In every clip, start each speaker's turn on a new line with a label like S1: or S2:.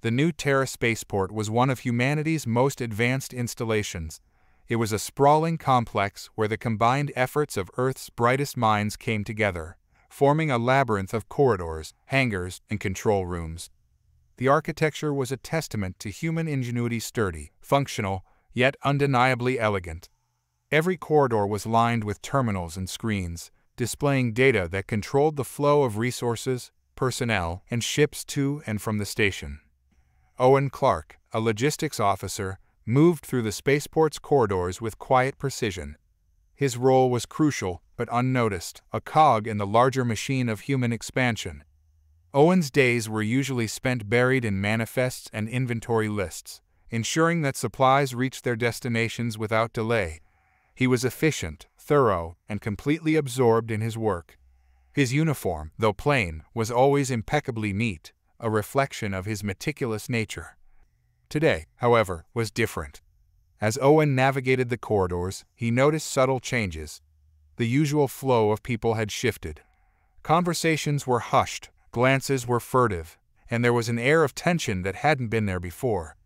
S1: The new Terra spaceport was one of humanity's most advanced installations. It was a sprawling complex where the combined efforts of Earth's brightest minds came together, forming a labyrinth of corridors, hangars, and control rooms. The architecture was a testament to human ingenuity, sturdy, functional, yet undeniably elegant. Every corridor was lined with terminals and screens, displaying data that controlled the flow of resources, personnel, and ships to and from the station. Owen Clarke, a logistics officer, moved through the spaceport's corridors with quiet precision. His role was crucial but unnoticed, a cog in the larger machine of human expansion. Owen's days were usually spent buried in manifests and inventory lists, ensuring that supplies reached their destinations without delay. He was efficient, thorough, and completely absorbed in his work. His uniform, though plain, was always impeccably neat, a reflection of his meticulous nature. Today, however, was different. As Owen navigated the corridors, he noticed subtle changes. The usual flow of people had shifted. Conversations were hushed, glances were furtive, and there was an air of tension that hadn't been there before.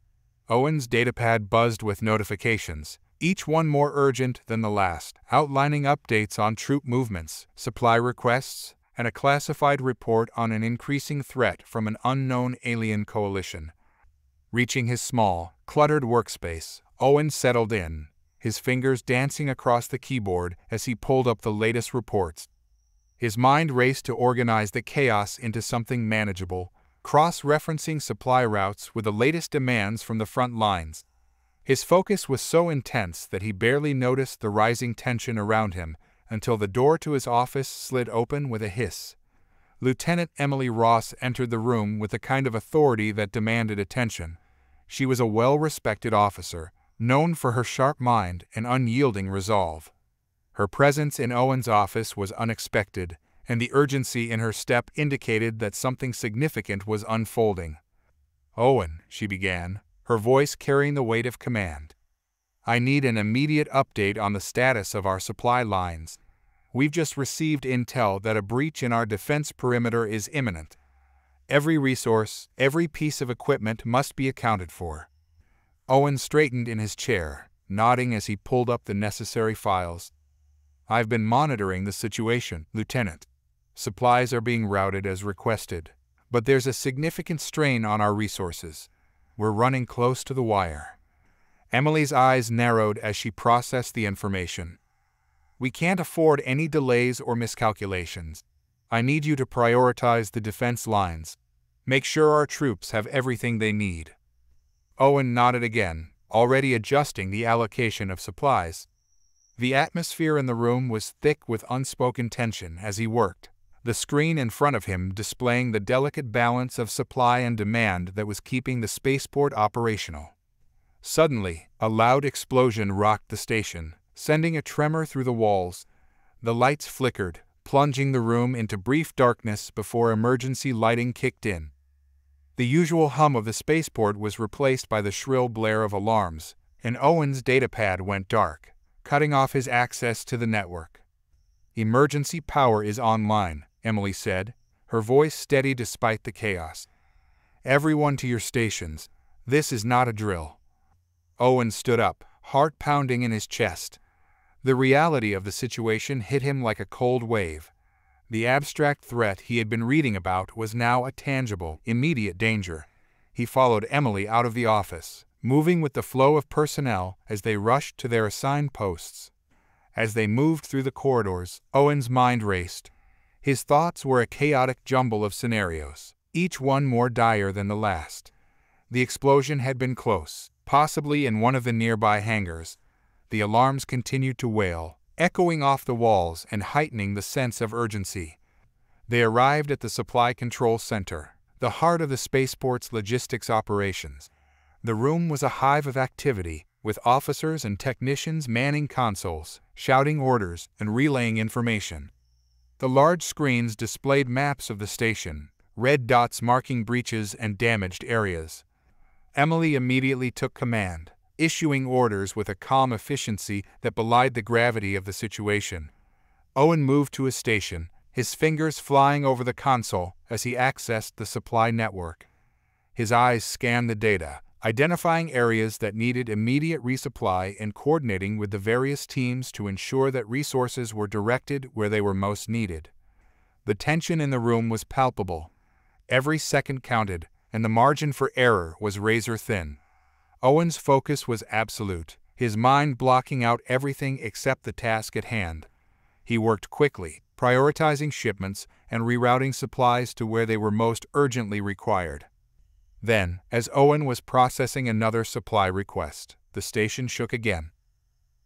S1: Owen's datapad buzzed with notifications, each one more urgent than the last, outlining updates on troop movements, supply requests, and a classified report on an increasing threat from an unknown alien coalition. Reaching his small, cluttered workspace, Owen settled in, his fingers dancing across the keyboard as he pulled up the latest reports. His mind raced to organize the chaos into something manageable, cross-referencing supply routes with the latest demands from the front lines. His focus was so intense that he barely noticed the rising tension around him until the door to his office slid open with a hiss. Lieutenant Emily Ross entered the room with the kind of authority that demanded attention. She was a well-respected officer, known for her sharp mind and unyielding resolve. Her presence in Owen's office was unexpected, and the urgency in her step indicated that something significant was unfolding. "Owen," she began, her voice carrying the weight of command. "I need an immediate update on the status of our supply lines. We've just received intel that a breach in our defense perimeter is imminent. Every resource, every piece of equipment must be accounted for." Owen straightened in his chair, nodding as he pulled up the necessary files. "I've been monitoring the situation, Lieutenant. Supplies are being routed as requested, but there's a significant strain on our resources. We're running close to the wire." Emily's eyes narrowed as she processed the information. "We can't afford any delays or miscalculations. I need you to prioritize the defense lines. Make sure our troops have everything they need." Owen nodded again, already adjusting the allocation of supplies. The atmosphere in the room was thick with unspoken tension as he worked, the screen in front of him displaying the delicate balance of supply and demand that was keeping the spaceport operational. Suddenly, a loud explosion rocked the station, sending a tremor through the walls. The lights flickered, plunging the room into brief darkness before emergency lighting kicked in. The usual hum of the spaceport was replaced by the shrill blare of alarms, and Owen's datapad went dark, cutting off his access to the network. "Emergency power is online," Emily said, her voice steady despite the chaos. "Everyone to your stations. This is not a drill." Owen stood up, heart pounding in his chest. The reality of the situation hit him like a cold wave. The abstract threat he had been reading about was now a tangible, immediate danger. He followed Emily out of the office, moving with the flow of personnel as they rushed to their assigned posts. As they moved through the corridors, Owen's mind raced. His thoughts were a chaotic jumble of scenarios, each one more dire than the last. The explosion had been close, possibly in one of the nearby hangars. The alarms continued to wail, echoing off the walls and heightening the sense of urgency. They arrived at the Supply Control Center, the heart of the spaceport's logistics operations. The room was a hive of activity, with officers and technicians manning consoles, shouting orders, and relaying information. The large screens displayed maps of the station, red dots marking breaches and damaged areas. Emily immediately took command, issuing orders with a calm efficiency that belied the gravity of the situation. Owen moved to his station, his fingers flying over the console as he accessed the supply network. His eyes scanned the data, identifying areas that needed immediate resupply and coordinating with the various teams to ensure that resources were directed where they were most needed. The tension in the room was palpable. Every second counted, and the margin for error was razor-thin. Owen's focus was absolute, his mind blocking out everything except the task at hand. He worked quickly, prioritizing shipments and rerouting supplies to where they were most urgently required. Then, as Owen was processing another supply request, the station shook again.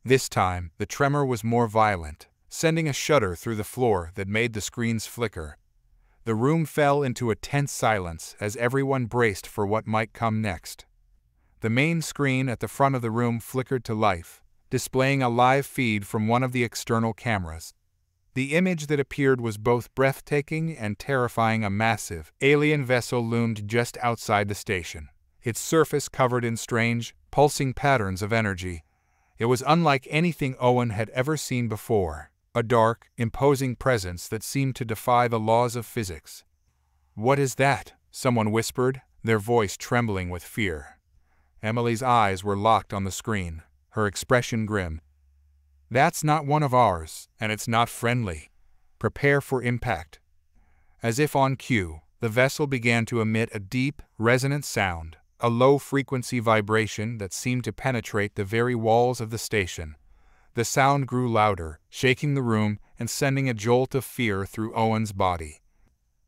S1: This time, the tremor was more violent, sending a shudder through the floor that made the screens flicker. The room fell into a tense silence as everyone braced for what might come next. The main screen at the front of the room flickered to life, displaying a live feed from one of the external cameras. The image that appeared was both breathtaking and terrifying. A massive, alien vessel loomed just outside the station, its surface covered in strange, pulsing patterns of energy. It was unlike anything Owen had ever seen before, a dark, imposing presence that seemed to defy the laws of physics. "What is that?" someone whispered, their voice trembling with fear. Emily's eyes were locked on the screen, her expression grim. "That's not one of ours, and it's not friendly. Prepare for impact." As if on cue, the vessel began to emit a deep, resonant sound, a low-frequency vibration that seemed to penetrate the very walls of the station. The sound grew louder, shaking the room and sending a jolt of fear through Owen's body.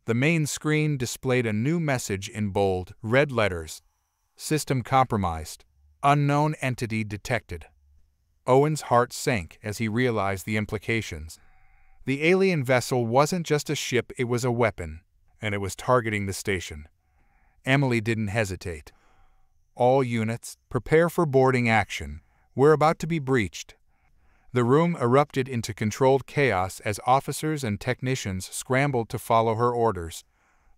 S1: The main screen displayed a new message in bold, red letters. "System compromised. Unknown entity detected." Owen's heart sank as he realized the implications. The alien vessel wasn't just a ship, it was a weapon, and it was targeting the station. Emily didn't hesitate. "All units, prepare for boarding action. We're about to be breached." The room erupted into controlled chaos as officers and technicians scrambled to follow her orders.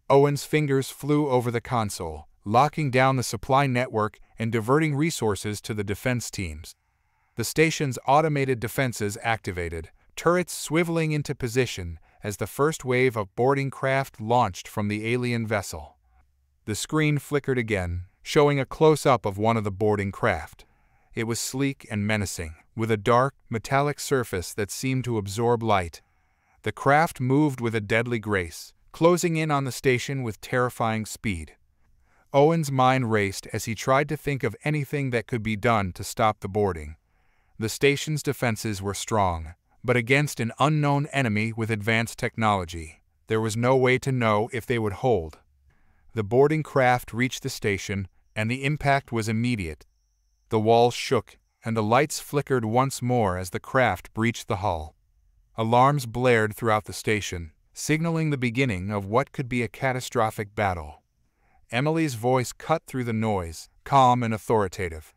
S1: Owen's fingers flew over the console, locking down the supply network and diverting resources to the defense teams. The station's automated defenses activated, turrets swiveling into position as the first wave of boarding craft launched from the alien vessel. The screen flickered again, showing a close-up of one of the boarding craft. It was sleek and menacing, with a dark, metallic surface that seemed to absorb light. The craft moved with a deadly grace, closing in on the station with terrifying speed. Owen's mind raced as he tried to think of anything that could be done to stop the boarding. The station's defenses were strong, but against an unknown enemy with advanced technology, there was no way to know if they would hold. The boarding craft reached the station, and the impact was immediate. The walls shook, and the lights flickered once more as the craft breached the hull. Alarms blared throughout the station, signaling the beginning of what could be a catastrophic battle. Emily's voice cut through the noise, calm and authoritative.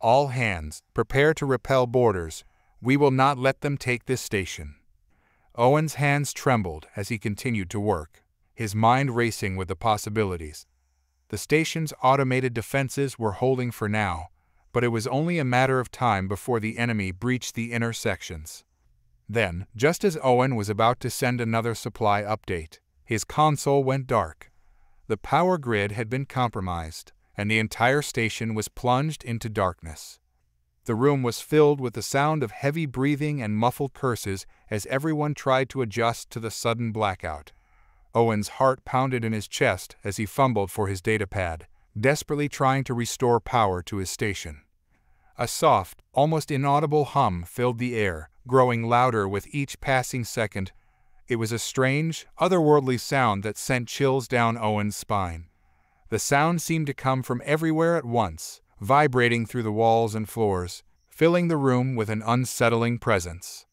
S1: "All hands, prepare to repel boarders. We will not let them take this station." Owen's hands trembled as he continued to work, his mind racing with the possibilities. The station's automated defenses were holding for now, but it was only a matter of time before the enemy breached the inner sections. Then, just as Owen was about to send another supply update, his console went dark. The power grid had been compromised, and the entire station was plunged into darkness. The room was filled with the sound of heavy breathing and muffled curses as everyone tried to adjust to the sudden blackout. Owen's heart pounded in his chest as he fumbled for his datapad, desperately trying to restore power to his station. A soft, almost inaudible hum filled the air, growing louder with each passing second. It was a strange, otherworldly sound that sent chills down Owen's spine. The sound seemed to come from everywhere at once, vibrating through the walls and floors, filling the room with an unsettling presence.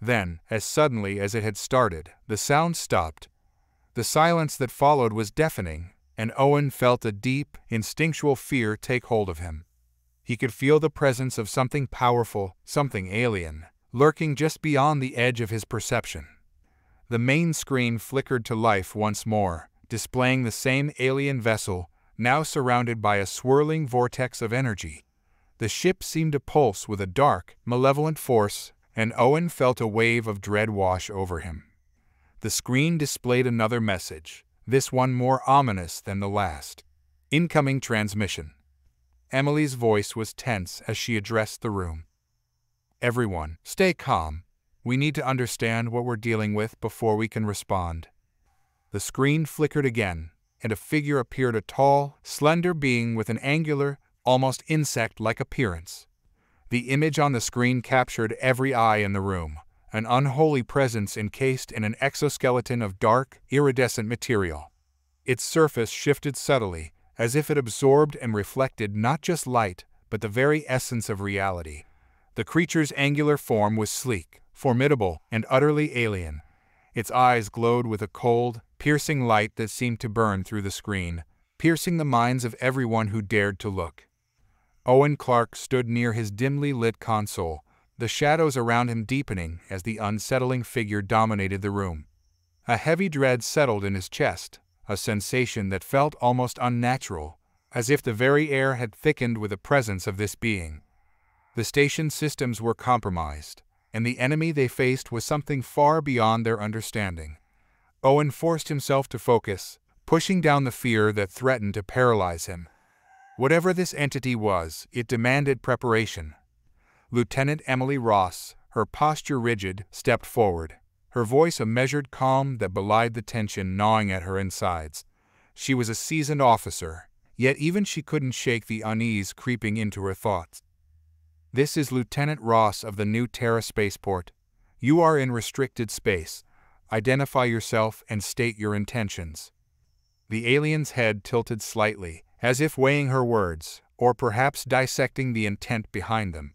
S1: Then, as suddenly as it had started, the sound stopped. The silence that followed was deafening, and Owen felt a deep, instinctual fear take hold of him. He could feel the presence of something powerful, something alien, lurking just beyond the edge of his perception. The main screen flickered to life once more, displaying the same alien vessel, now surrounded by a swirling vortex of energy. The ship seemed to pulse with a dark, malevolent force, and Owen felt a wave of dread wash over him. The screen displayed another message, this one more ominous than the last. Incoming transmission. Emily's voice was tense as she addressed the room. Everyone, stay calm. We need to understand what we're dealing with before we can respond. The screen flickered again, and a figure appeared, a tall, slender being with an angular, almost insect-like appearance. The image on the screen captured every eye in the room, an unholy presence encased in an exoskeleton of dark, iridescent material. Its surface shifted subtly, as if it absorbed and reflected not just light, but the very essence of reality. The creature's angular form was sleek, formidable, and utterly alien. Its eyes glowed with a cold, piercing light that seemed to burn through the screen, piercing the minds of everyone who dared to look. Owen Clarke stood near his dimly lit console, the shadows around him deepening as the unsettling figure dominated the room. A heavy dread settled in his chest, a sensation that felt almost unnatural, as if the very air had thickened with the presence of this being. The station's systems were compromised, and the enemy they faced was something far beyond their understanding. Owen forced himself to focus, pushing down the fear that threatened to paralyze him. Whatever this entity was, it demanded preparation. Lieutenant Emily Ross, her posture rigid, stepped forward, her voice a measured calm that belied the tension gnawing at her insides. She was a seasoned officer, yet even she couldn't shake the unease creeping into her thoughts. "This is Lieutenant Ross of the new Terra spaceport. You are in restricted space. Identify yourself and state your intentions." The alien's head tilted slightly, as if weighing her words, or perhaps dissecting the intent behind them.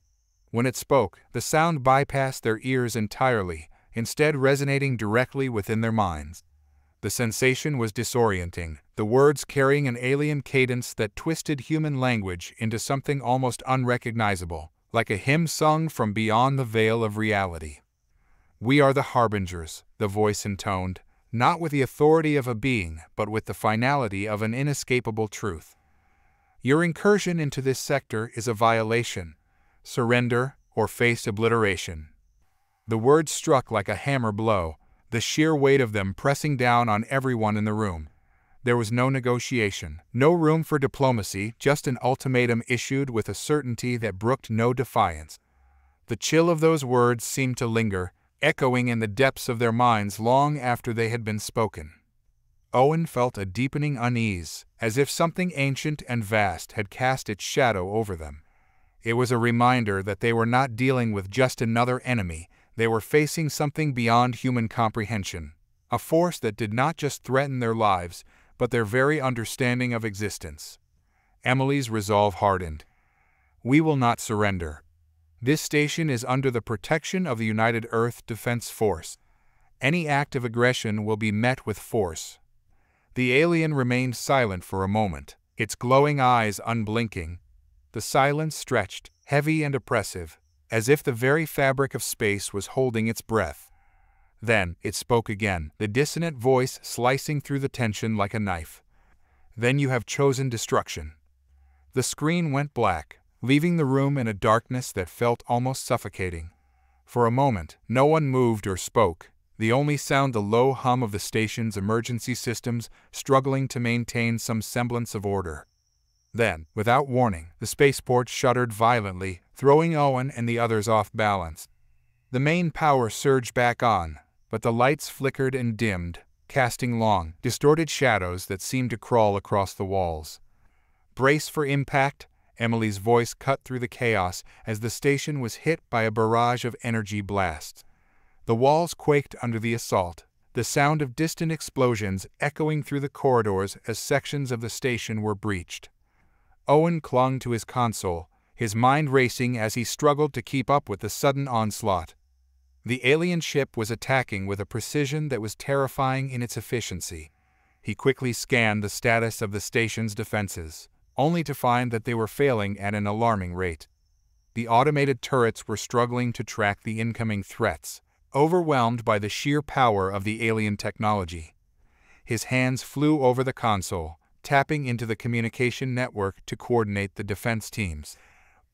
S1: When it spoke, the sound bypassed their ears entirely, instead resonating directly within their minds. The sensation was disorienting, the words carrying an alien cadence that twisted human language into something almost unrecognizable, like a hymn sung from beyond the veil of reality. "We are the Harbingers," the voice intoned, not with the authority of a being, but with the finality of an inescapable truth. "Your incursion into this sector is a violation. Surrender or face obliteration." The words struck like a hammer blow, the sheer weight of them pressing down on everyone in the room. There was no negotiation, no room for diplomacy, just an ultimatum issued with a certainty that brooked no defiance. The chill of those words seemed to linger, echoing in the depths of their minds long after they had been spoken. Owen felt a deepening unease, as if something ancient and vast had cast its shadow over them. It was a reminder that they were not dealing with just another enemy, they were facing something beyond human comprehension, a force that did not just threaten their lives, but their very understanding of existence. Emily's resolve hardened. "We will not surrender. This station is under the protection of the United Earth Defense Force. Any act of aggression will be met with force." The alien remained silent for a moment, its glowing eyes unblinking. The silence stretched, heavy and oppressive, as if the very fabric of space was holding its breath. Then it spoke again, the dissonant voice slicing through the tension like a knife. "Then you have chosen destruction." The screen went black, leaving the room in a darkness that felt almost suffocating. For a moment, no one moved or spoke, the only sound the low hum of the station's emergency systems struggling to maintain some semblance of order. Then, without warning, the spaceport shuddered violently, throwing Owen and the others off balance. The main power surged back on, but the lights flickered and dimmed, casting long, distorted shadows that seemed to crawl across the walls. "Brace for impact," Emily's voice cut through the chaos as the station was hit by a barrage of energy blasts. The walls quaked under the assault, the sound of distant explosions echoing through the corridors as sections of the station were breached. Owen clung to his console, his mind racing as he struggled to keep up with the sudden onslaught. The alien ship was attacking with a precision that was terrifying in its efficiency. He quickly scanned the status of the station's defenses, only to find that they were failing at an alarming rate. The automated turrets were struggling to track the incoming threats, overwhelmed by the sheer power of the alien technology. His hands flew over the console, tapping into the communication network to coordinate the defense teams.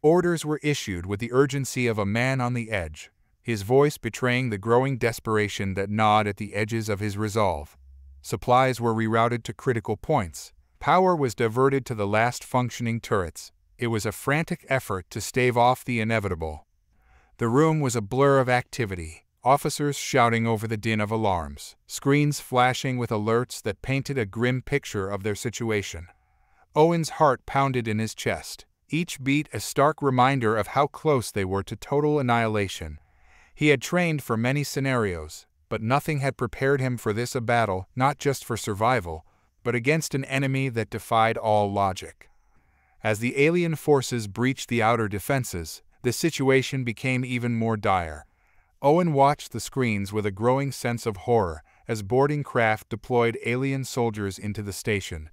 S1: Orders were issued with the urgency of a man on the edge, his voice betraying the growing desperation that gnawed at the edges of his resolve. Supplies were rerouted to critical points, Power was diverted to the last functioning turrets. It was a frantic effort to stave off the inevitable. The room was a blur of activity, officers shouting over the din of alarms, screens flashing with alerts that painted a grim picture of their situation. Owen's heart pounded in his chest, each beat a stark reminder of how close they were to total annihilation. He had trained for many scenarios, but nothing had prepared him for this, a battle not just for survival, but against an enemy that defied all logic. As the alien forces breached the outer defenses, the situation became even more dire. Owen watched the screens with a growing sense of horror as boarding craft deployed alien soldiers into the station.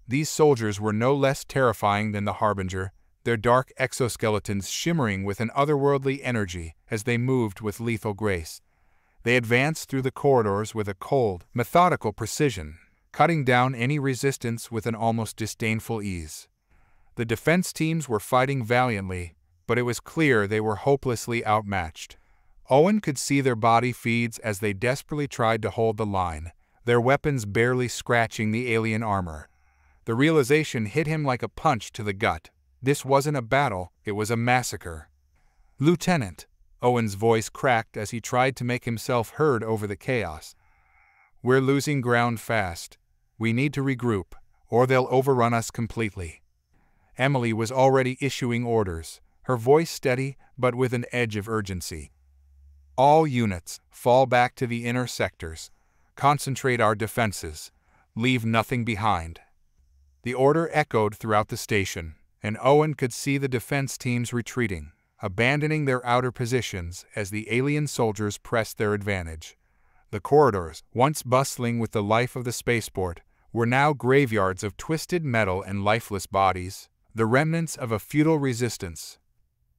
S1: These soldiers were no less terrifying than the Harbinger, their dark exoskeletons shimmering with an otherworldly energy as they moved with lethal grace. They advanced through the corridors with a cold, methodical precision, cutting down any resistance with an almost disdainful ease. The defense teams were fighting valiantly, but it was clear they were hopelessly outmatched. Owen could see their body feeds as they desperately tried to hold the line, their weapons barely scratching the alien armor. The realization hit him like a punch to the gut. This wasn't a battle, it was a massacre. "Lieutenant," Owen's voice cracked as he tried to make himself heard over the chaos. "We're losing ground fast. We need to regroup, or they'll overrun us completely." Emily was already issuing orders, her voice steady but with an edge of urgency. "All units, fall back to the inner sectors. Concentrate our defenses. Leave nothing behind." The order echoed throughout the station, and Owen could see the defense teams retreating, abandoning their outer positions as the alien soldiers pressed their advantage. The corridors, once bustling with the life of the spaceport, were now graveyards of twisted metal and lifeless bodies, the remnants of a futile resistance.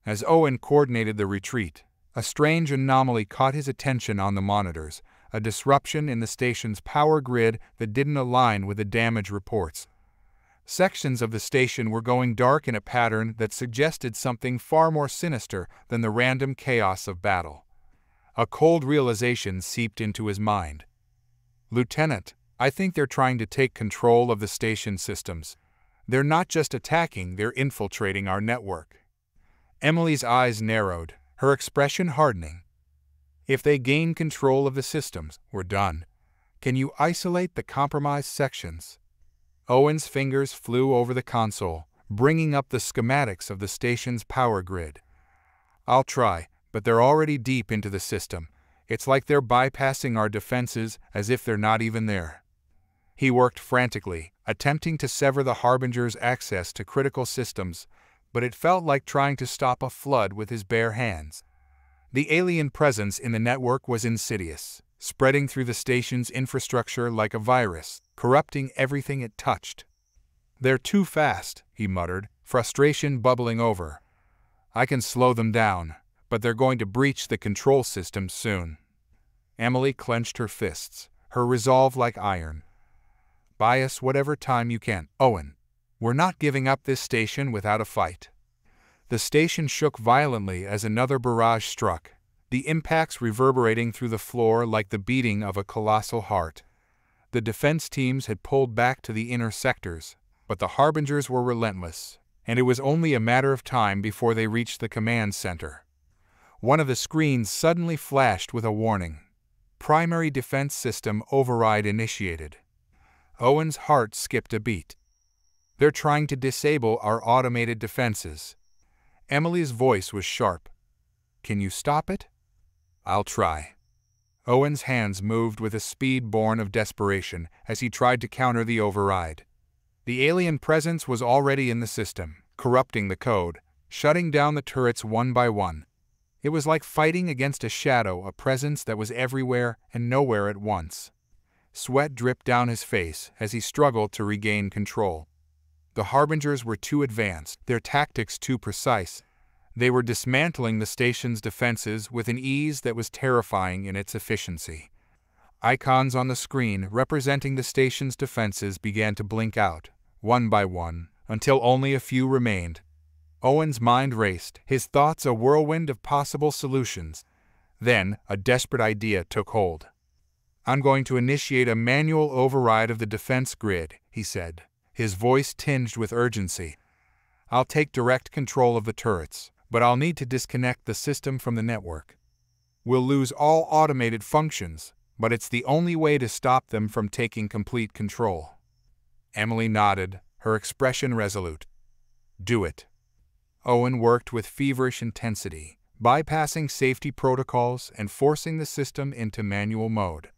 S1: As Owen coordinated the retreat, a strange anomaly caught his attention on the monitors, a disruption in the station's power grid that didn't align with the damage reports. Sections of the station were going dark in a pattern that suggested something far more sinister than the random chaos of battle. A cold realization seeped into his mind. "Lieutenant, I think they're trying to take control of the station systems. They're not just attacking, they're infiltrating our network." Emily's eyes narrowed, her expression hardening. "If they gain control of the systems, we're done. Can you isolate the compromised sections?" Owen's fingers flew over the console, bringing up the schematics of the station's power grid. "I'll try, but they're already deep into the system. It's like they're bypassing our defenses as if they're not even there." He worked frantically, attempting to sever the Harbinger's access to critical systems, but it felt like trying to stop a flood with his bare hands. The alien presence in the network was insidious, spreading through the station's infrastructure like a virus, corrupting everything it touched. "They're too fast," he muttered, frustration bubbling over. "I can slow them down, but they're going to breach the control system soon." Emily clenched her fists, her resolve like iron. "Buy us whatever time you can, Owen. We're not giving up this station without a fight." The station shook violently as another barrage struck, the impacts reverberating through the floor like the beating of a colossal heart. The defense teams had pulled back to the inner sectors, but the Harbingers were relentless, and it was only a matter of time before they reached the command center. One of the screens suddenly flashed with a warning. "Primary defense system override initiated." Owen's heart skipped a beat. "They're trying to disable our automated defenses." Emily's voice was sharp. "Can you stop it?" "I'll try." Owen's hands moved with a speed born of desperation as he tried to counter the override. The alien presence was already in the system, corrupting the code, shutting down the turrets one by one. It was like fighting against a shadow, a presence that was everywhere and nowhere at once. Sweat dripped down his face as he struggled to regain control. The Harbingers were too advanced, their tactics too precise. They were dismantling the station's defenses with an ease that was terrifying in its efficiency. Icons on the screen representing the station's defenses began to blink out, one by one, until only a few remained. Owen's mind raced, his thoughts a whirlwind of possible solutions. Then, a desperate idea took hold. "I'm going to initiate a manual override of the defense grid," he said, his voice tinged with urgency. "I'll take direct control of the turrets, but I'll need to disconnect the system from the network. We'll lose all automated functions, but it's the only way to stop them from taking complete control." Emily nodded, her expression resolute. "Do it." Owen worked with feverish intensity, bypassing safety protocols and forcing the system into manual mode.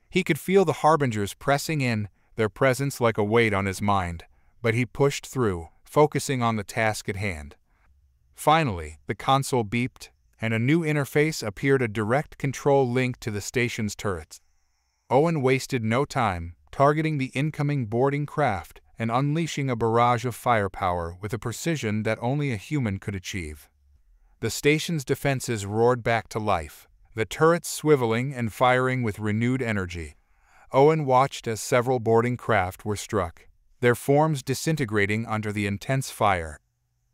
S1: He could feel the Harbingers pressing in, their presence like a weight on his mind, but he pushed through, focusing on the task at hand. Finally, the console beeped, and a new interface appeared, a direct control link to the station's turrets. Owen wasted no time, targeting the incoming boarding craft and unleashing a barrage of firepower with a precision that only a human could achieve. The station's defenses roared back to life, the turrets swiveling and firing with renewed energy. Owen watched as several boarding craft were struck, their forms disintegrating under the intense fire.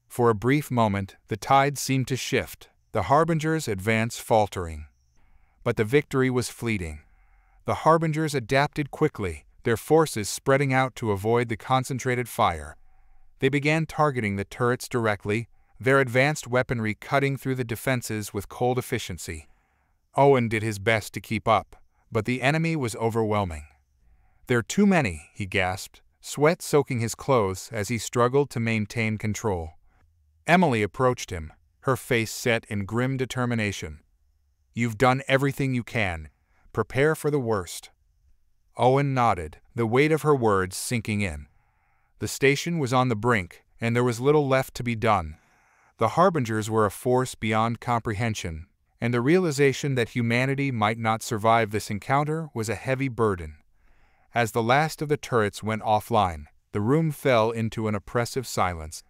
S1: For a brief moment, the tide seemed to shift, the Harbingers' advance faltering. But the victory was fleeting. The Harbingers adapted quickly, their forces spreading out to avoid the concentrated fire. They began targeting the turrets directly, their advanced weaponry cutting through the defenses with cold efficiency. Owen did his best to keep up, but the enemy was overwhelming. "They're too many," he gasped, sweat soaking his clothes as he struggled to maintain control. Emily approached him, her face set in grim determination. "You've done everything you can. Prepare for the worst." Owen nodded, the weight of her words sinking in. The station was on the brink, and there was little left to be done. The Harbingers were a force beyond comprehension, and the realization that humanity might not survive this encounter was a heavy burden. As the last of the turrets went offline, the room fell into an oppressive silence.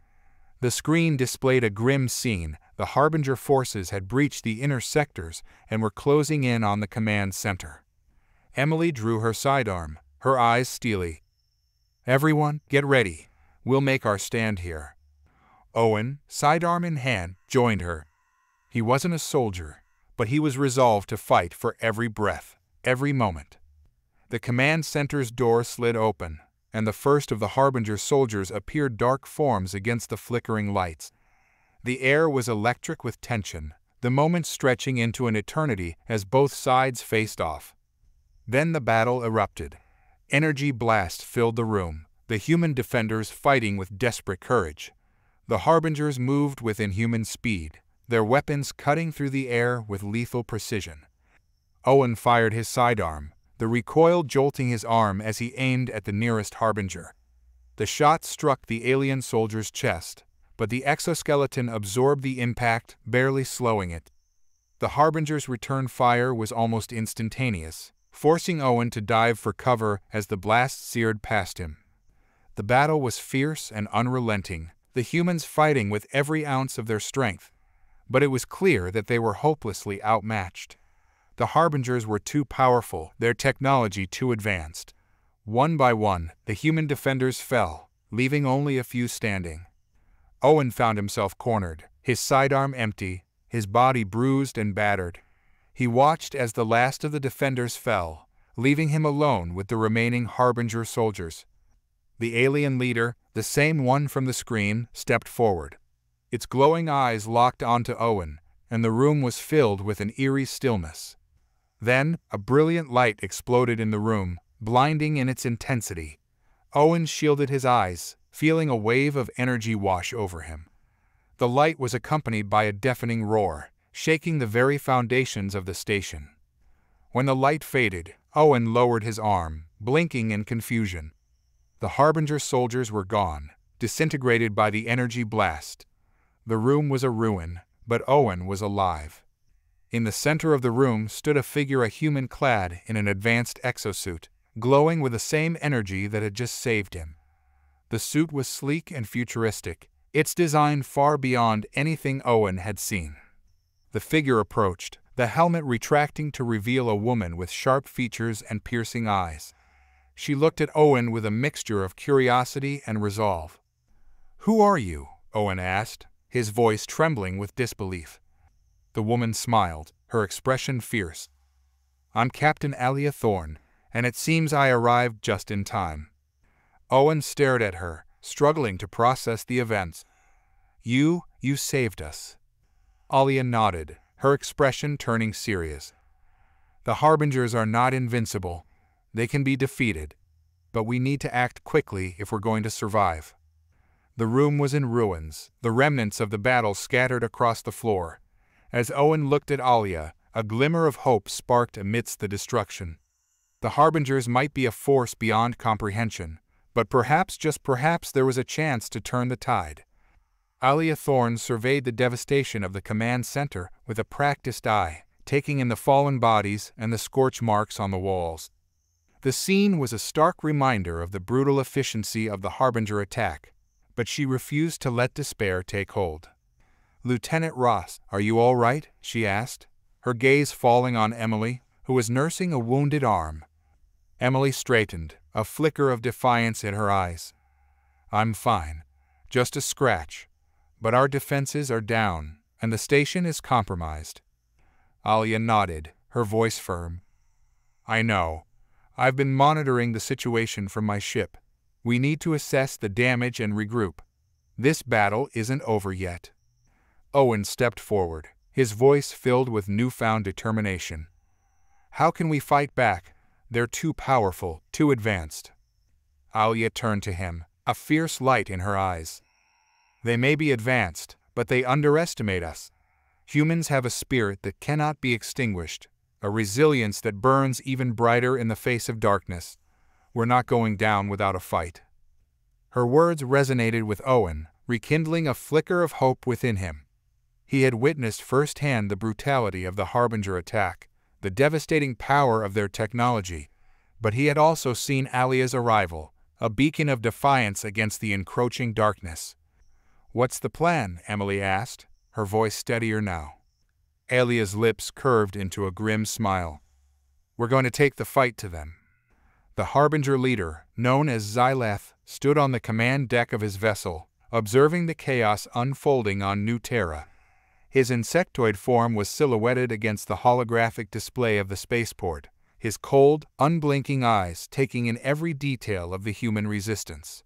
S1: The screen displayed a grim scene. The Harbinger forces had breached the inner sectors and were closing in on the command center. Emily drew her sidearm, her eyes steely. "Everyone, get ready. We'll make our stand here." Owen, sidearm in hand, joined her. He wasn't a soldier, but he was resolved to fight for every breath, every moment. The command center's door slid open, and the first of the Harbinger soldiers appeared, dark forms against the flickering lights. The air was electric with tension, the moments stretching into an eternity as both sides faced off. Then the battle erupted. Energy blasts filled the room, the human defenders fighting with desperate courage. The Harbingers moved with inhuman speed, their weapons cutting through the air with lethal precision. Owen fired his sidearm, the recoil jolting his arm as he aimed at the nearest Harbinger. The shot struck the alien soldier's chest, but the exoskeleton absorbed the impact, barely slowing it. The Harbinger's return fire was almost instantaneous, forcing Owen to dive for cover as the blast seared past him. The battle was fierce and unrelenting, the humans fighting with every ounce of their strength, but it was clear that they were hopelessly outmatched. The Harbingers were too powerful, their technology too advanced. One by one, the human defenders fell, leaving only a few standing. Owen found himself cornered, his sidearm empty, his body bruised and battered. He watched as the last of the defenders fell, leaving him alone with the remaining Harbinger soldiers. The alien leader, the same one from the screen, stepped forward. Its glowing eyes locked onto Owen, and the room was filled with an eerie stillness. Then, a brilliant light exploded in the room, blinding in its intensity. Owen shielded his eyes, feeling a wave of energy wash over him. The light was accompanied by a deafening roar, shaking the very foundations of the station. When the light faded, Owen lowered his arm, blinking in confusion. The Harbinger soldiers were gone, disintegrated by the energy blast. The room was a ruin, but Owen was alive. In the center of the room stood a figure, a human clad in an advanced exosuit, glowing with the same energy that had just saved him. The suit was sleek and futuristic, its design far beyond anything Owen had seen. The figure approached, the helmet retracting to reveal a woman with sharp features and piercing eyes. She looked at Owen with a mixture of curiosity and resolve. "Who are you?" Owen asked, his voice trembling with disbelief. The woman smiled, her expression fierce. "I'm Captain Alia Thorne, and it seems I arrived just in time." Owen stared at her, struggling to process the events. You saved us." Alia nodded, her expression turning serious. "The Harbingers are not invincible. They can be defeated. But we need to act quickly if we're going to survive." The room was in ruins, the remnants of the battle scattered across the floor. As Owen looked at Alia, a glimmer of hope sparked amidst the destruction. The Harbingers might be a force beyond comprehension, but perhaps, just perhaps, there was a chance to turn the tide. Alia Thorne surveyed the devastation of the command center with a practiced eye, taking in the fallen bodies and the scorch marks on the walls. The scene was a stark reminder of the brutal efficiency of the Harbinger attack, but she refused to let despair take hold. "Lieutenant Ross, are you all right?" she asked, her gaze falling on Emily, who was nursing a wounded arm. Emily straightened, a flicker of defiance in her eyes. "I'm fine. Just a scratch. But our defenses are down, and the station is compromised." Alia nodded, her voice firm. "I know. I've been monitoring the situation from my ship. We need to assess the damage and regroup. This battle isn't over yet." Owen stepped forward, his voice filled with newfound determination. "How can we fight back? They're too powerful, too advanced." Alia turned to him, a fierce light in her eyes. "They may be advanced, but they underestimate us. Humans have a spirit that cannot be extinguished, a resilience that burns even brighter in the face of darkness. We're not going down without a fight." Her words resonated with Owen, rekindling a flicker of hope within him. He had witnessed firsthand the brutality of the Harbinger attack, the devastating power of their technology, but he had also seen Alia's arrival, a beacon of defiance against the encroaching darkness. "What's the plan?" Emily asked, her voice steadier now. Alia's lips curved into a grim smile. "We're going to take the fight to them." The Harbinger leader, known as Xylath, stood on the command deck of his vessel, observing the chaos unfolding on New Terra. His insectoid form was silhouetted against the holographic display of the spaceport, his cold, unblinking eyes taking in every detail of the human resistance.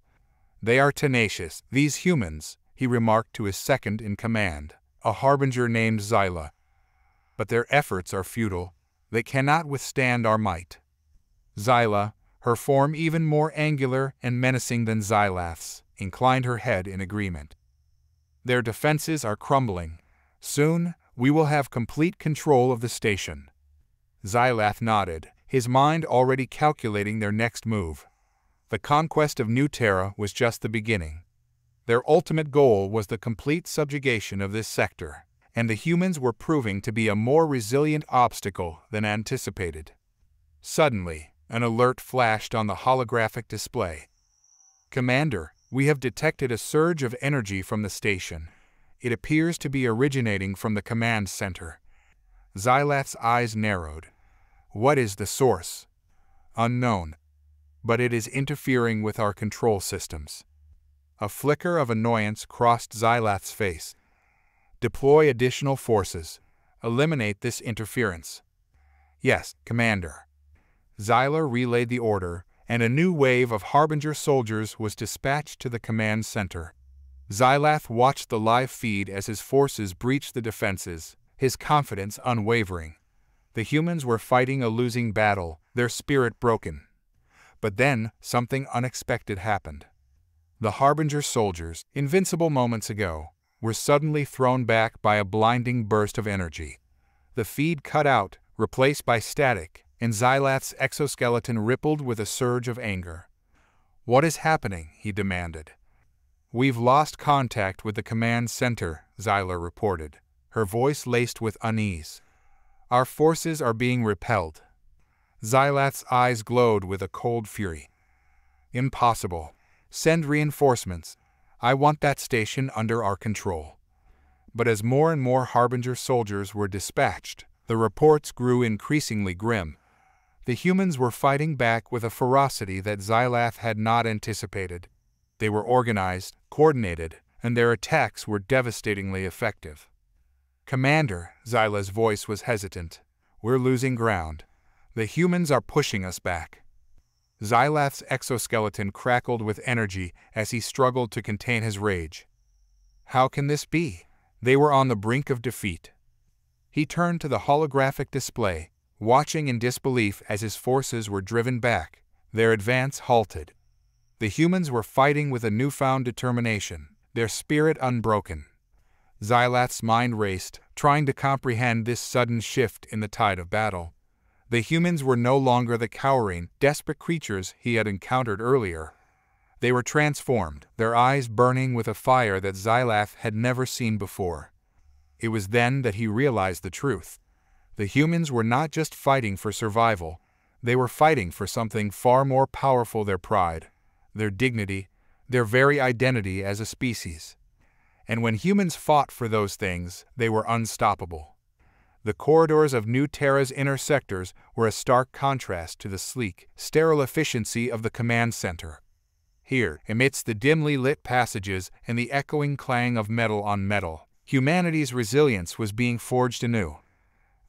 S1: "They are tenacious, these humans," he remarked to his second-in-command, a Harbinger named Xyla. "But their efforts are futile. They cannot withstand our might." Xyla, her form even more angular and menacing than Xylath's, inclined her head in agreement. "Their defenses are crumbling. Soon, we will have complete control of the station." Xylath nodded, his mind already calculating their next move. The conquest of New Terra was just the beginning. Their ultimate goal was the complete subjugation of this sector, and the humans were proving to be a more resilient obstacle than anticipated. Suddenly, an alert flashed on the holographic display. "Commander, we have detected a surge of energy from the station. It appears to be originating from the command center." Xylath's eyes narrowed. "What is the source?" "Unknown. But it is interfering with our control systems." A flicker of annoyance crossed Xylath's face. "Deploy additional forces. Eliminate this interference." "Yes, Commander." Xyla relayed the order, and a new wave of Harbinger soldiers was dispatched to the command center. Xylath watched the live feed as his forces breached the defenses, his confidence unwavering. The humans were fighting a losing battle, their spirit broken. But then, something unexpected happened. The Harbinger soldiers, invincible moments ago, were suddenly thrown back by a blinding burst of energy. The feed cut out, replaced by static, and Xylath's exoskeleton rippled with a surge of anger. "What is happening?" he demanded. "We've lost contact with the command center," Xyla reported, her voice laced with unease. "Our forces are being repelled." Xylath's eyes glowed with a cold fury. "Impossible. Send reinforcements. I want that station under our control." But as more and more Harbinger soldiers were dispatched, the reports grew increasingly grim. The humans were fighting back with a ferocity that Xylath had not anticipated. They were organized, coordinated, and their attacks were devastatingly effective. "Commander," Xyla's voice was hesitant, "we're losing ground. The humans are pushing us back." Xylath's exoskeleton crackled with energy as he struggled to contain his rage. How can this be? They were on the brink of defeat. He turned to the holographic display, watching in disbelief as his forces were driven back, their advance halted. The humans were fighting with a newfound determination, their spirit unbroken. Xylath's mind raced, trying to comprehend this sudden shift in the tide of battle. The humans were no longer the cowering, desperate creatures he had encountered earlier. They were transformed, their eyes burning with a fire that Xylath had never seen before. It was then that he realized the truth. The humans were not just fighting for survival, they were fighting for something far more powerful: their pride, their dignity, their very identity as a species. And when humans fought for those things, they were unstoppable. The corridors of New Terra's inner sectors were a stark contrast to the sleek, sterile efficiency of the command center. Here, amidst the dimly lit passages and the echoing clang of metal on metal, humanity's resilience was being forged anew.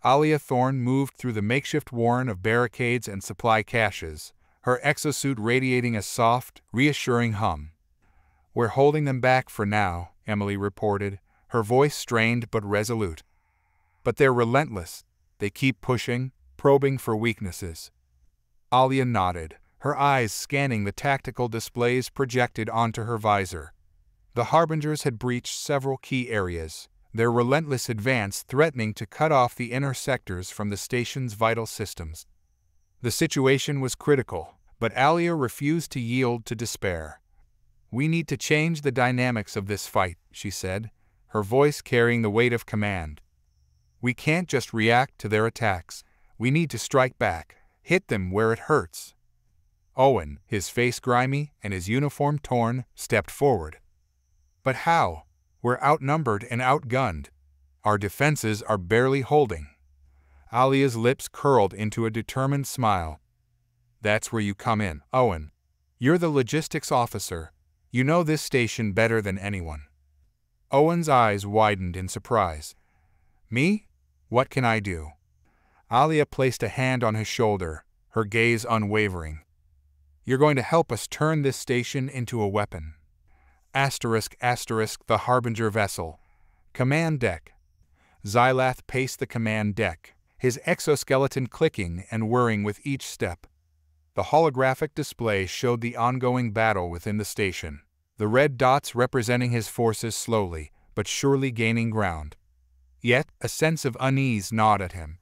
S1: Alia Thorne moved through the makeshift warren of barricades and supply caches, her exosuit radiating a soft, reassuring hum. "We're holding them back for now," Emily reported, her voice strained but resolute. "But they're relentless. They keep pushing, probing for weaknesses." Alia nodded, her eyes scanning the tactical displays projected onto her visor. The Harbingers had breached several key areas, their relentless advance threatening to cut off the inner sectors from the station's vital systems. The situation was critical, but Alia refused to yield to despair. "We need to change the dynamics of this fight," she said, her voice carrying the weight of command. "We can't just react to their attacks. We need to strike back, hit them where it hurts." Owen, his face grimy and his uniform torn, stepped forward. "But how? We're outnumbered and outgunned. Our defenses are barely holding." Alia's lips curled into a determined smile. "That's where you come in, Owen. You're the logistics officer. You know this station better than anyone." Owen's eyes widened in surprise. "Me? What can I do?" Alia placed a hand on his shoulder, her gaze unwavering. "You're going to help us turn this station into a weapon. The Harbinger vessel. Command deck." Xylath paced the command deck, his exoskeleton clicking and whirring with each step. The holographic display showed the ongoing battle within the station, the red dots representing his forces slowly but surely gaining ground. Yet, a sense of unease gnawed at him.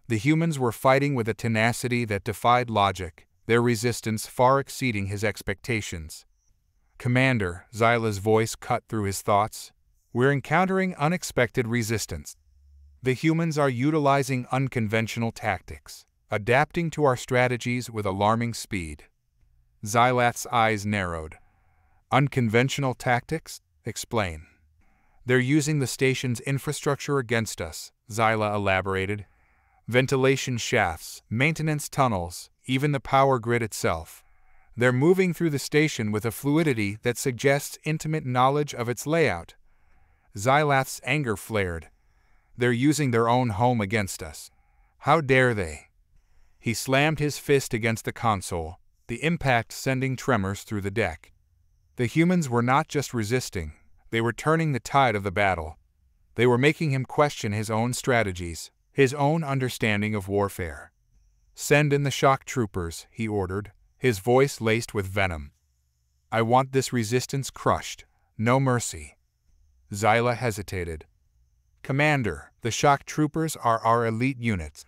S1: The humans were fighting with a tenacity that defied logic, their resistance far exceeding his expectations. "Commander," Xyla's voice cut through his thoughts, "we're encountering unexpected resistance. The humans are utilizing unconventional tactics, adapting to our strategies with alarming speed." Xylath's eyes narrowed. "Unconventional tactics? Explain." "They're using the station's infrastructure against us," Xyla elaborated. "Ventilation shafts, maintenance tunnels, even the power grid itself. They're moving through the station with a fluidity that suggests intimate knowledge of its layout." Xylath's anger flared. "They're using their own home against us. How dare they?" He slammed his fist against the console, the impact sending tremors through the deck. The humans were not just resisting, they were turning the tide of the battle. They were making him question his own strategies, his own understanding of warfare. "Send in the shock troopers," he ordered, his voice laced with venom. "I want this resistance crushed. No mercy." Xyla hesitated. "Commander, the shock troopers are our elite units.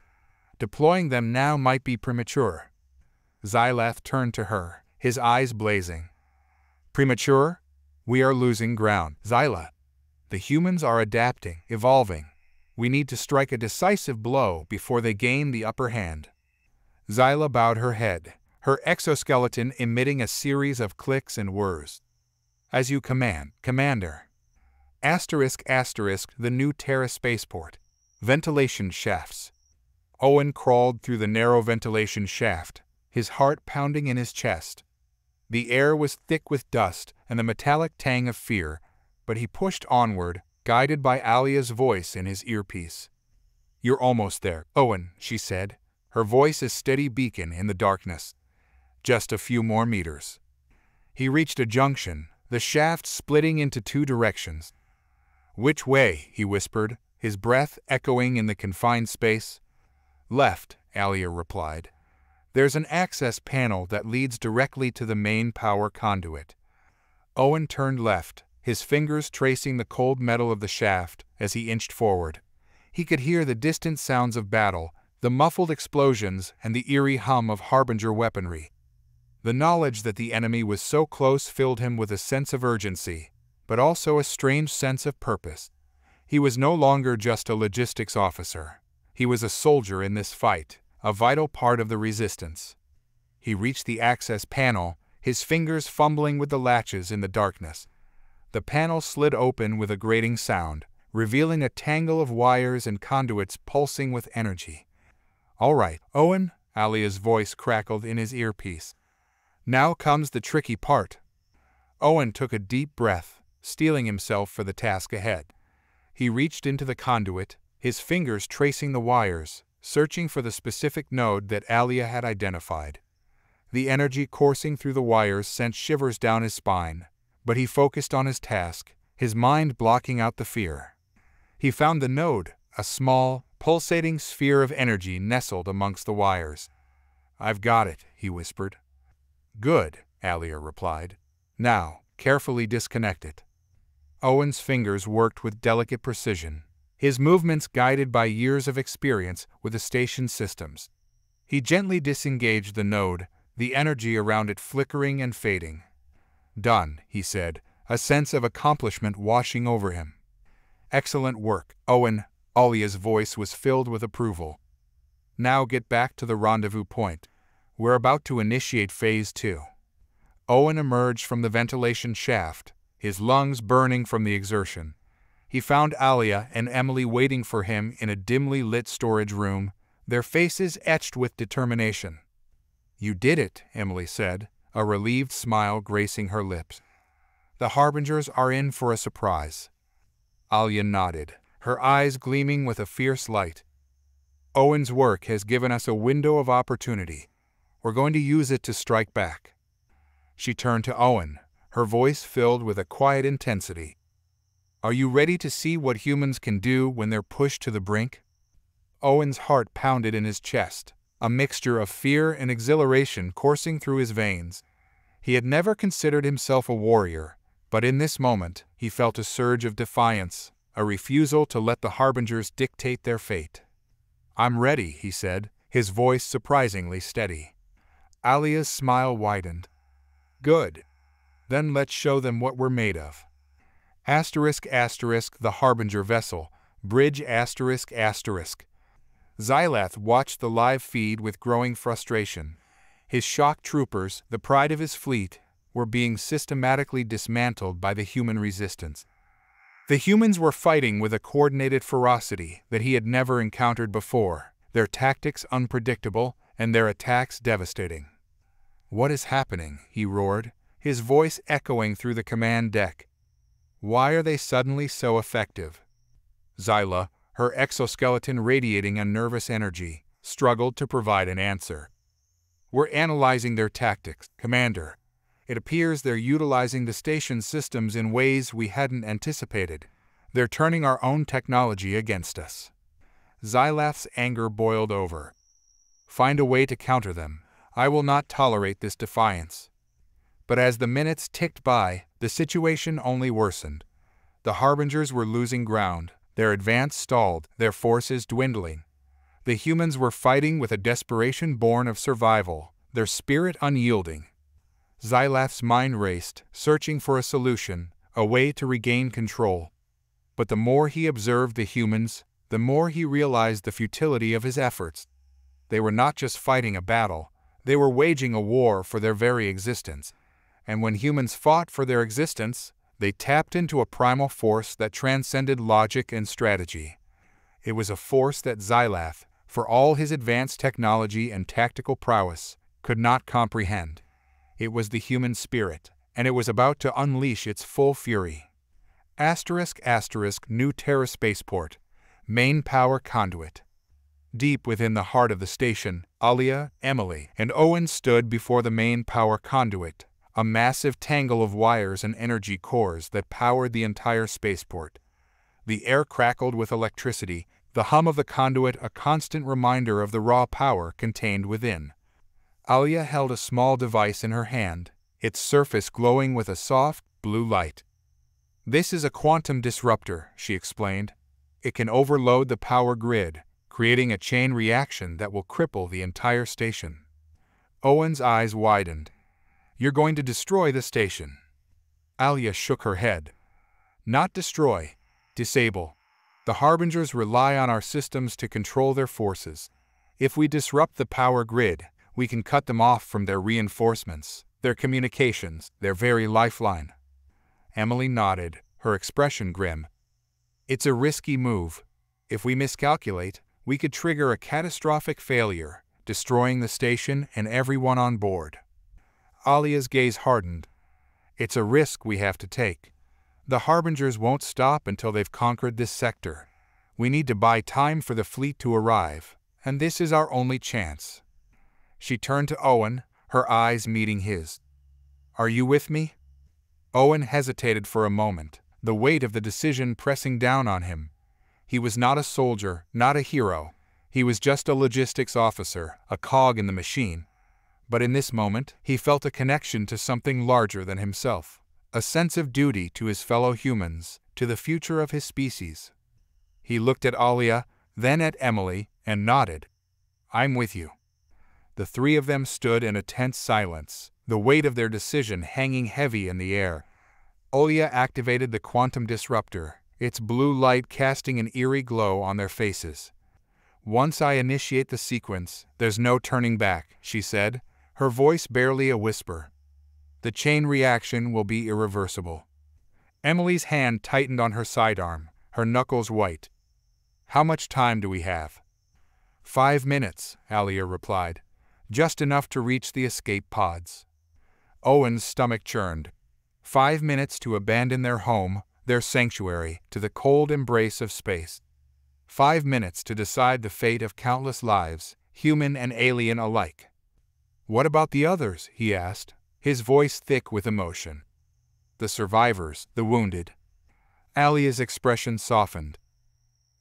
S1: Deploying them now might be premature." Xylath turned to her, his eyes blazing. "Premature? We are losing ground, Xyla. The humans are adapting, evolving. We need to strike a decisive blow before they gain the upper hand." Xyla bowed her head, her exoskeleton emitting a series of clicks and whirs. "As you command, Commander." The New Terra spaceport. Ventilation shafts. Owen crawled through the narrow ventilation shaft, his heart pounding in his chest. The air was thick with dust and the metallic tang of fear, but he pushed onward, guided by Alia's voice in his earpiece. "You're almost there, Owen," she said, her voice a steady beacon in the darkness. just a few more meters. He reached a junction, the shaft splitting into two directions. "Which way?" he whispered, his breath echoing in the confined space. "Left," Alia replied. "There's an access panel that leads directly to the main power conduit." Owen turned left, his fingers tracing the cold metal of the shaft as he inched forward. He could hear the distant sounds of battle, the muffled explosions, and the eerie hum of Harbinger weaponry. The knowledge that the enemy was so close filled him with a sense of urgency, but also a strange sense of purpose. He was no longer just a logistics officer. He was a soldier in this fight, a vital part of the resistance. He reached the access panel, his fingers fumbling with the latches in the darkness. The panel slid open with a grating sound, revealing a tangle of wires and conduits pulsing with energy. "All right, Owen," Alia's voice crackled in his earpiece. "Now comes the tricky part." Owen took a deep breath, steeling himself for the task ahead. He reached into the conduit, his fingers tracing the wires, searching for the specific node that Alia had identified. The energy coursing through the wires sent shivers down his spine, but he focused on his task, his mind blocking out the fear. He found the node, a small, pulsating sphere of energy nestled amongst the wires. "I've got it," he whispered. "Good," Alia replied. "Now, carefully disconnect it." Owen's fingers worked with delicate precision, his movements guided by years of experience with the station's systems. He gently disengaged the node, the energy around it flickering and fading. "Done," he said, a sense of accomplishment washing over him. "Excellent work, Owen." Alia's voice was filled with approval. "Now get back to the rendezvous point. We're about to initiate Phase 2. Owen emerged from the ventilation shaft, his lungs burning from the exertion. He found Alia and Emily waiting for him in a dimly lit storage room, their faces etched with determination. "You did it," Emily said, a relieved smile gracing her lips. "The Harbingers are in for a surprise." Alia nodded, her eyes gleaming with a fierce light. "Owen's work has given us a window of opportunity. We're going to use it to strike back." She turned to Owen, her voice filled with a quiet intensity. "Are you ready to see what humans can do when they're pushed to the brink?" Owen's heart pounded in his chest, a mixture of fear and exhilaration coursing through his veins. He had never considered himself a warrior, but in this moment he felt a surge of defiance, a refusal to let the Harbingers dictate their fate. "I'm ready," he said, his voice surprisingly steady. Alia's smile widened. "Good. Then let's show them what we're made of." *** The Harbinger vessel, bridge ***. Xylath watched the live feed with growing frustration. His shock troopers, the pride of his fleet, were being systematically dismantled by the human resistance. The humans were fighting with a coordinated ferocity that he had never encountered before, their tactics unpredictable and their attacks devastating. "What is happening?" he roared, his voice echoing through the command deck. "Why are they suddenly so effective?" Xyla, her exoskeleton radiating a nervous energy, struggled to provide an answer. "We're analyzing their tactics, Commander. It appears they're utilizing the station's systems in ways we hadn't anticipated. They're turning our own technology against us." Xylath's anger boiled over. "Find a way to counter them. I will not tolerate this defiance." But as the minutes ticked by, the situation only worsened. The Harbingers were losing ground, their advance stalled, their forces dwindling. The humans were fighting with a desperation born of survival, their spirit unyielding. Xylath's mind raced, searching for a solution, a way to regain control. But the more he observed the humans, the more he realized the futility of his efforts. They were not just fighting a battle, they were waging a war for their very existence. And when humans fought for their existence, they tapped into a primal force that transcended logic and strategy. It was a force that Xylath, for all his advanced technology and tactical prowess, could not comprehend. It was the human spirit, and it was about to unleash its full fury. ***New Terra spaceport. Main power conduit. Deep within the heart of the station, Alia, Emily, and Owen stood before the main power conduit, a massive tangle of wires and energy cores that powered the entire spaceport. The air crackled with electricity, the hum of the conduit a constant reminder of the raw power contained within. Alia held a small device in her hand, its surface glowing with a soft, blue light. "This is a quantum disruptor," she explained. "It can overload the power grid, creating a chain reaction that will cripple the entire station." Owen's eyes widened. "You're going to destroy the station?" Alia shook her head. "Not destroy. Disable. The Harbingers rely on our systems to control their forces. If we disrupt the power grid, we can cut them off from their reinforcements, their communications, their very lifeline." Emily nodded, her expression grim. "It's a risky move. If we miscalculate, we could trigger a catastrophic failure, destroying the station and everyone on board." Alia's gaze hardened. "It's a risk we have to take. The Harbingers won't stop until they've conquered this sector. We need to buy time for the fleet to arrive, and this is our only chance." She turned to Owen, her eyes meeting his. "Are you with me?" Owen hesitated for a moment, the weight of the decision pressing down on him. He was not a soldier, not a hero. He was just a logistics officer, a cog in the machine. But in this moment, he felt a connection to something larger than himself, a sense of duty to his fellow humans, to the future of his species. He looked at Alia, then at Emily, and nodded. "I'm with you." The three of them stood in a tense silence, the weight of their decision hanging heavy in the air. Alia activated the quantum disruptor, its blue light casting an eerie glow on their faces. "Once I initiate the sequence, there's no turning back," she said, her voice barely a whisper. "The chain reaction will be irreversible." Emily's hand tightened on her sidearm, her knuckles white. "How much time do we have?" 5 minutes, Alia replied. "Just enough to reach the escape pods." Owen's stomach churned. 5 minutes to abandon their home, their sanctuary, to the cold embrace of space. 5 minutes to decide the fate of countless lives, human and alien alike. "What about the others?" he asked, his voice thick with emotion. "The survivors, the wounded." Alia's expression softened.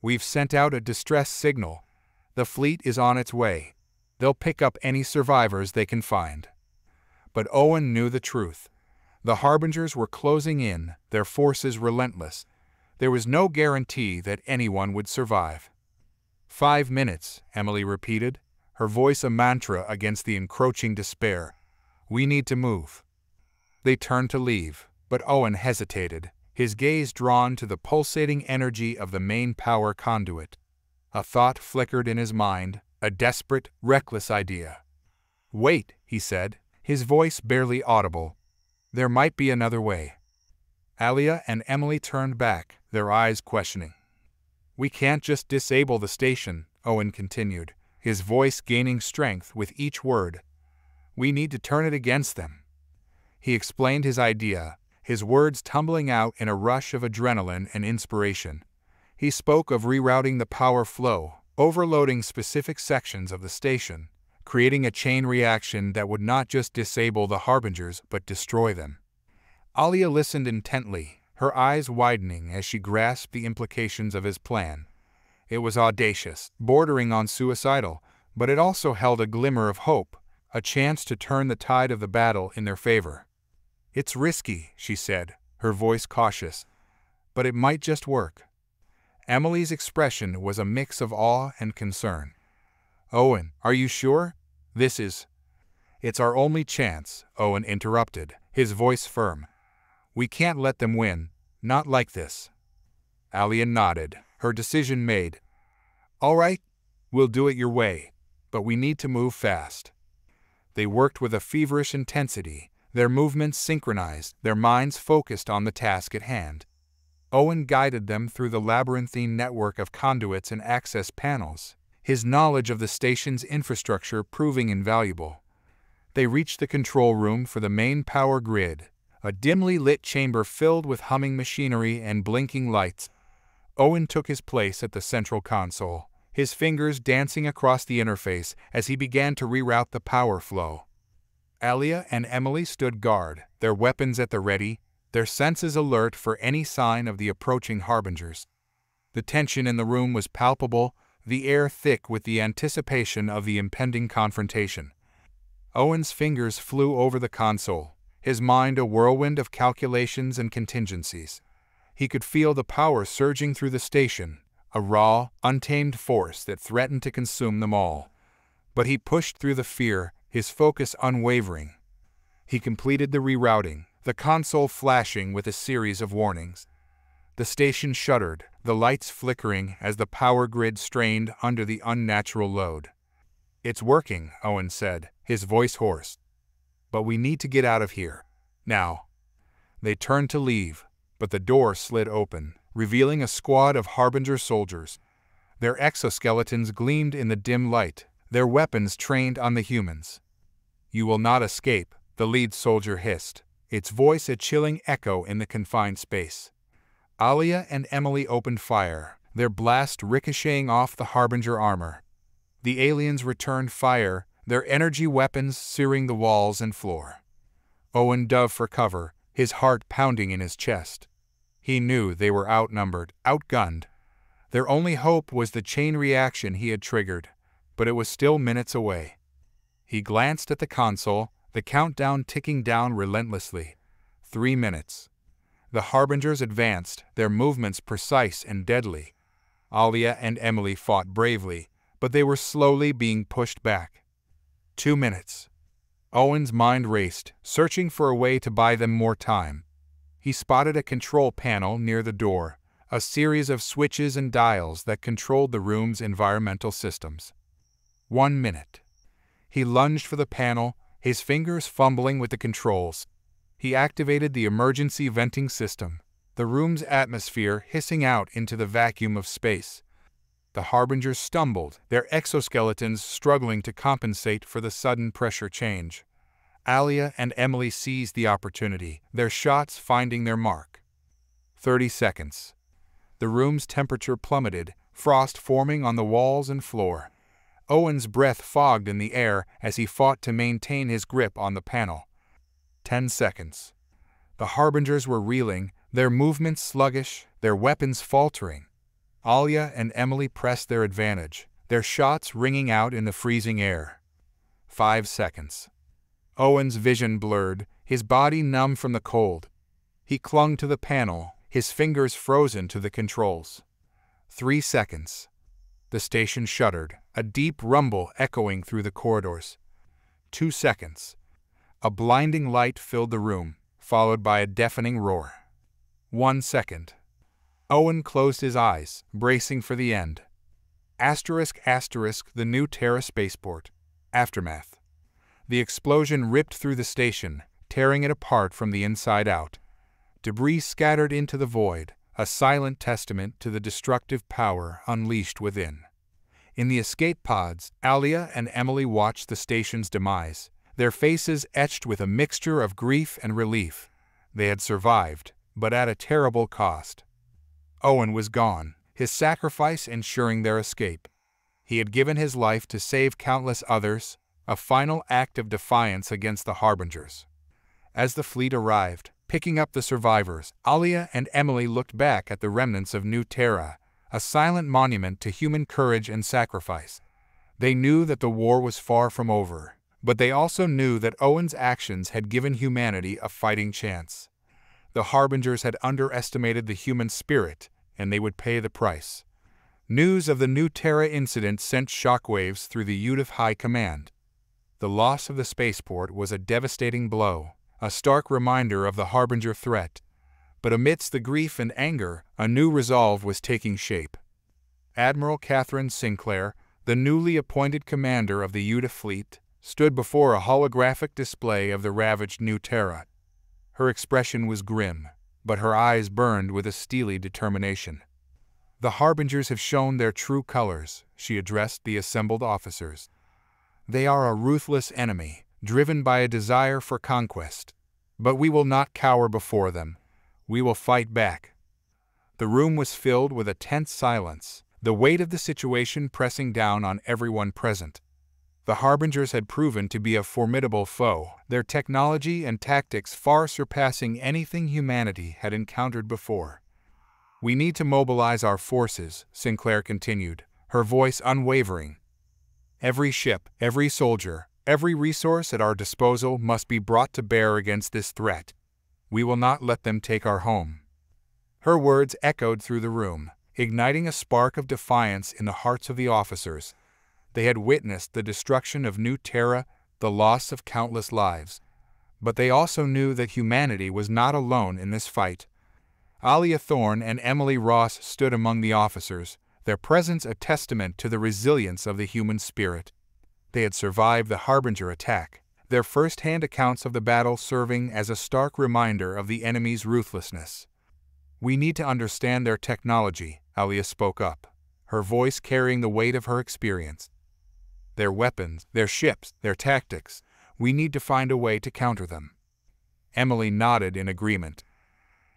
S1: "We've sent out a distress signal. The fleet is on its way. They'll pick up any survivors they can find." But Owen knew the truth. The Harbingers were closing in, their forces relentless. There was no guarantee that anyone would survive. 5 minutes, Emily repeated, her voice a mantra against the encroaching despair. "We need to move." They turned to leave, but Owen hesitated, his gaze drawn to the pulsating energy of the main power conduit. A thought flickered in his mind, a desperate, reckless idea. "Wait," he said, his voice barely audible. "There might be another way." Alia and Emily turned back, their eyes questioning. "We can't just disable the station," Owen continued, his voice gaining strength with each word. "We need to turn it against them." He explained his idea, his words tumbling out in a rush of adrenaline and inspiration. He spoke of rerouting the power flow, overloading specific sections of the station, creating a chain reaction that would not just disable the Harbingers but destroy them. Alia listened intently, her eyes widening as she grasped the implications of his plan. It was audacious, bordering on suicidal, but it also held a glimmer of hope, a chance to turn the tide of the battle in their favor. "It's risky," she said, her voice cautious, "but it might just work." Emily's expression was a mix of awe and concern. "Owen, are you sure? This is—" "It's our only chance," Owen interrupted, his voice firm. "We can't let them win, not like this." Alia nodded, her decision made. "All right, we'll do it your way, but we need to move fast." They worked with a feverish intensity, their movements synchronized, their minds focused on the task at hand. Owen guided them through the labyrinthine network of conduits and access panels, his knowledge of the station's infrastructure proving invaluable. They reached the control room for the main power grid, a dimly lit chamber filled with humming machinery and blinking lights. Owen took his place at the central console, his fingers dancing across the interface as he began to reroute the power flow. Alia and Emily stood guard, their weapons at the ready, their senses alert for any sign of the approaching Harbingers. The tension in the room was palpable, the air thick with the anticipation of the impending confrontation. Owen's fingers flew over the console, his mind a whirlwind of calculations and contingencies. He could feel the power surging through the station, a raw, untamed force that threatened to consume them all. But he pushed through the fear, his focus unwavering. He completed the rerouting, the console flashing with a series of warnings. The station shuddered, the lights flickering as the power grid strained under the unnatural load. "It's working," Owen said, his voice hoarse. "But we need to get out of here. Now." They turned to leave, but the door slid open, revealing a squad of Harbinger soldiers. Their exoskeletons gleamed in the dim light, their weapons trained on the humans. "You will not escape," the lead soldier hissed, its voice a chilling echo in the confined space. Alia and Emily opened fire, their blast ricocheting off the Harbinger armor. The aliens returned fire, their energy weapons searing the walls and floor. Owen dove for cover, his heart pounding in his chest. He knew they were outnumbered, outgunned. Their only hope was the chain reaction he had triggered, but it was still minutes away. He glanced at the console, the countdown ticking down relentlessly. 3 minutes. The Harbingers advanced, their movements precise and deadly. Alia and Emily fought bravely, but they were slowly being pushed back. 2 minutes. Owen's mind raced, searching for a way to buy them more time. He spotted a control panel near the door, a series of switches and dials that controlled the room's environmental systems. 1 minute. He lunged for the panel, his fingers fumbling with the controls. He activated the emergency venting system, the room's atmosphere hissing out into the vacuum of space. The Harbingers stumbled, their exoskeletons struggling to compensate for the sudden pressure change. Alia and Emily seized the opportunity, their shots finding their mark. 30 seconds. The room's temperature plummeted, frost forming on the walls and floor. Owen's breath fogged in the air as he fought to maintain his grip on the panel. 10 seconds. The Harbingers were reeling, their movements sluggish, their weapons faltering. Alia and Emily pressed their advantage, their shots ringing out in the freezing air. 5 seconds. Owen's vision blurred, his body numb from the cold. He clung to the panel, his fingers frozen to the controls. 3 seconds. The station shuddered, a deep rumble echoing through the corridors. 2 seconds. A blinding light filled the room, followed by a deafening roar. 1 second. Owen closed his eyes, bracing for the end. The new Terra spaceport. Aftermath. The explosion ripped through the station, tearing it apart from the inside out. Debris scattered into the void, a silent testament to the destructive power unleashed within. In the escape pods, Alia and Emily watched the station's demise, their faces etched with a mixture of grief and relief. They had survived, but at a terrible cost. Owen was gone, his sacrifice ensuring their escape. He had given his life to save countless others, a final act of defiance against the Harbingers. As the fleet arrived, picking up the survivors, Alia and Emily looked back at the remnants of New Terra, a silent monument to human courage and sacrifice. They knew that the war was far from over, but they also knew that Owen's actions had given humanity a fighting chance. The Harbingers had underestimated the human spirit, and they would pay the price. News of the New Terra incident sent shockwaves through the UDF High Command. The loss of the spaceport was a devastating blow, a stark reminder of the Harbinger threat. But amidst the grief and anger, a new resolve was taking shape. Admiral Catherine Sinclair, the newly appointed commander of the UDF fleet, stood before a holographic display of the ravaged New Terra. Her expression was grim, but her eyes burned with a steely determination. "The Harbingers have shown their true colors," she addressed the assembled officers. "They are a ruthless enemy, driven by a desire for conquest. But we will not cower before them. We will fight back." The room was filled with a tense silence, the weight of the situation pressing down on everyone present. The Harbingers had proven to be a formidable foe, their technology and tactics far surpassing anything humanity had encountered before. "We need to mobilize our forces," Sinclair continued, her voice unwavering. "Every ship, every soldier, every resource at our disposal must be brought to bear against this threat. We will not let them take our home." Her words echoed through the room, igniting a spark of defiance in the hearts of the officers. They had witnessed the destruction of New Terra, the loss of countless lives. But they also knew that humanity was not alone in this fight. Alia Thorne and Emily Ross stood among the officers, their presence a testament to the resilience of the human spirit. They had survived the Harbinger attack, their first-hand accounts of the battle serving as a stark reminder of the enemy's ruthlessness. "We need to understand their technology," Alia spoke up, her voice carrying the weight of her experience. "Their weapons, their ships, their tactics. We need to find a way to counter them." Emily nodded in agreement.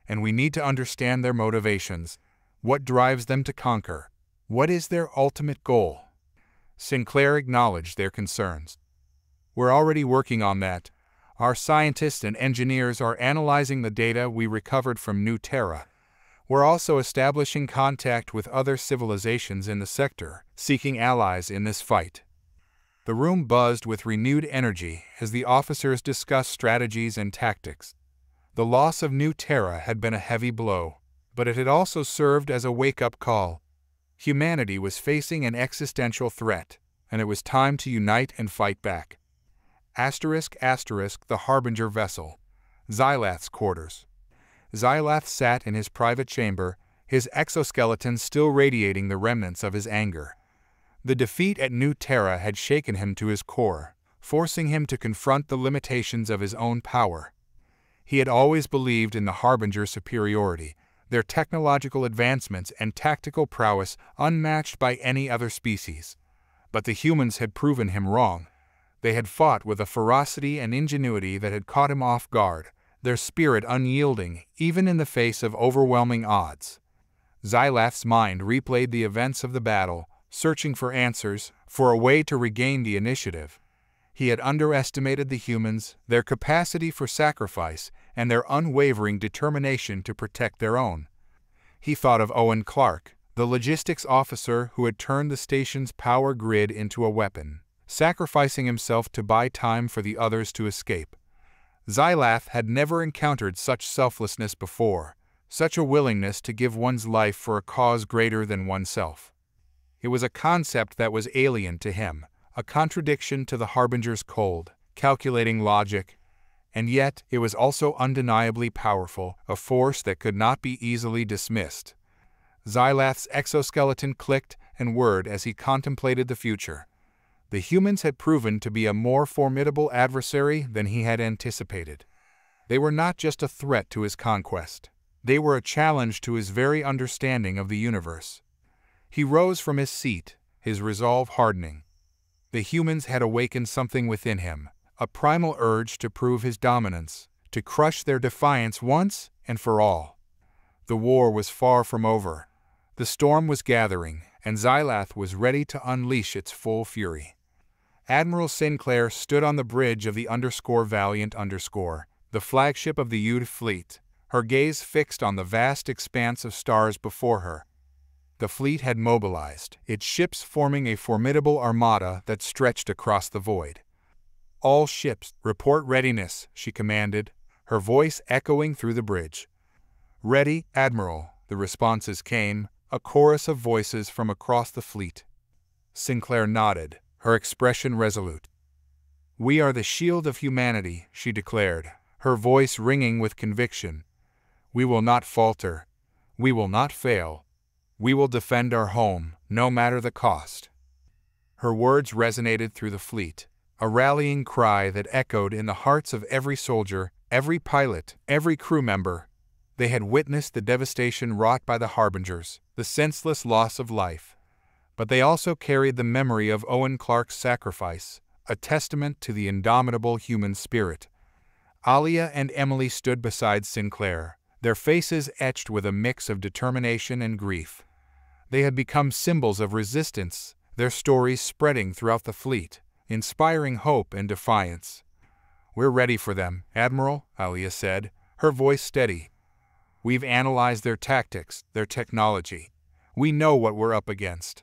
S1: "And we need to understand their motivations. What drives them to conquer? What is their ultimate goal?" Sinclair acknowledged their concerns. "We're already working on that. Our scientists and engineers are analyzing the data we recovered from New Terra. We're also establishing contact with other civilizations in the sector, seeking allies in this fight." The room buzzed with renewed energy as the officers discussed strategies and tactics. The loss of New Terra had been a heavy blow, but it had also served as a wake-up call. Humanity was facing an existential threat, and it was time to unite and fight back. *** The Harbinger vessel. Xylath's quarters. Xylath sat in his private chamber, his exoskeleton still radiating the remnants of his anger. The defeat at New Terra had shaken him to his core, forcing him to confront the limitations of his own power. He had always believed in the Harbinger's superiority, their technological advancements and tactical prowess unmatched by any other species. But the humans had proven him wrong. They had fought with a ferocity and ingenuity that had caught him off guard, their spirit unyielding even in the face of overwhelming odds. Xylath's mind replayed the events of the battle, searching for answers, for a way to regain the initiative. He had underestimated the humans, their capacity for sacrifice, and their unwavering determination to protect their own. He thought of Owen Clarke, the logistics officer who had turned the station's power grid into a weapon, sacrificing himself to buy time for the others to escape. Xylath had never encountered such selflessness before, such a willingness to give one's life for a cause greater than oneself. It was a concept that was alien to him, a contradiction to the Harbinger's cold, calculating logic, and yet it was also undeniably powerful, a force that could not be easily dismissed. Xylath's exoskeleton clicked and whirred as he contemplated the future. The humans had proven to be a more formidable adversary than he had anticipated. They were not just a threat to his conquest. They were a challenge to his very understanding of the universe. He rose from his seat, his resolve hardening. The humans had awakened something within him, a primal urge to prove his dominance, to crush their defiance once and for all. The war was far from over. The storm was gathering, and Xylath was ready to unleash its full fury. Admiral Sinclair stood on the bridge of the _Valiant_, the flagship of the Ude fleet, her gaze fixed on the vast expanse of stars before her. The fleet had mobilized, its ships forming a formidable armada that stretched across the void. "All ships, report readiness," she commanded, her voice echoing through the bridge. "Ready, Admiral," the responses came, a chorus of voices from across the fleet. Sinclair nodded, her expression resolute. "We are the shield of humanity," she declared, her voice ringing with conviction. "We will not falter. We will not fail. We will defend our home, no matter the cost." Her words resonated through the fleet, a rallying cry that echoed in the hearts of every soldier, every pilot, every crew member. They had witnessed the devastation wrought by the Harbingers, the senseless loss of life. But they also carried the memory of Owen Clarke's sacrifice, a testament to the indomitable human spirit. Alia and Emily stood beside Sinclair, their faces etched with a mix of determination and grief. They had become symbols of resistance, their stories spreading throughout the fleet, inspiring hope and defiance. "We're ready for them, Admiral," Alia said, her voice steady. "We've analyzed their tactics, their technology. We know what we're up against."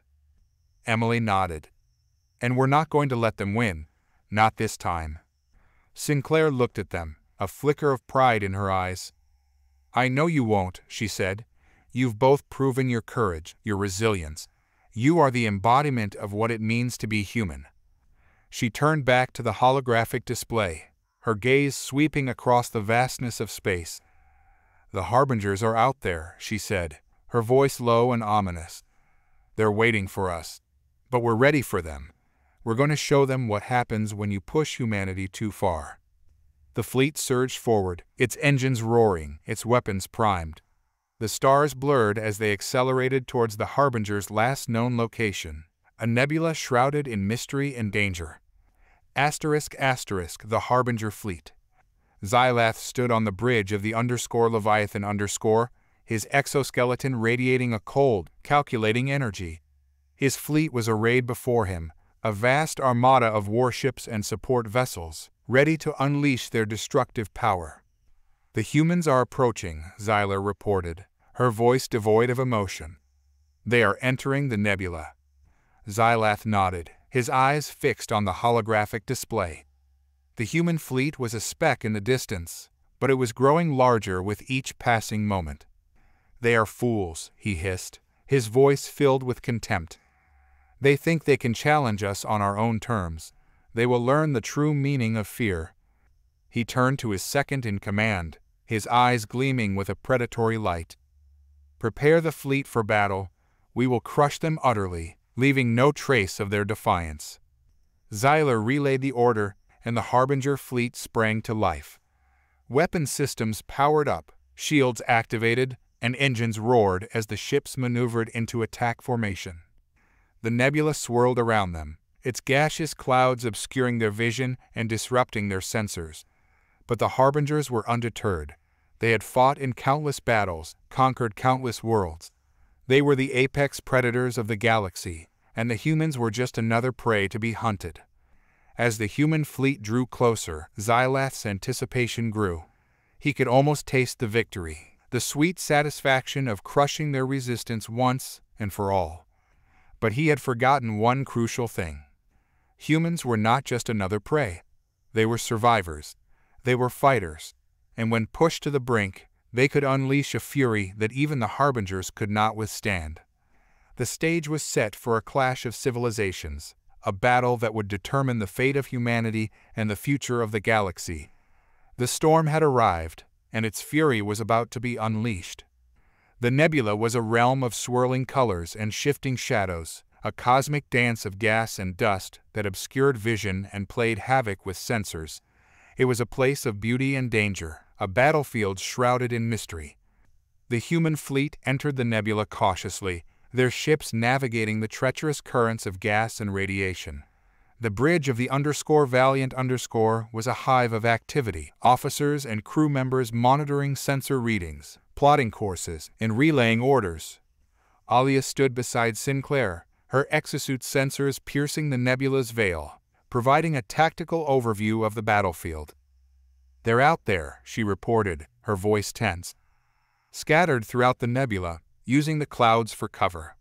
S1: Emily nodded. "And we're not going to let them win. Not this time." Sinclair looked at them, a flicker of pride in her eyes. "I know you won't," she said. "You've both proven your courage, your resilience. You are the embodiment of what it means to be human." She turned back to the holographic display, her gaze sweeping across the vastness of space. "The Harbingers are out there," she said, her voice low and ominous. "They're waiting for us. But we're ready for them. We're going to show them what happens when you push humanity too far." The fleet surged forward, its engines roaring, its weapons primed. The stars blurred as they accelerated towards the Harbinger's last known location, a nebula shrouded in mystery and danger. ***, the Harbinger fleet. Xylath stood on the bridge of the Leviathan, his exoskeleton radiating a cold, calculating energy. His fleet was arrayed before him, a vast armada of warships and support vessels, ready to unleash their destructive power. "The humans are approaching," Xyler reported, her voice devoid of emotion. "They are entering the nebula." Xylath nodded, his eyes fixed on the holographic display. The human fleet was a speck in the distance, but it was growing larger with each passing moment. "They are fools," he hissed, his voice filled with contempt. "They think they can challenge us on our own terms. They will learn the true meaning of fear." He turned to his second-in-command, his eyes gleaming with a predatory light. "Prepare the fleet for battle. We will crush them utterly, leaving no trace of their defiance." Xyler relayed the order, and the Harbinger fleet sprang to life. Weapon systems powered up, shields activated, and engines roared as the ships maneuvered into attack formation. The nebula swirled around them, its gaseous clouds obscuring their vision and disrupting their sensors. But the Harbingers were undeterred. They had fought in countless battles, conquered countless worlds. They were the apex predators of the galaxy, and the humans were just another prey to be hunted. As the human fleet drew closer, Xylath's anticipation grew. He could almost taste the victory, the sweet satisfaction of crushing their resistance once and for all. But he had forgotten one crucial thing. Humans were not just another prey. They were survivors. They were fighters. And when pushed to the brink, they could unleash a fury that even the Harbingers could not withstand. The stage was set for a clash of civilizations, a battle that would determine the fate of humanity and the future of the galaxy. The storm had arrived, and its fury was about to be unleashed. The nebula was a realm of swirling colors and shifting shadows, a cosmic dance of gas and dust that obscured vision and played havoc with sensors. It was a place of beauty and danger, a battlefield shrouded in mystery. The human fleet entered the nebula cautiously, their ships navigating the treacherous currents of gas and radiation. The bridge of the Valiant was a hive of activity, officers and crew members monitoring sensor readings, plotting courses, and relaying orders. Alia stood beside Sinclair, her exosuit sensors piercing the nebula's veil, providing a tactical overview of the battlefield. "They're out there," she reported, her voice tense. "Scattered throughout the nebula, using the clouds for cover."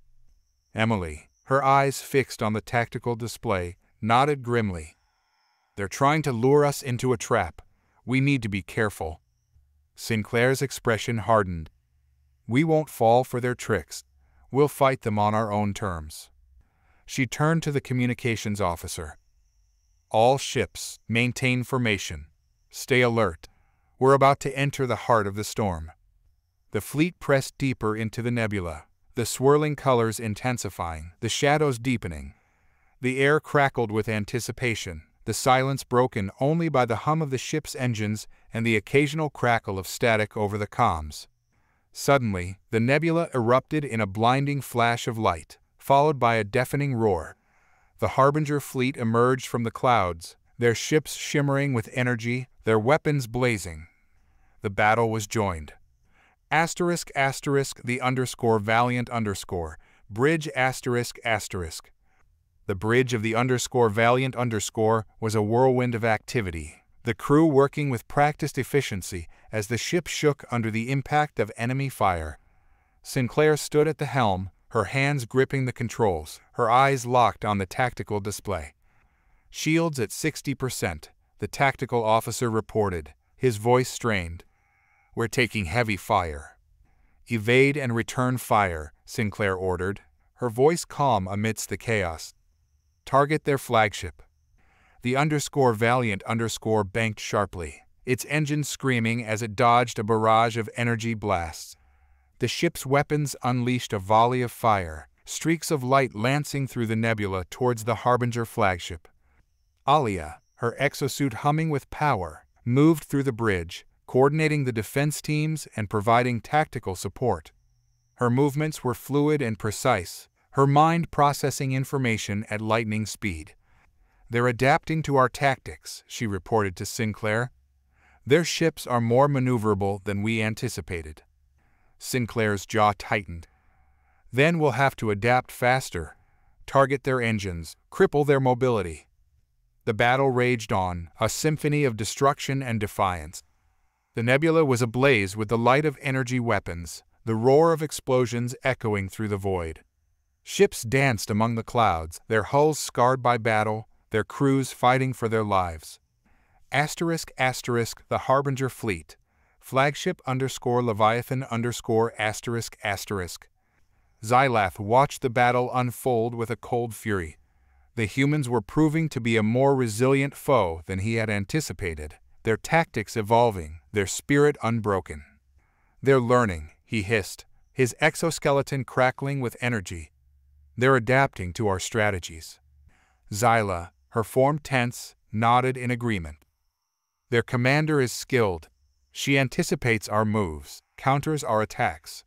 S1: Emily, her eyes fixed on the tactical display, nodded grimly. "They're trying to lure us into a trap. We need to be careful." Sinclair's expression hardened. "We won't fall for their tricks. We'll fight them on our own terms." She turned to the communications officer. "All ships, maintain formation. Stay alert. We're about to enter the heart of the storm." The fleet pressed deeper into the nebula, the swirling colors intensifying, the shadows deepening. The air crackled with anticipation, the silence broken only by the hum of the ship's engines and the occasional crackle of static over the comms. Suddenly, the nebula erupted in a blinding flash of light, followed by a deafening roar. The Harbinger fleet emerged from the clouds, their ships shimmering with energy, their weapons blazing. The battle was joined. ***, the Valiant _ Bridge asterisk asterisk. The bridge of the Valiant was a whirlwind of activity, the crew working with practiced efficiency as the ship shook under the impact of enemy fire. Sinclair stood at the helm, her hands gripping the controls, her eyes locked on the tactical display. "Shields at 60%, the tactical officer reported, his voice strained. "We're taking heavy fire." "Evade and return fire," Sinclair ordered, her voice calm amidst the chaos. "Target their flagship." The Valiant banked sharply, its engine screaming as it dodged a barrage of energy blasts. The ship's weapons unleashed a volley of fire, streaks of light lancing through the nebula towards the Harbinger flagship. Alia, her exosuit humming with power, moved through the bridge, coordinating the defense teams and providing tactical support. Her movements were fluid and precise, her mind processing information at lightning speed. "They're adapting to our tactics," she reported to Sinclair. "Their ships are more maneuverable than we anticipated." Sinclair's jaw tightened. "Then we'll have to adapt faster, target their engines, cripple their mobility." The battle raged on, a symphony of destruction and defiance. The nebula was ablaze with the light of energy weapons, the roar of explosions echoing through the void. Ships danced among the clouds, their hulls scarred by battle, their crews fighting for their lives. Asterisk asterisk the Harbinger fleet. Flagship Leviathan asterisk asterisk. Xylath watched the battle unfold with a cold fury. The humans were proving to be a more resilient foe than he had anticipated, their tactics evolving, their spirit unbroken. "They're learning," he hissed, his exoskeleton crackling with energy. "They're adapting to our strategies." Xyla, her form tense, nodded in agreement. "Their commander is skilled. She anticipates our moves, counters our attacks."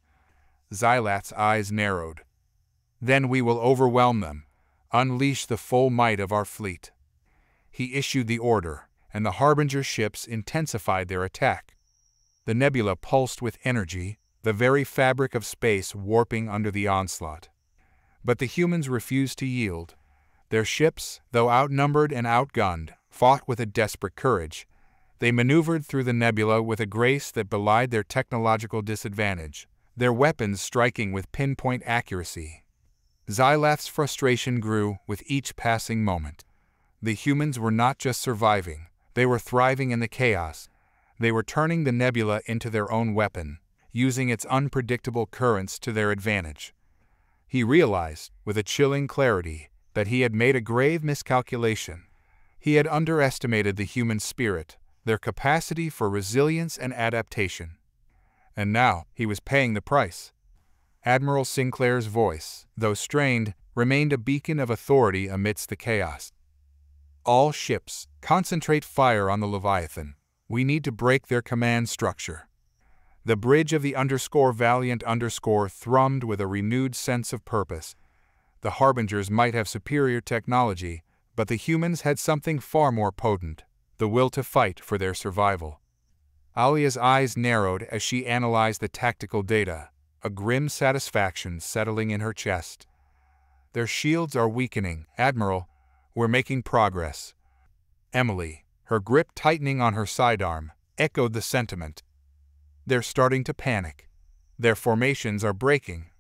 S1: Xylath's eyes narrowed. "Then we will overwhelm them, unleash the full might of our fleet." He issued the order, and the Harbinger ships intensified their attack. The nebula pulsed with energy, the very fabric of space warping under the onslaught. But the humans refused to yield. Their ships, though outnumbered and outgunned, fought with a desperate courage. They maneuvered through the nebula with a grace that belied their technological disadvantage, their weapons striking with pinpoint accuracy. Xylath's frustration grew with each passing moment. The humans were not just surviving, they were thriving in the chaos. They were turning the nebula into their own weapon, using its unpredictable currents to their advantage. He realized, with a chilling clarity, that he had made a grave miscalculation. He had underestimated the human spirit, their capacity for resilience and adaptation. And now he was paying the price. Admiral Sinclair's voice, though strained, remained a beacon of authority amidst the chaos. "All ships, concentrate fire on the Leviathan. We need to break their command structure." The bridge of the Valiant thrummed with a renewed sense of purpose. The Harbingers might have superior technology, but the humans had something far more potent, the will to fight for their survival. Alia's eyes narrowed as she analyzed the tactical data, a grim satisfaction settling in her chest. "Their shields are weakening, Admiral. We're making progress." Emily, her grip tightening on her sidearm, echoed the sentiment. "They're starting to panic. Their formations are breaking."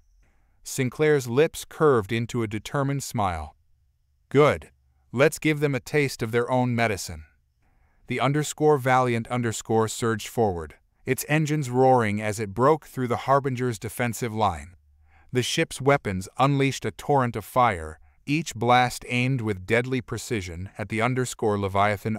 S1: Sinclair's lips curved into a determined smile. "Good. Let's give them a taste of their own medicine." The Valiant surged forward, its engines roaring as it broke through the Harbinger's defensive line. The ship's weapons unleashed a torrent of fire, each blast aimed with deadly precision at the Leviathan.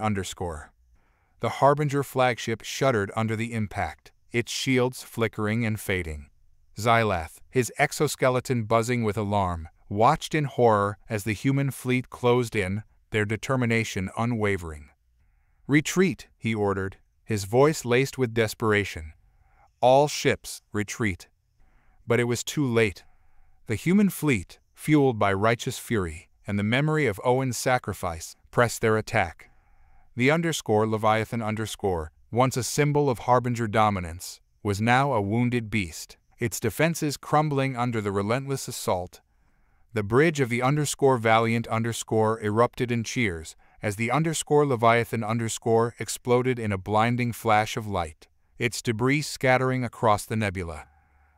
S1: The Harbinger flagship shuddered under the impact, its shields flickering and fading. Xylath, his exoskeleton buzzing with alarm, watched in horror as the human fleet closed in, their determination unwavering. "Retreat," he ordered, his voice laced with desperation. "All ships, retreat." But it was too late. The human fleet, fueled by righteous fury and the memory of Owen's sacrifice, pressed their attack. The Leviathan, once a symbol of Harbinger dominance, was now a wounded beast, its defenses crumbling under the relentless assault. The bridge of the _Valiant_ erupted in cheers as the _Leviathan_ exploded in a blinding flash of light, its debris scattering across the nebula.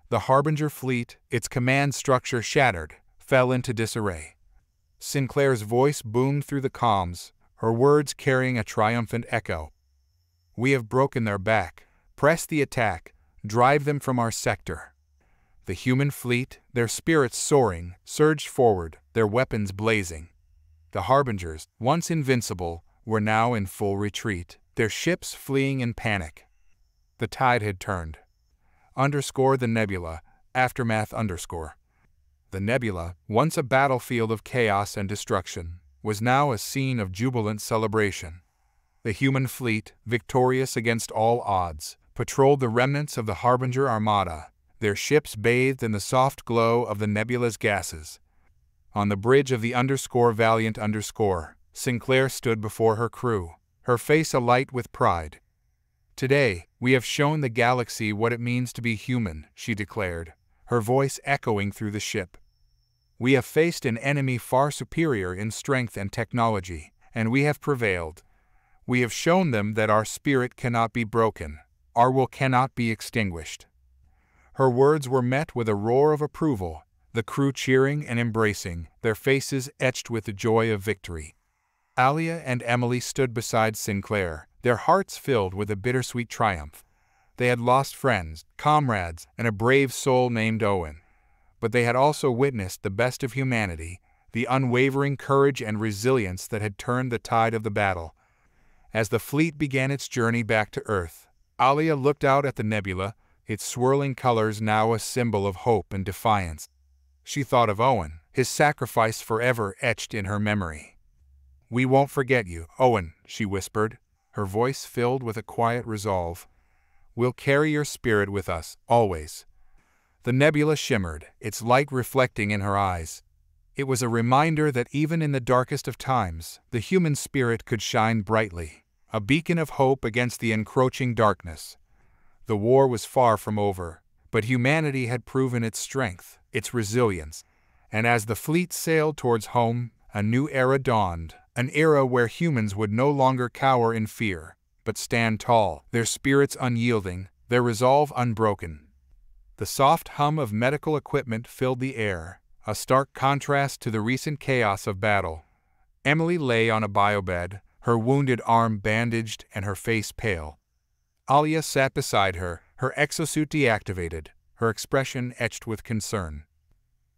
S1: The Harbinger fleet, its command structure shattered, fell into disarray. Sinclair's voice boomed through the comms, her words carrying a triumphant echo. "We have broken their back. Press the attack. Drive them from our sector." The human fleet, their spirits soaring, surged forward, their weapons blazing. The Harbingers, once invincible, were now in full retreat, their ships fleeing in panic. The tide had turned. The nebula, aftermath _. The nebula, once a battlefield of chaos and destruction, was now a scene of jubilant celebration. The human fleet, victorious against all odds, patrolled the remnants of the Harbinger armada, their ships bathed in the soft glow of the nebula's gases. On the bridge of the Valiant _, Sinclair stood before her crew, her face alight with pride. "Today, we have shown the galaxy what it means to be human," she declared, her voice echoing through the ship. "We have faced an enemy far superior in strength and technology, and we have prevailed. We have shown them that our spirit cannot be broken, our will cannot be extinguished." Her words were met with a roar of approval, the crew cheering and embracing, their faces etched with the joy of victory. Alia and Emily stood beside Sinclair, their hearts filled with a bittersweet triumph. They had lost friends, comrades, and a brave soul named Owen. But they had also witnessed the best of humanity, the unwavering courage and resilience that had turned the tide of the battle. As the fleet began its journey back to Earth, Alia looked out at the nebula, its swirling colors now a symbol of hope and defiance. She thought of Owen, his sacrifice forever etched in her memory. "We won't forget you, Owen," she whispered, her voice filled with a quiet resolve. "We'll carry your spirit with us, always." The nebula shimmered, its light reflecting in her eyes. It was a reminder that even in the darkest of times, the human spirit could shine brightly, a beacon of hope against the encroaching darkness. The war was far from over, but humanity had proven its strength, its resilience, and as the fleet sailed towards home, a new era dawned, an era where humans would no longer cower in fear, but stand tall, their spirits unyielding, their resolve unbroken. The soft hum of medical equipment filled the air, a stark contrast to the recent chaos of battle. Emily lay on a biobed, her wounded arm bandaged and her face pale. Alia sat beside her, her exosuit deactivated, her expression etched with concern.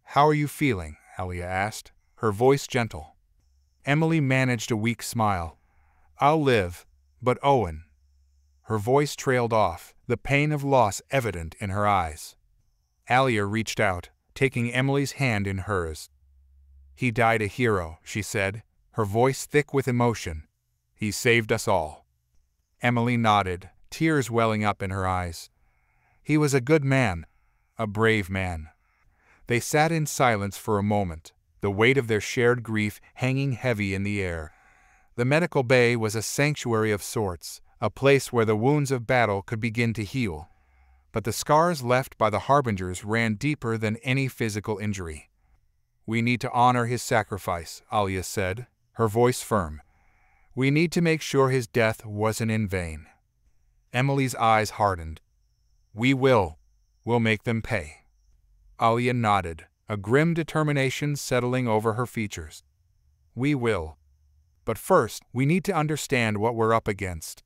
S1: "How are you feeling?" Alia asked, her voice gentle. Emily managed a weak smile. "I'll live, but Owen." Her voice trailed off, the pain of loss evident in her eyes. Alia reached out, taking Emily's hand in hers. "He died a hero," she said, her voice thick with emotion. "He saved us all." Emily nodded, tears welling up in her eyes. "He was a good man, a brave man." They sat in silence for a moment, the weight of their shared grief hanging heavy in the air. The medical bay was a sanctuary of sorts, a place where the wounds of battle could begin to heal. But the scars left by the Harbingers ran deeper than any physical injury. "We need to honor his sacrifice," Alia said, her voice firm. "We need to make sure his death wasn't in vain." Emily's eyes hardened. We'll make them pay." Alia nodded, a grim determination settling over her features. "We will. But first, we need to understand what we're up against.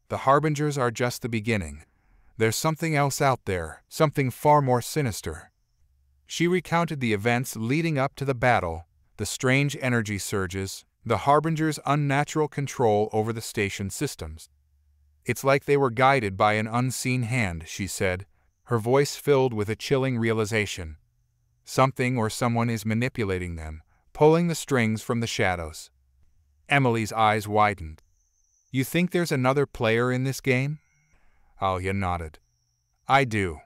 S1: The Harbingers are just the beginning. There's something else out there, something far more sinister." She recounted the events leading up to the battle, the strange energy surges, the Harbingers' unnatural control over the station systems. "It's like they were guided by an unseen hand," she said, her voice filled with a chilling realization. "Something or someone is manipulating them, pulling the strings from the shadows." Emily's eyes widened. "You think there's another player in this game?" Alia nodded. "I do.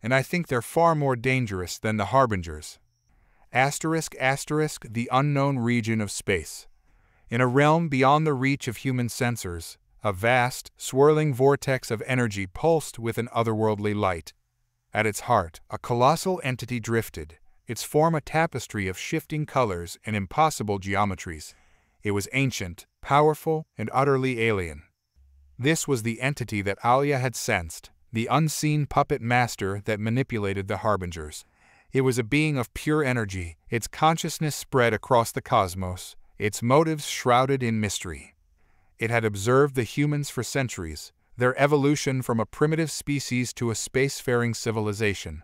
S1: And I think they're far more dangerous than the Harbingers. ***, the unknown region of space. In a realm beyond the reach of human sensors, a vast, swirling vortex of energy pulsed with an otherworldly light. At its heart, a colossal entity drifted, its form a tapestry of shifting colors and impossible geometries. It was ancient, powerful, and utterly alien. This was the entity that Alia had sensed, the unseen puppet master that manipulated the Harbingers. It was a being of pure energy, its consciousness spread across the cosmos, its motives shrouded in mystery. It had observed the humans for centuries, their evolution from a primitive species to a spacefaring civilization.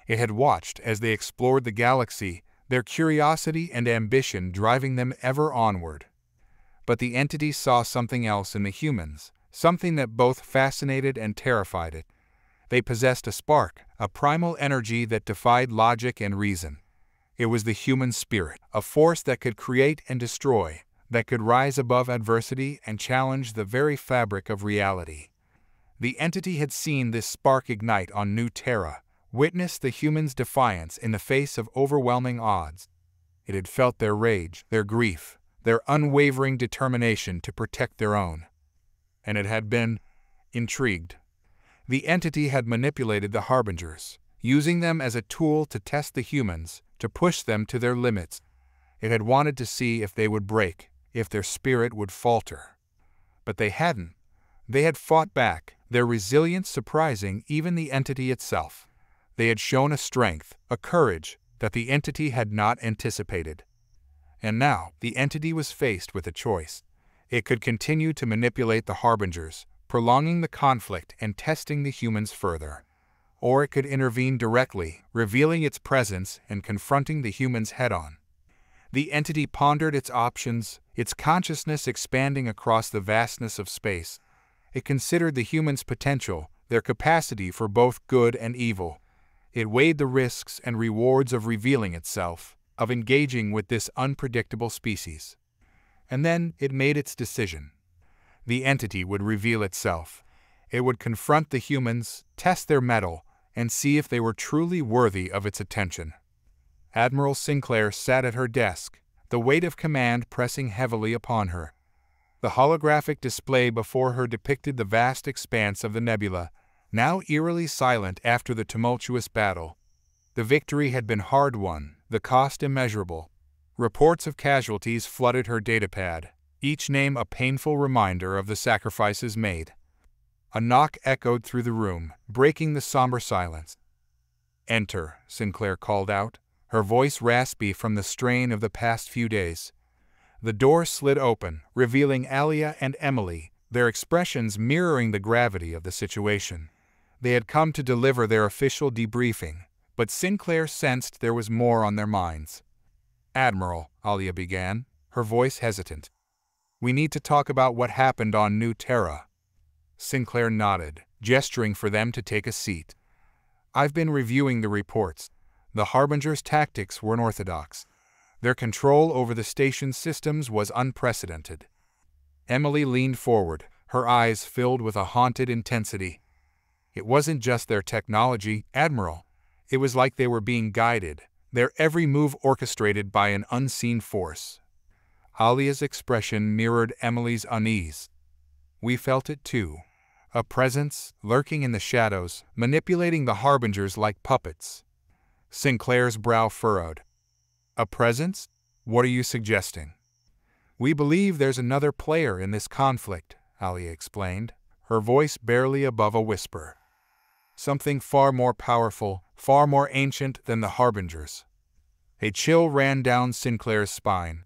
S1: It had watched as they explored the galaxy, their curiosity and ambition driving them ever onward. But the entity saw something else in the humans, something that both fascinated and terrified it. They possessed a spark, a primal energy that defied logic and reason. It was the human spirit, a force that could create and destroy, that could rise above adversity and challenge the very fabric of reality. The entity had seen this spark ignite on New Terra, witnessed the humans' defiance in the face of overwhelming odds. It had felt their rage, their grief, their unwavering determination to protect their own. And it had been intrigued. The entity had manipulated the Harbingers, using them as a tool to test the humans, to push them to their limits. It had wanted to see if they would break, if their spirit would falter. But they hadn't. They had fought back, their resilience surprising even the entity itself. They had shown a strength, a courage, that the entity had not anticipated. And now, the entity was faced with a choice. It could continue to manipulate the Harbingers, prolonging the conflict and testing the humans further. Or it could intervene directly, revealing its presence and confronting the humans head-on. The entity pondered its options, its consciousness expanding across the vastness of space. It considered the humans' potential, their capacity for both good and evil. It weighed the risks and rewards of revealing itself, of engaging with this unpredictable species. And then it made its decision. The entity would reveal itself. It would confront the humans, test their mettle, and see if they were truly worthy of its attention. Admiral Sinclair sat at her desk, the weight of command pressing heavily upon her. The holographic display before her depicted the vast expanse of the nebula, now eerily silent after the tumultuous battle. The victory had been hard-won, the cost immeasurable. Reports of casualties flooded her datapad, each name a painful reminder of the sacrifices made. A knock echoed through the room, breaking the somber silence. "Enter," Sinclair called out, her voice raspy from the strain of the past few days. The door slid open, revealing Alia and Emily, their expressions mirroring the gravity of the situation. They had come to deliver their official debriefing, but Sinclair sensed there was more on their minds. "Admiral," Alia began, her voice hesitant. "We need to talk about what happened on New Terra." Sinclair nodded, gesturing for them to take a seat. "I've been reviewing the reports. The Harbingers' tactics were unorthodox. Their control over the station's systems was unprecedented." Emily leaned forward, her eyes filled with a haunted intensity. "It wasn't just their technology, Admiral. It was like they were being guided, their every move orchestrated by an unseen force." Alia's expression mirrored Emily's unease. "We felt it too. A presence, lurking in the shadows, manipulating the Harbingers like puppets." Sinclair's brow furrowed. "A presence? What are you suggesting?" "We believe there's another player in this conflict," Alia explained, her voice barely above a whisper. "Something far more powerful, far more ancient than the Harbingers." A chill ran down Sinclair's spine.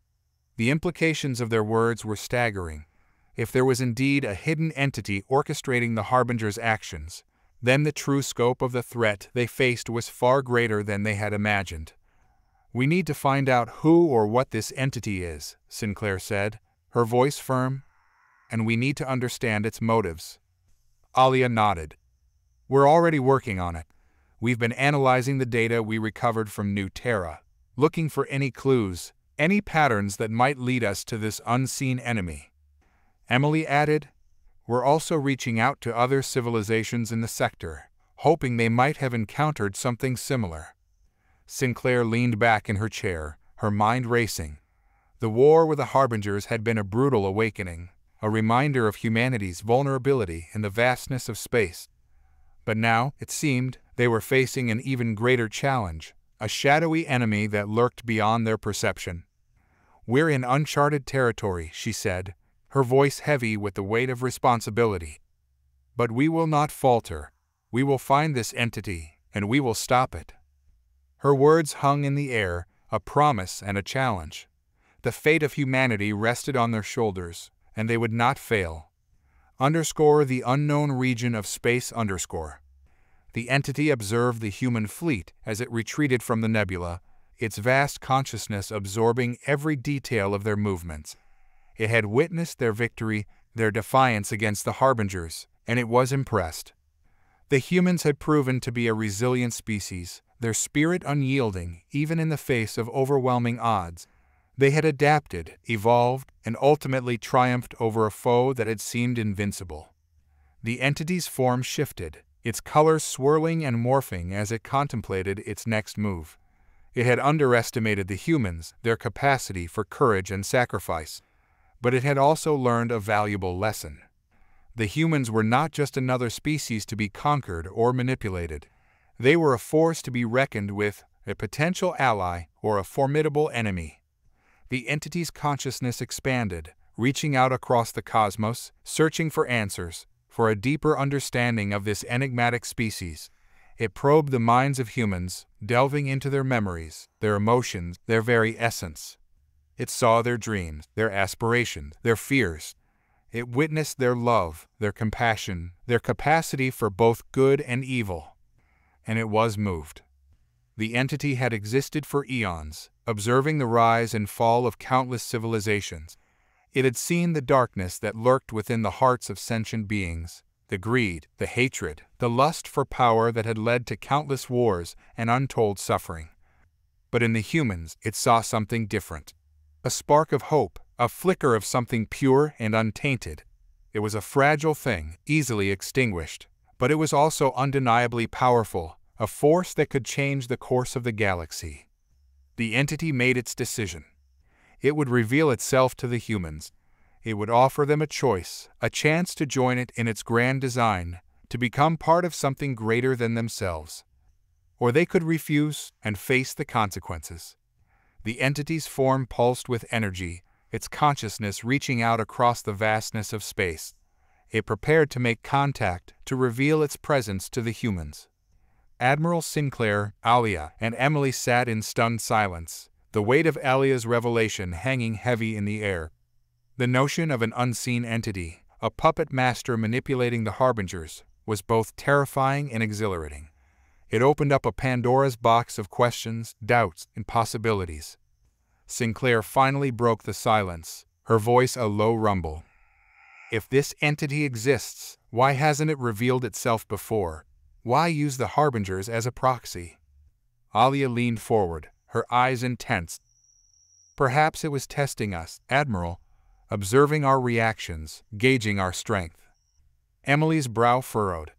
S1: The implications of their words were staggering. If there was indeed a hidden entity orchestrating the Harbingers' actions, then the true scope of the threat they faced was far greater than they had imagined. "We need to find out who or what this entity is," Sinclair said, her voice firm, "and we need to understand its motives." Alia nodded. "We're already working on it. We've been analyzing the data we recovered from New Terra, looking for any clues, any patterns that might lead us to this unseen enemy." Emily added, "We're also reaching out to other civilizations in the sector, hoping they might have encountered something similar." Sinclair leaned back in her chair, her mind racing. The war with the Harbingers had been a brutal awakening, a reminder of humanity's vulnerability in the vastness of space. But now, it seemed, they were facing an even greater challenge, a shadowy enemy that lurked beyond their perception. "We're in uncharted territory," she said, her voice heavy with the weight of responsibility. "But we will not falter. We will find this entity, and we will stop it." Her words hung in the air, a promise and a challenge. The fate of humanity rested on their shoulders, and they would not fail. The unknown region of space. The entity observed the human fleet as it retreated from the nebula, its vast consciousness absorbing every detail of their movements. It had witnessed their victory, their defiance against the Harbingers, and it was impressed. The humans had proven to be a resilient species, their spirit unyielding even in the face of overwhelming odds. They had adapted, evolved, and ultimately triumphed over a foe that had seemed invincible. The entity's form shifted, its colors swirling and morphing as it contemplated its next move. It had underestimated the humans, their capacity for courage and sacrifice. But it had also learned a valuable lesson. The humans were not just another species to be conquered or manipulated. They were a force to be reckoned with, a potential ally or a formidable enemy. The entity's consciousness expanded, reaching out across the cosmos, searching for answers, for a deeper understanding of this enigmatic species. It probed the minds of humans, delving into their memories, their emotions, their very essence. It saw their dreams, their aspirations, their fears. It witnessed their love, their compassion, their capacity for both good and evil. And it was moved. The entity had existed for eons, observing the rise and fall of countless civilizations. It had seen the darkness that lurked within the hearts of sentient beings, the greed, the hatred, the lust for power that had led to countless wars and untold suffering. But in the humans, it saw something different. A spark of hope, a flicker of something pure and untainted. It was a fragile thing, easily extinguished, but it was also undeniably powerful, a force that could change the course of the galaxy. The entity made its decision. It would reveal itself to the humans. It would offer them a choice, a chance to join it in its grand design, to become part of something greater than themselves. Or they could refuse and face the consequences. The entity's form pulsed with energy, its consciousness reaching out across the vastness of space. It prepared to make contact, to reveal its presence to the humans. Admiral Sinclair, Alia, and Emily sat in stunned silence, the weight of Alia's revelation hanging heavy in the air. The notion of an unseen entity, a puppet master manipulating the Harbingers, was both terrifying and exhilarating. It opened up a Pandora's box of questions, doubts, and possibilities. Sinclair finally broke the silence, her voice a low rumble. "If this entity exists, why hasn't it revealed itself before? Why use the Harbingers as a proxy?" Alia leaned forward, her eyes intense. "Perhaps it was testing us, Admiral, observing our reactions, gauging our strength." Emily's brow furrowed.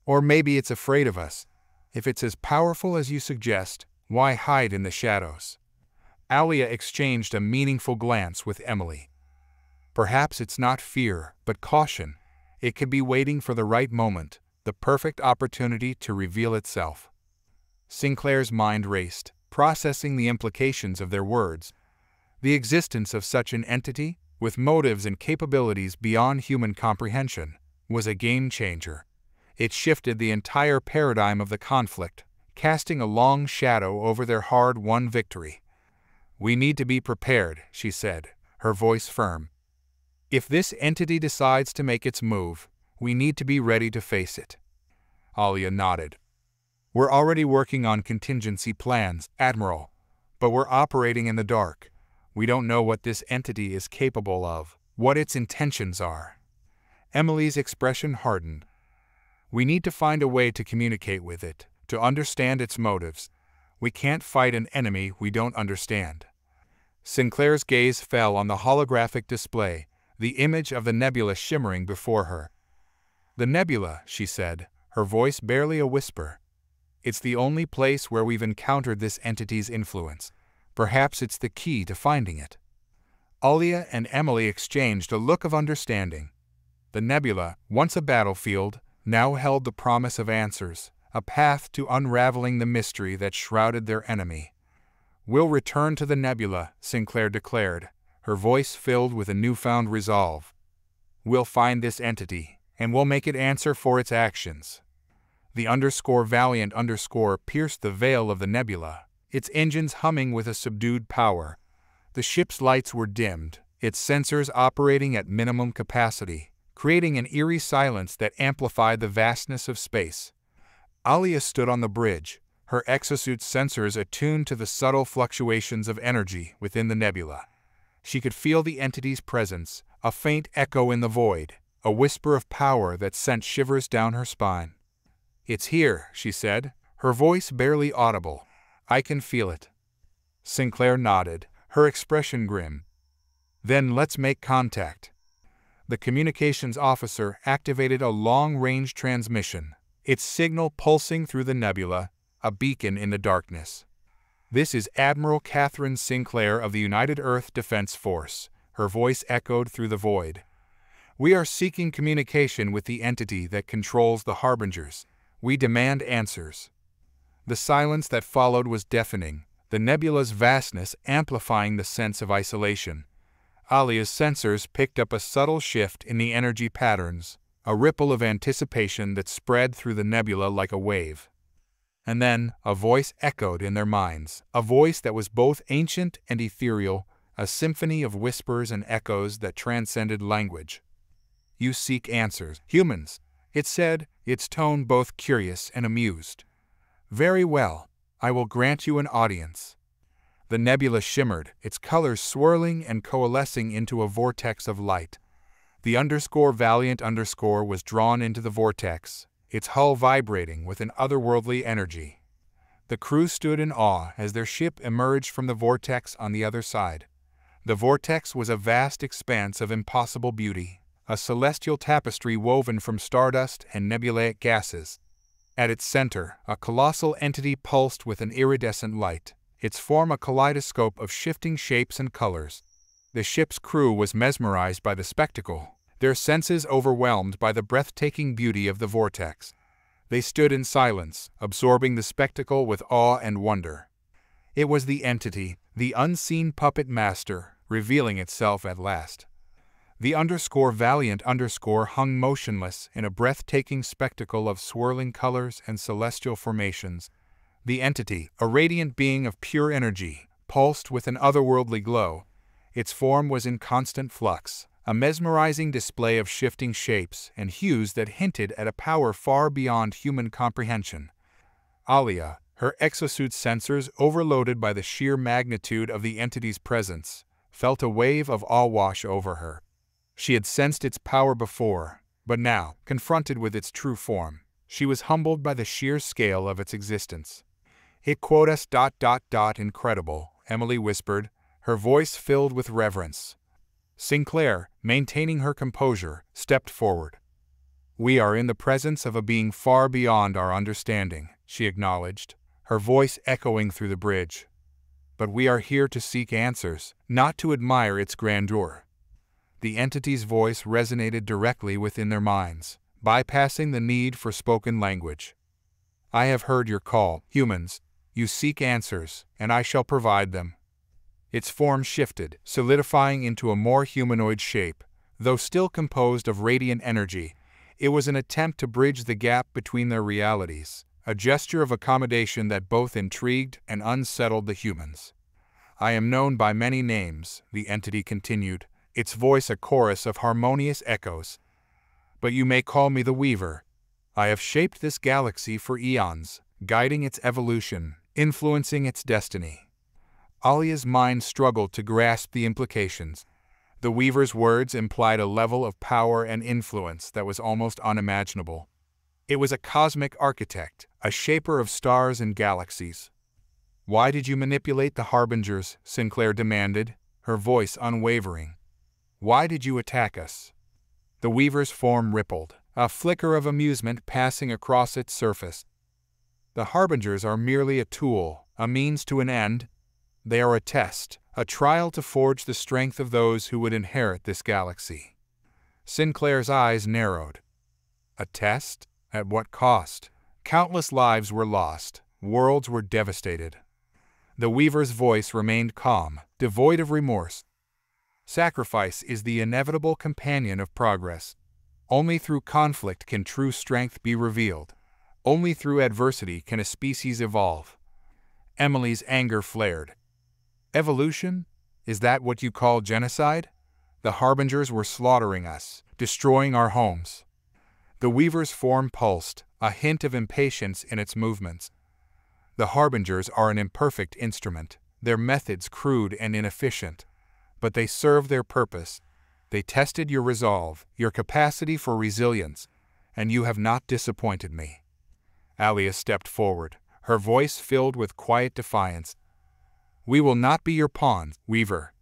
S1: "Or maybe it's afraid of us. If it's as powerful as you suggest, why hide in the shadows?" Alia exchanged a meaningful glance with Emily. "Perhaps it's not fear, but caution. It could be waiting for the right moment, the perfect opportunity to reveal itself." Sinclair's mind raced, processing the implications of their words. The existence of such an entity, with motives and capabilities beyond human comprehension, was a game-changer. It shifted the entire paradigm of the conflict, casting a long shadow over their hard-won victory. "We need to be prepared," she said, her voice firm. "If this entity decides to make its move, we need to be ready to face it." Alia nodded. "We're already working on contingency plans, Admiral, but we're operating in the dark. We don't know what this entity is capable of, what its intentions are." Emily's expression hardened. "We need to find a way to communicate with it, to understand its motives. We can't fight an enemy we don't understand." Sinclair's gaze fell on the holographic display, the image of the nebula shimmering before her. "The nebula," she said, her voice barely a whisper. "It's the only place where we've encountered this entity's influence. Perhaps it's the key to finding it." Alia and Emily exchanged a look of understanding. The nebula, once a battlefield, now held the promise of answers, a path to unraveling the mystery that shrouded their enemy. "We'll return to the nebula," Sinclair declared, her voice filled with a newfound resolve. "We'll find this entity, and we'll make it answer for its actions." The _Valiant_ pierced the veil of the nebula, its engines humming with a subdued power. The ship's lights were dimmed, its sensors operating at minimum capacity, creating an eerie silence that amplified the vastness of space. Alia stood on the bridge, her exosuit's sensors attuned to the subtle fluctuations of energy within the nebula. She could feel the entity's presence, a faint echo in the void, a whisper of power that sent shivers down her spine. "It's here," she said, her voice barely audible. "I can feel it." Sinclair nodded, her expression grim. "Then let's make contact." The communications officer activated a long-range transmission, its signal pulsing through the nebula, a beacon in the darkness. "This is Admiral Catherine Sinclair of the United Earth Defense Force," her voice echoed through the void. "We are seeking communication with the entity that controls the Harbingers. We demand answers." The silence that followed was deafening, the nebula's vastness amplifying the sense of isolation. Alia's sensors picked up a subtle shift in the energy patterns, a ripple of anticipation that spread through the nebula like a wave. And then, a voice echoed in their minds, a voice that was both ancient and ethereal, a symphony of whispers and echoes that transcended language. "You seek answers, humans," it said, its tone both curious and amused. "Very well, I will grant you an audience." The nebula shimmered, its colors swirling and coalescing into a vortex of light. The _Valiant_ was drawn into the vortex, its hull vibrating with an otherworldly energy. The crew stood in awe as their ship emerged from the vortex on the other side. The vortex was a vast expanse of impossible beauty, a celestial tapestry woven from stardust and nebulaic gases. At its center, a colossal entity pulsed with an iridescent light, its form a kaleidoscope of shifting shapes and colors. The ship's crew was mesmerized by the spectacle, their senses overwhelmed by the breathtaking beauty of the vortex. They stood in silence, absorbing the spectacle with awe and wonder. It was the entity, the unseen puppet master, revealing itself at last. The _Valiant_ hung motionless in a breathtaking spectacle of swirling colors and celestial formations. The entity, a radiant being of pure energy, pulsed with an otherworldly glow. Its form was in constant flux, a mesmerizing display of shifting shapes and hues that hinted at a power far beyond human comprehension. Alia, her exosuit sensors overloaded by the sheer magnitude of the entity's presence, felt a wave of awe wash over her. She had sensed its power before, but now, confronted with its true form, she was humbled by the sheer scale of its existence. "Incredible," Emily whispered, her voice filled with reverence. Sinclair, maintaining her composure, stepped forward. "We are in the presence of a being far beyond our understanding," she acknowledged, her voice echoing through the bridge. "But we are here to seek answers, not to admire its grandeur." The entity's voice resonated directly within their minds, bypassing the need for spoken language. "I have heard your call, humans. You seek answers, and I shall provide them." Its form shifted, solidifying into a more humanoid shape. Though still composed of radiant energy, it was an attempt to bridge the gap between their realities, a gesture of accommodation that both intrigued and unsettled the humans. "I am known by many names," the entity continued, its voice a chorus of harmonious echoes. "But you may call me the Weaver. I have shaped this galaxy for eons, guiding its evolution, influencing its destiny." Alia's mind struggled to grasp the implications. The Weaver's words implied a level of power and influence that was almost unimaginable. It was a cosmic architect, a shaper of stars and galaxies. "Why did you manipulate the Harbingers?" Sinclair demanded, her voice unwavering. "Why did you attack us?" The Weaver's form rippled, a flicker of amusement passing across its surface. "The Harbingers are merely a tool, a means to an end. They are a test, a trial to forge the strength of those who would inherit this galaxy." Sinclair's eyes narrowed. "A test? At what cost?" Countless lives were lost, worlds were devastated. The weaver's voice remained calm, devoid of remorse. Sacrifice is the inevitable companion of progress. Only through conflict can true strength be revealed. Only through adversity can a species evolve. Emily's anger flared. Evolution? Is that what you call genocide? The Harbingers were slaughtering us, destroying our homes. The weaver's form pulsed, a hint of impatience in its movements. The Harbingers are an imperfect instrument, their methods crude and inefficient. But they serve their purpose. They tested your resolve, your capacity for resilience, and you have not disappointed me. Alia stepped forward, her voice filled with quiet defiance. We will not be your pawns, Weaver.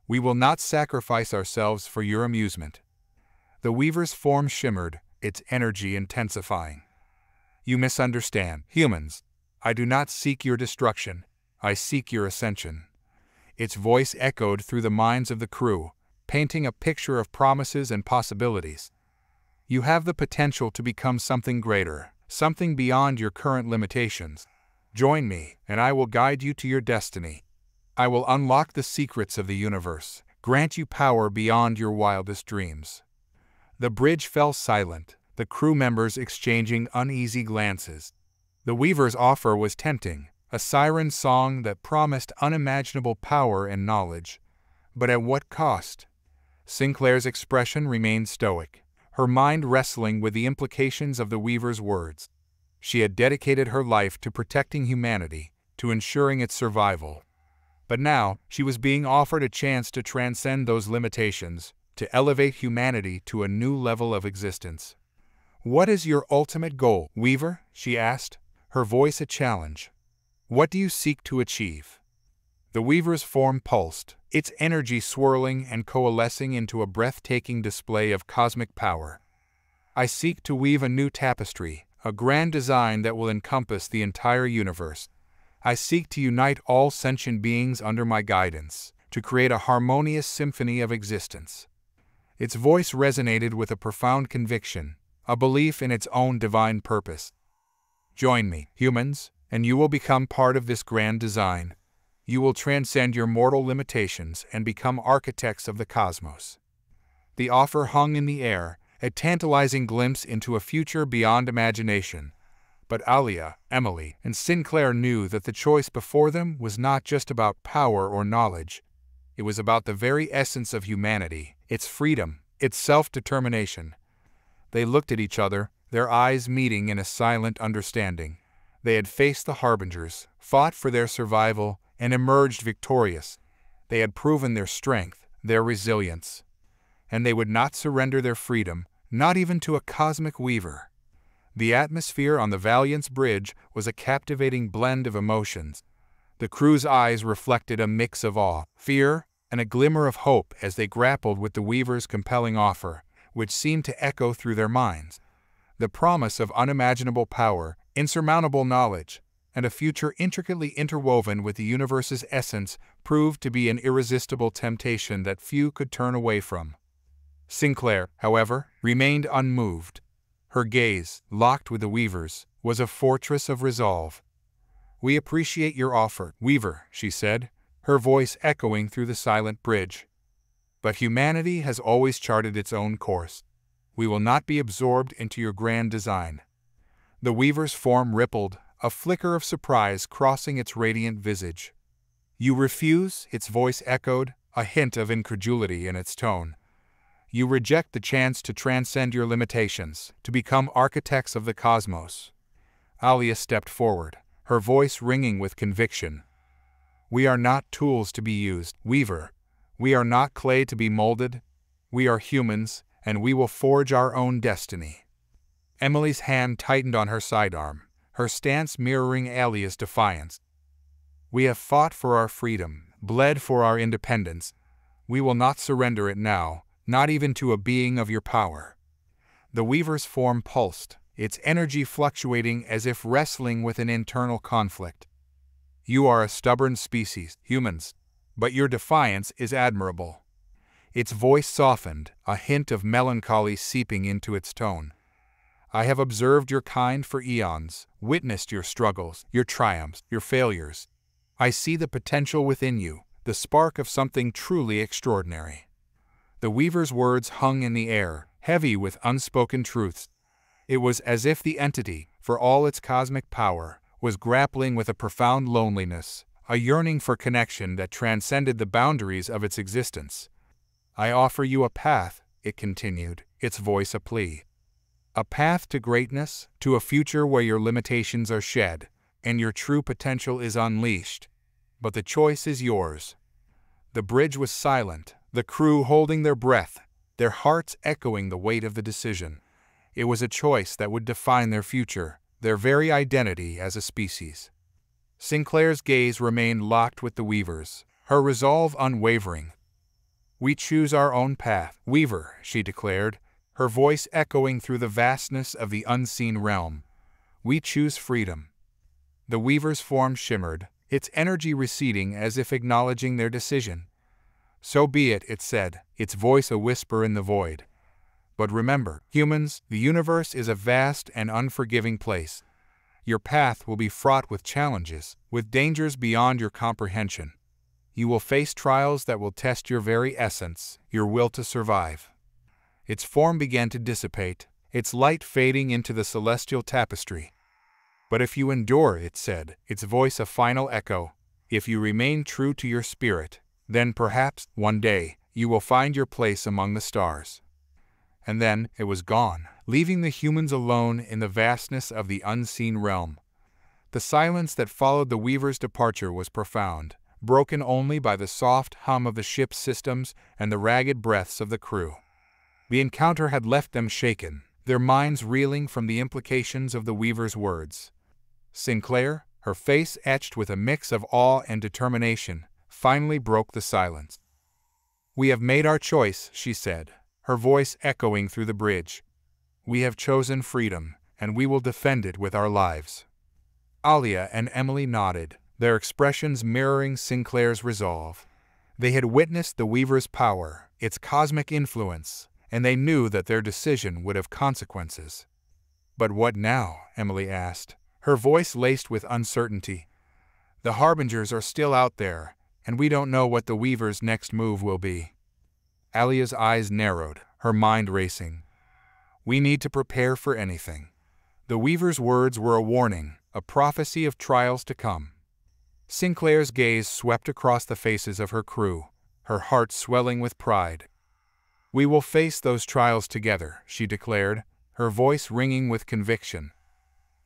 S1: We will not sacrifice ourselves for your amusement. The Weaver's form shimmered, its energy intensifying. You misunderstand, humans. I do not seek your destruction. I seek your ascension. Its voice echoed through the minds of the crew, painting a picture of promises and possibilities. You have the potential to become something greater, something beyond your current limitations. Join me, and I will guide you to your destiny. I will unlock the secrets of the universe, grant you power beyond your wildest dreams. The bridge fell silent, the crew members exchanging uneasy glances. The Weaver's offer was tempting, a siren song that promised unimaginable power and knowledge. But at what cost? Sinclair's expression remained stoic, her mind wrestling with the implications of the Weaver's words. She had dedicated her life to protecting humanity, to ensuring its survival. But now, she was being offered a chance to transcend those limitations, to elevate humanity to a new level of existence. What is your ultimate goal, Weaver? She asked, her voice a challenge. What do you seek to achieve? The Weaver's form pulsed, its energy swirling and coalescing into a breathtaking display of cosmic power. I seek to weave a new tapestry, a grand design that will encompass the entire universe. I seek to unite all sentient beings under my guidance, to create a harmonious symphony of existence. Its voice resonated with a profound conviction, a belief in its own divine purpose. Join me, humans, and you will become part of this grand design. You will transcend your mortal limitations and become architects of the cosmos. The offer hung in the air, a tantalizing glimpse into a future beyond imagination. But Alia, Emily, and Sinclair knew that the choice before them was not just about power or knowledge. It was about the very essence of humanity, its freedom, its self-determination. They looked at each other, their eyes meeting in a silent understanding. They had faced the Harbingers, fought for their survival, and emerged victorious. They had proven their strength, their resilience. And they would not surrender their freedom, not even to a cosmic weaver. The atmosphere on the Valiant's bridge was a captivating blend of emotions. The crew's eyes reflected a mix of awe, fear, and a glimmer of hope as they grappled with the Weaver's compelling offer, which seemed to echo through their minds. The promise of unimaginable power, insurmountable knowledge, and a future intricately interwoven with the universe's essence proved to be an irresistible temptation that few could turn away from. Sinclair, however, remained unmoved. Her gaze, locked with the Weaver's, was a fortress of resolve. We appreciate your offer, Weaver, she said, her voice echoing through the silent bridge. But humanity has always charted its own course. We will not be absorbed into your grand design. The Weaver's form rippled, a flicker of surprise crossing its radiant visage. You refuse? Its voice echoed, a hint of incredulity in its tone. You reject the chance to transcend your limitations, to become architects of the cosmos. Alia stepped forward, her voice ringing with conviction. We are not tools to be used, Weaver. We are not clay to be molded. We are humans, and we will forge our own destiny. Emily's hand tightened on her sidearm, her stance mirroring Alia's defiance. We have fought for our freedom, bled for our independence. We will not surrender it now, not even to a being of your power. The Weaver's form pulsed, its energy fluctuating as if wrestling with an internal conflict. You are a stubborn species, humans, but your defiance is admirable. Its voice softened, a hint of melancholy seeping into its tone. I have observed your kind for eons, witnessed your struggles, your triumphs, your failures. I see the potential within you, the spark of something truly extraordinary." The weaver's words hung in the air, heavy with unspoken truths. It was as if the entity, for all its cosmic power, was grappling with a profound loneliness, a yearning for connection that transcended the boundaries of its existence. "I offer you a path," it continued, its voice a plea. "A path to greatness, to a future where your limitations are shed, and your true potential is unleashed. But the choice is yours." The bridge was silent, the crew holding their breath, their hearts echoing the weight of the decision. It was a choice that would define their future, their very identity as a species. Sinclair's gaze remained locked with the weavers, her resolve unwavering. "We choose our own path, Weaver," she declared, her voice echoing through the vastness of the unseen realm. "We choose freedom." The weaver's form shimmered, its energy receding as if acknowledging their decision. "So be it," it said, its voice a whisper in the void. "But remember, humans, the universe is a vast and unforgiving place. Your path will be fraught with challenges, with dangers beyond your comprehension. You will face trials that will test your very essence, your will to survive." Its form began to dissipate, its light fading into the celestial tapestry. "But if you endure," it said, its voice a final echo, "if you remain true to your spirit, then perhaps, one day, you will find your place among the stars." And then it was gone, leaving the humans alone in the vastness of the unseen realm. The silence that followed the weaver's departure was profound, broken only by the soft hum of the ship's systems and the ragged breaths of the crew. The encounter had left them shaken, their minds reeling from the implications of the weaver's words. Sinclair, her face etched with a mix of awe and determination, finally broke the silence. "We have made our choice," she said, her voice echoing through the bridge. "We have chosen freedom, and we will defend it with our lives." Alia and Emily nodded, their expressions mirroring Sinclair's resolve. They had witnessed the weaver's power, its cosmic influence, and they knew that their decision would have consequences. "But what now?" Emily asked, her voice laced with uncertainty. "The Harbingers are still out there, and we don't know what the weaver's next move will be." Alia's eyes narrowed, her mind racing. "We need to prepare for anything." The weaver's words were a warning, a prophecy of trials to come. Sinclair's gaze swept across the faces of her crew, her heart swelling with pride. "We will face those trials together," she declared, her voice ringing with conviction.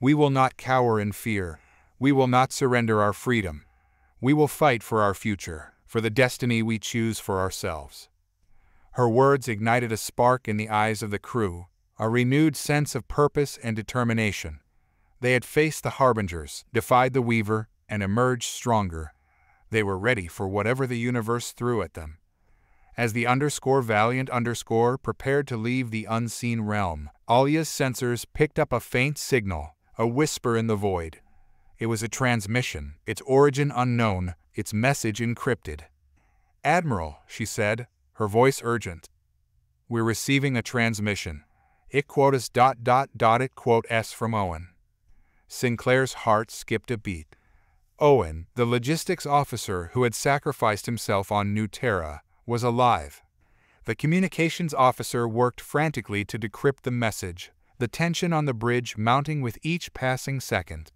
S1: "We will not cower in fear. We will not surrender our freedom. We will fight for our future, for the destiny we choose for ourselves." Her words ignited a spark in the eyes of the crew, a renewed sense of purpose and determination. They had faced the Harbingers, defied the Weaver, and emerged stronger. They were ready for whatever the universe threw at them. As the _Valiant_ prepared to leave the unseen realm, Alia's sensors picked up a faint signal, a whisper in the void. It was a transmission, its origin unknown, its message encrypted. "Admiral," she said, her voice urgent. "We're receiving a transmission. It quotas ... It quotes from Owen." Sinclair's heart skipped a beat. Owen, the logistics officer who had sacrificed himself on New Terra, was alive. The communications officer worked frantically to decrypt the message, the tension on the bridge mounting with each passing second.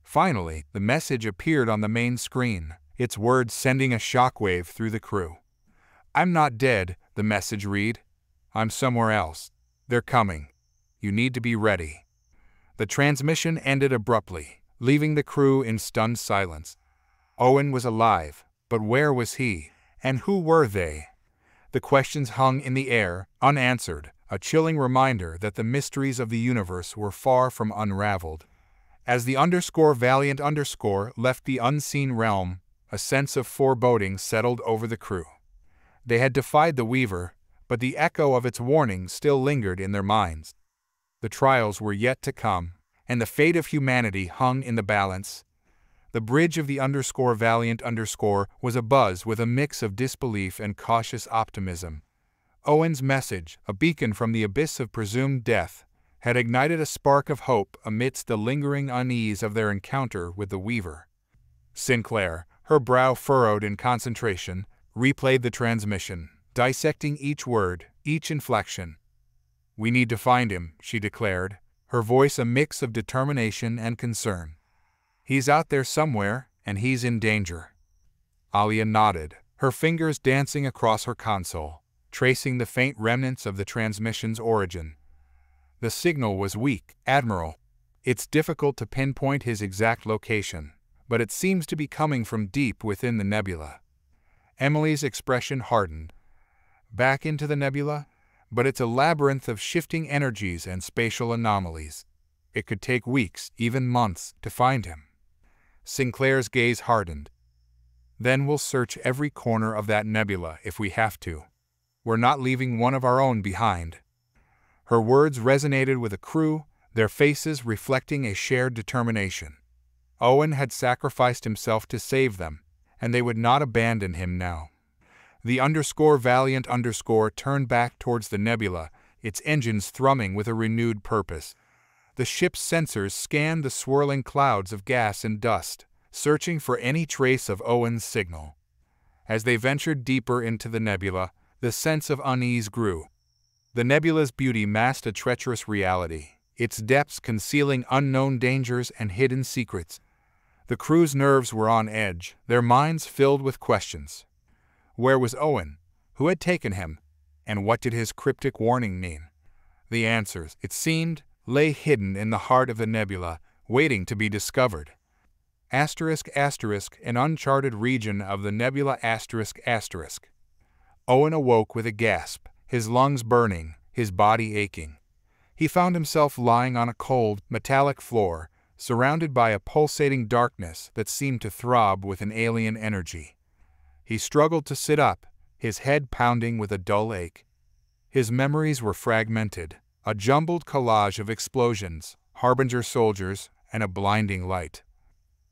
S1: Finally, the message appeared on the main screen, its words sending a shockwave through the crew. "I'm not dead," the message read. "I'm somewhere else. They're coming. You need to be ready." The transmission ended abruptly, leaving the crew in stunned silence. Owen was alive, but where was he? And who were they? The questions hung in the air, unanswered, a chilling reminder that the mysteries of the universe were far from unraveled. As the _Valiant_ left the unseen realm, a sense of foreboding settled over the crew. They had defied the Weaver, but the echo of its warning still lingered in their minds. The trials were yet to come, and the fate of humanity hung in the balance. The bridge of the _Valiant_ was abuzz with a mix of disbelief and cautious optimism. Owen's message, a beacon from the abyss of presumed death, had ignited a spark of hope amidst the lingering unease of their encounter with the Weaver. Sinclair, her brow furrowed in concentration, replayed the transmission, dissecting each word, each inflection. "We need to find him," she declared, her voice a mix of determination and concern. "He's out there somewhere, and he's in danger." Alia nodded, her fingers dancing across her console, tracing the faint remnants of the transmission's origin. "The signal was weak, Admiral. It's difficult to pinpoint his exact location, but it seems to be coming from deep within the nebula." Emily's expression hardened. "Back into the nebula? But it's a labyrinth of shifting energies and spatial anomalies. It could take weeks, even months, to find him." Sinclair's gaze hardened. "Then we'll search every corner of that nebula if we have to. We're not leaving one of our own behind." Her words resonated with the crew, their faces reflecting a shared determination. Owen had sacrificed himself to save them, and they would not abandon him now. The _Valiant_ turned back towards the nebula, its engines thrumming with a renewed purpose. The ship's sensors scanned the swirling clouds of gas and dust, searching for any trace of Owen's signal. As they ventured deeper into the nebula, the sense of unease grew. The nebula's beauty masked a treacherous reality, its depths concealing unknown dangers and hidden secrets. The crew's nerves were on edge, their minds filled with questions. Where was Owen? Who had taken him? And what did his cryptic warning mean? The answers, it seemed, lay hidden in the heart of the nebula, waiting to be discovered. ***, an uncharted region of the nebula ***. Owen awoke with a gasp, his lungs burning, his body aching. He found himself lying on a cold, metallic floor, surrounded by a pulsating darkness that seemed to throb with an alien energy. He struggled to sit up, his head pounding with a dull ache. His memories were fragmented, a jumbled collage of explosions, Harbinger soldiers, and a blinding light.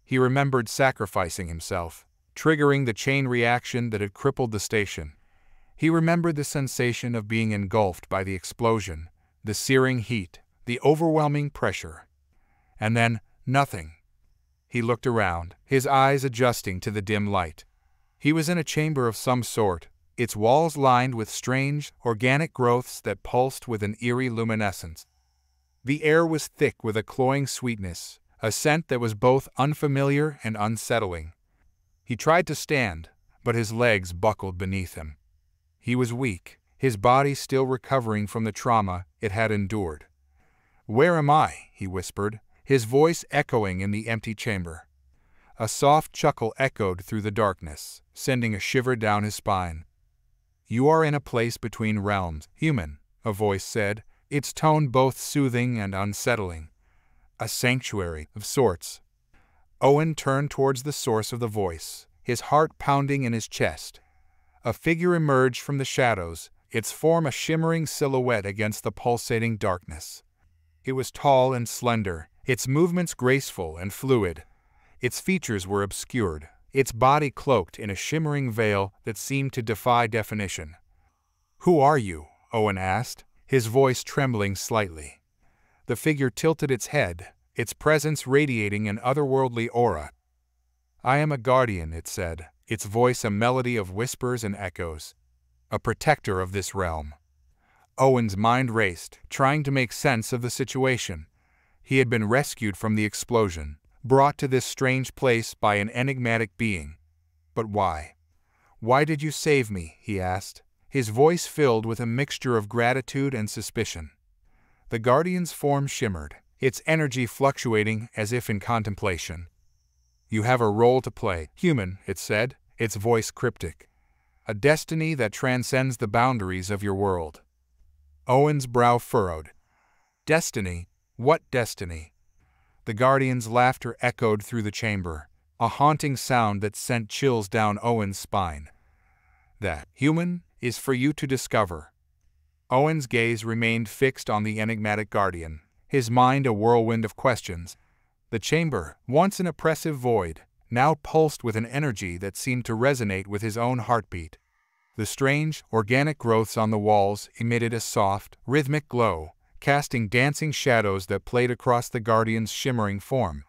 S1: He remembered sacrificing himself, triggering the chain reaction that had crippled the station. He remembered the sensation of being engulfed by the explosion, the searing heat, the overwhelming pressure. And then, nothing. He looked around, his eyes adjusting to the dim light. He was in a chamber of some sort, its walls lined with strange, organic growths that pulsed with an eerie luminescence. The air was thick with a cloying sweetness, a scent that was both unfamiliar and unsettling. He tried to stand, but his legs buckled beneath him. He was weak, his body still recovering from the trauma it had endured. "Where am I?" he whispered, his voice echoing in the empty chamber. A soft chuckle echoed through the darkness, sending a shiver down his spine. "You are in a place between realms, human," a voice said, its tone both soothing and unsettling. "A sanctuary of sorts." Owen turned towards the source of the voice, his heart pounding in his chest. A figure emerged from the shadows, its form a shimmering silhouette against the pulsating darkness. It was tall and slender, its movements graceful and fluid. Its features were obscured, its body cloaked in a shimmering veil that seemed to defy definition. "Who are you?" Owen asked, his voice trembling slightly. The figure tilted its head, its presence radiating an otherworldly aura. "I am a guardian," it said, its voice a melody of whispers and echoes. "A protector of this realm." Owen's mind raced, trying to make sense of the situation. He had been rescued from the explosion, brought to this strange place by an enigmatic being. But why? "Why did you save me?" he asked, his voice filled with a mixture of gratitude and suspicion. The Guardian's form shimmered, its energy fluctuating as if in contemplation. "You have a role to play, human," it said, its voice cryptic. "A destiny that transcends the boundaries of your world." Owen's brow furrowed. "Destiny? What destiny?" The Guardian's laughter echoed through the chamber, a haunting sound that sent chills down Owen's spine. "That, human, is for you to discover." Owen's gaze remained fixed on the enigmatic Guardian, his mind a whirlwind of questions. The chamber, once an oppressive void, now pulsed with an energy that seemed to resonate with his own heartbeat. The strange, organic growths on the walls emitted a soft, rhythmic glow, casting dancing shadows that played across the Guardian's shimmering form.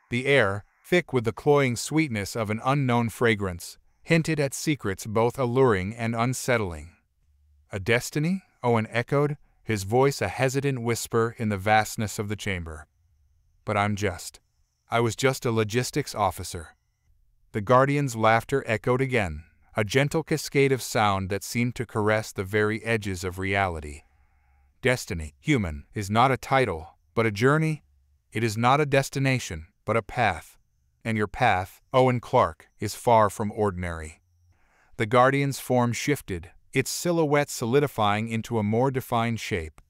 S1: The air, thick with the cloying sweetness of an unknown fragrance, hinted at secrets both alluring and unsettling. "A destiny?" Owen echoed, his voice a hesitant whisper in the vastness of the chamber. "But I was just a logistics officer." The Guardian's laughter echoed again, a gentle cascade of sound that seemed to caress the very edges of reality. "Destiny, human, is not a title, but a journey. It is not a destination, but a path. And your path, Owen Clarke, is far from ordinary." The Guardian's form shifted, its silhouette solidifying into a more defined shape.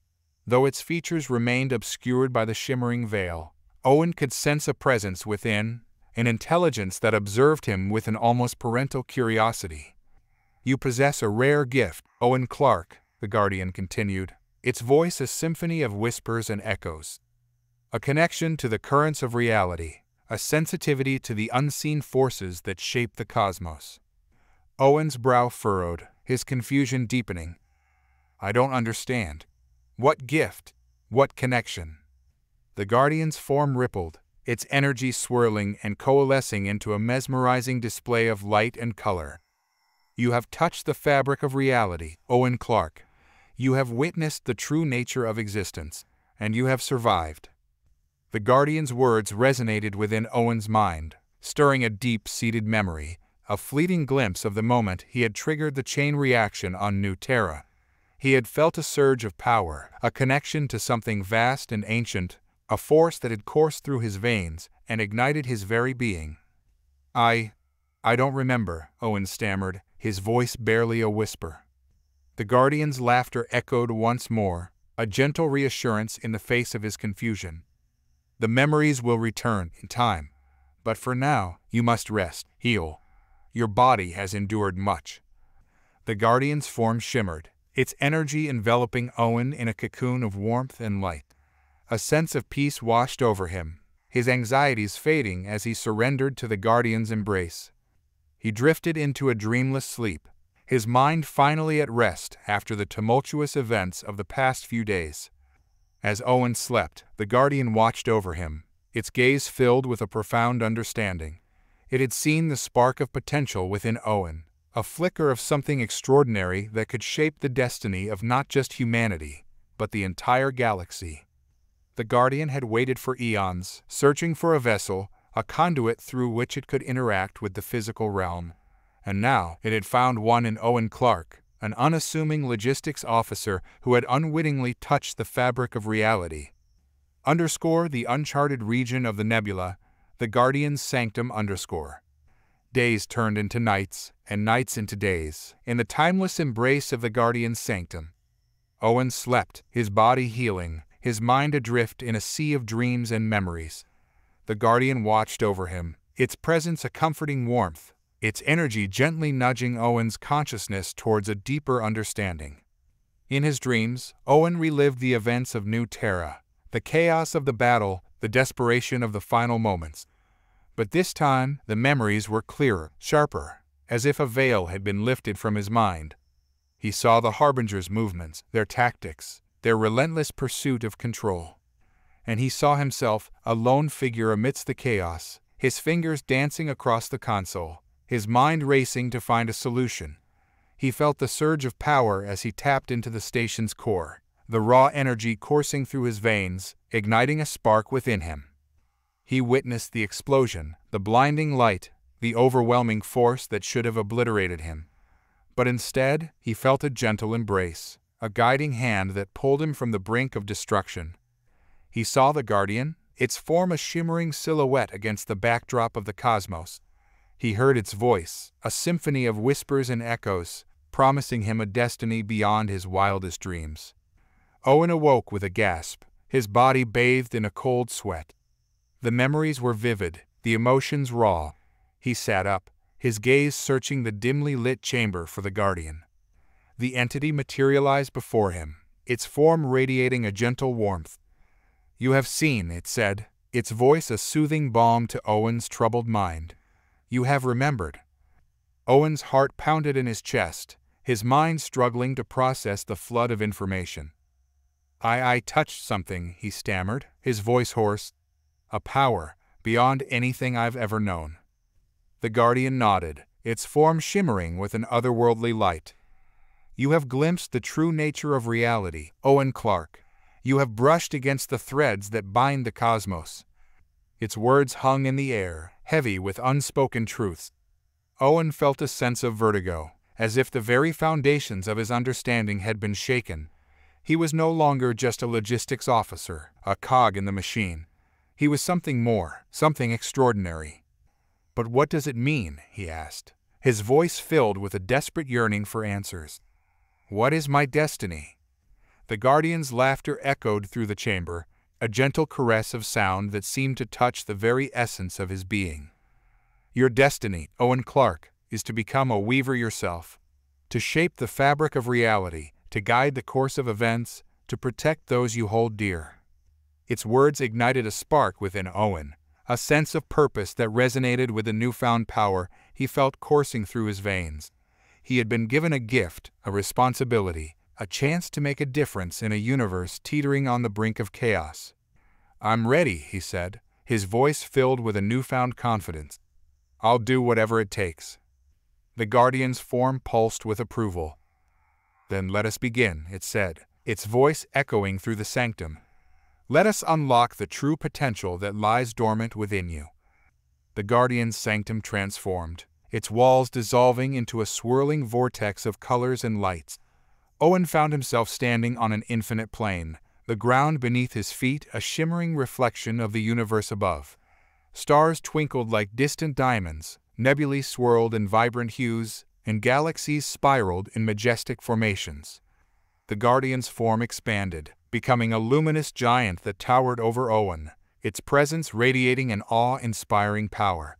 S1: Though its features remained obscured by the shimmering veil, Owen could sense a presence within, an intelligence that observed him with an almost parental curiosity. "You possess a rare gift, Owen Clarke," the Guardian continued, its voice a symphony of whispers and echoes. "A connection to the currents of reality, a sensitivity to the unseen forces that shape the cosmos." Owen's brow furrowed, his confusion deepening. "I don't understand. What gift? What connection?" The Guardian's form rippled, its energy swirling and coalescing into a mesmerizing display of light and color. "You have touched the fabric of reality, Owen Clarke. You have witnessed the true nature of existence, and you have survived." The Guardian's words resonated within Owen's mind, stirring a deep-seated memory, a fleeting glimpse of the moment he had triggered the chain reaction on New Terra. He had felt a surge of power, a connection to something vast and ancient, a force that had coursed through his veins and ignited his very being. I don't remember," Owen stammered, his voice barely a whisper. The Guardian's laughter echoed once more, a gentle reassurance in the face of his confusion. "The memories will return in time, but for now, you must rest, heal. Your body has endured much." The Guardian's form shimmered, its energy enveloping Owen in a cocoon of warmth and light. A sense of peace washed over him, his anxieties fading as he surrendered to the Guardian's embrace. He drifted into a dreamless sleep, his mind finally at rest after the tumultuous events of the past few days. As Owen slept, the Guardian watched over him, its gaze filled with a profound understanding. It had seen the spark of potential within Owen, a flicker of something extraordinary that could shape the destiny of not just humanity, but the entire galaxy. The Guardian had waited for eons, searching for a vessel, a conduit through which it could interact with the physical realm. And now it had found one in Owen Clarke, an unassuming logistics officer who had unwittingly touched the fabric of reality. The uncharted region of the nebula, the Guardian's sanctum. Days turned into nights, and nights into days, in the timeless embrace of the Guardian's sanctum. Owen slept, his body healing, his mind adrift in a sea of dreams and memories. The Guardian watched over him, its presence a comforting warmth, its energy gently nudging Owen's consciousness towards a deeper understanding. In his dreams, Owen relived the events of New Terra, the chaos of the battle, the desperation of the final moments. But this time, the memories were clearer, sharper, as if a veil had been lifted from his mind. He saw the Harbingers' movements, their tactics, their relentless pursuit of control. And he saw himself, a lone figure amidst the chaos, his fingers dancing across the console, his mind racing to find a solution. He felt the surge of power as he tapped into the station's core, the raw energy coursing through his veins, igniting a spark within him. He witnessed the explosion, the blinding light, the overwhelming force that should have obliterated him. But instead, he felt a gentle embrace, a guiding hand that pulled him from the brink of destruction. He saw the Guardian, its form a shimmering silhouette against the backdrop of the cosmos. He heard its voice, a symphony of whispers and echoes, promising him a destiny beyond his wildest dreams. Owen awoke with a gasp, his body bathed in a cold sweat. The memories were vivid, the emotions raw. He sat up, his gaze searching the dimly lit chamber for the Guardian. The entity materialized before him, its form radiating a gentle warmth. "You have seen," it said, its voice a soothing balm to Owen's troubled mind. "You have remembered." Owen's heart pounded in his chest, his mind struggling to process the flood of information. I touched something," he stammered, his voice hoarse. "A power beyond anything I've ever known." The Guardian nodded, its form shimmering with an otherworldly light. "You have glimpsed the true nature of reality, Owen Clarke. You have brushed against the threads that bind the cosmos." Its words hung in the air, heavy with unspoken truths. Owen felt a sense of vertigo, as if the very foundations of his understanding had been shaken. He was no longer just a logistics officer, a cog in the machine. He was something more, something extraordinary. "But what does it mean?" he asked, his voice filled with a desperate yearning for answers. "What is my destiny?" The Guardian's laughter echoed through the chamber, a gentle caress of sound that seemed to touch the very essence of his being. "Your destiny, Owen Clarke, is to become a weaver yourself, to shape the fabric of reality, to guide the course of events, to protect those you hold dear." Its words ignited a spark within Owen, a sense of purpose that resonated with the newfound power he felt coursing through his veins. He had been given a gift, a responsibility, a chance to make a difference in a universe teetering on the brink of chaos. "I'm ready," he said, his voice filled with a newfound confidence. "I'll do whatever it takes." The Guardian's form pulsed with approval. "Then let us begin," it said, its voice echoing through the sanctum. "Let us unlock the true potential that lies dormant within you." The Guardian's sanctum transformed, its walls dissolving into a swirling vortex of colors and lights. Owen found himself standing on an infinite plane, the ground beneath his feet a shimmering reflection of the universe above. Stars twinkled like distant diamonds, nebulae swirled in vibrant hues, and galaxies spiraled in majestic formations. The Guardian's form expanded, becoming a luminous giant that towered over Owen, its presence radiating an awe-inspiring power.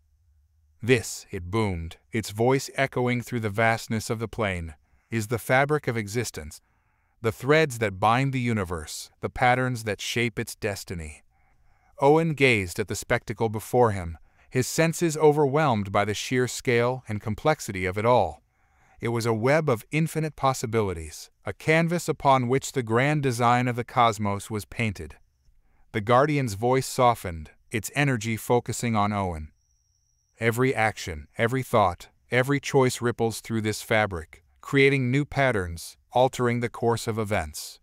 S1: "This," it boomed, its voice echoing through the vastness of the plane, "is the fabric of existence, the threads that bind the universe, the patterns that shape its destiny." Owen gazed at the spectacle before him, his senses overwhelmed by the sheer scale and complexity of it all. It was a web of infinite possibilities, a canvas upon which the grand design of the cosmos was painted. The Guardian's voice softened, its energy focusing on Owen. "Every action, every thought, every choice ripples through this fabric, creating new patterns, altering the course of events."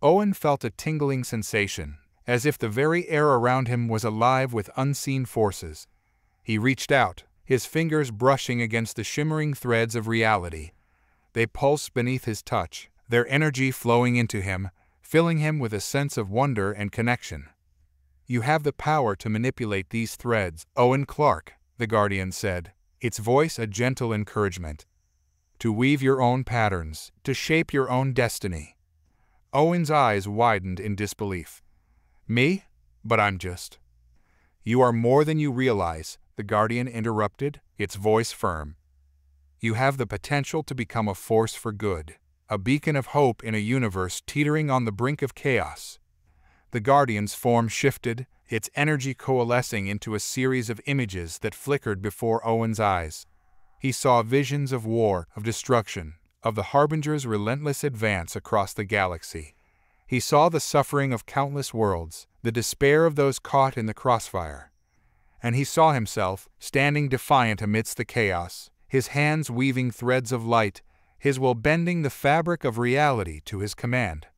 S1: Owen felt a tingling sensation, as if the very air around him was alive with unseen forces. He reached out, his fingers brushing against the shimmering threads of reality. They pulsed beneath his touch, their energy flowing into him, filling him with a sense of wonder and connection. "You have the power to manipulate these threads, Owen Clarke," the Guardian said, its voice a gentle encouragement. "To weave your own patterns, to shape your own destiny." Owen's eyes widened in disbelief. "Me? But I'm just—" "You are more than you realize," the Guardian interrupted, its voice firm. "You have the potential to become a force for good, a beacon of hope in a universe teetering on the brink of chaos." The Guardian's form shifted, its energy coalescing into a series of images that flickered before Owen's eyes. He saw visions of war, of destruction, of the Harbingers' relentless advance across the galaxy. He saw the suffering of countless worlds, the despair of those caught in the crossfire. And he saw himself, standing defiant amidst the chaos, his hands weaving threads of light, his will bending the fabric of reality to his command.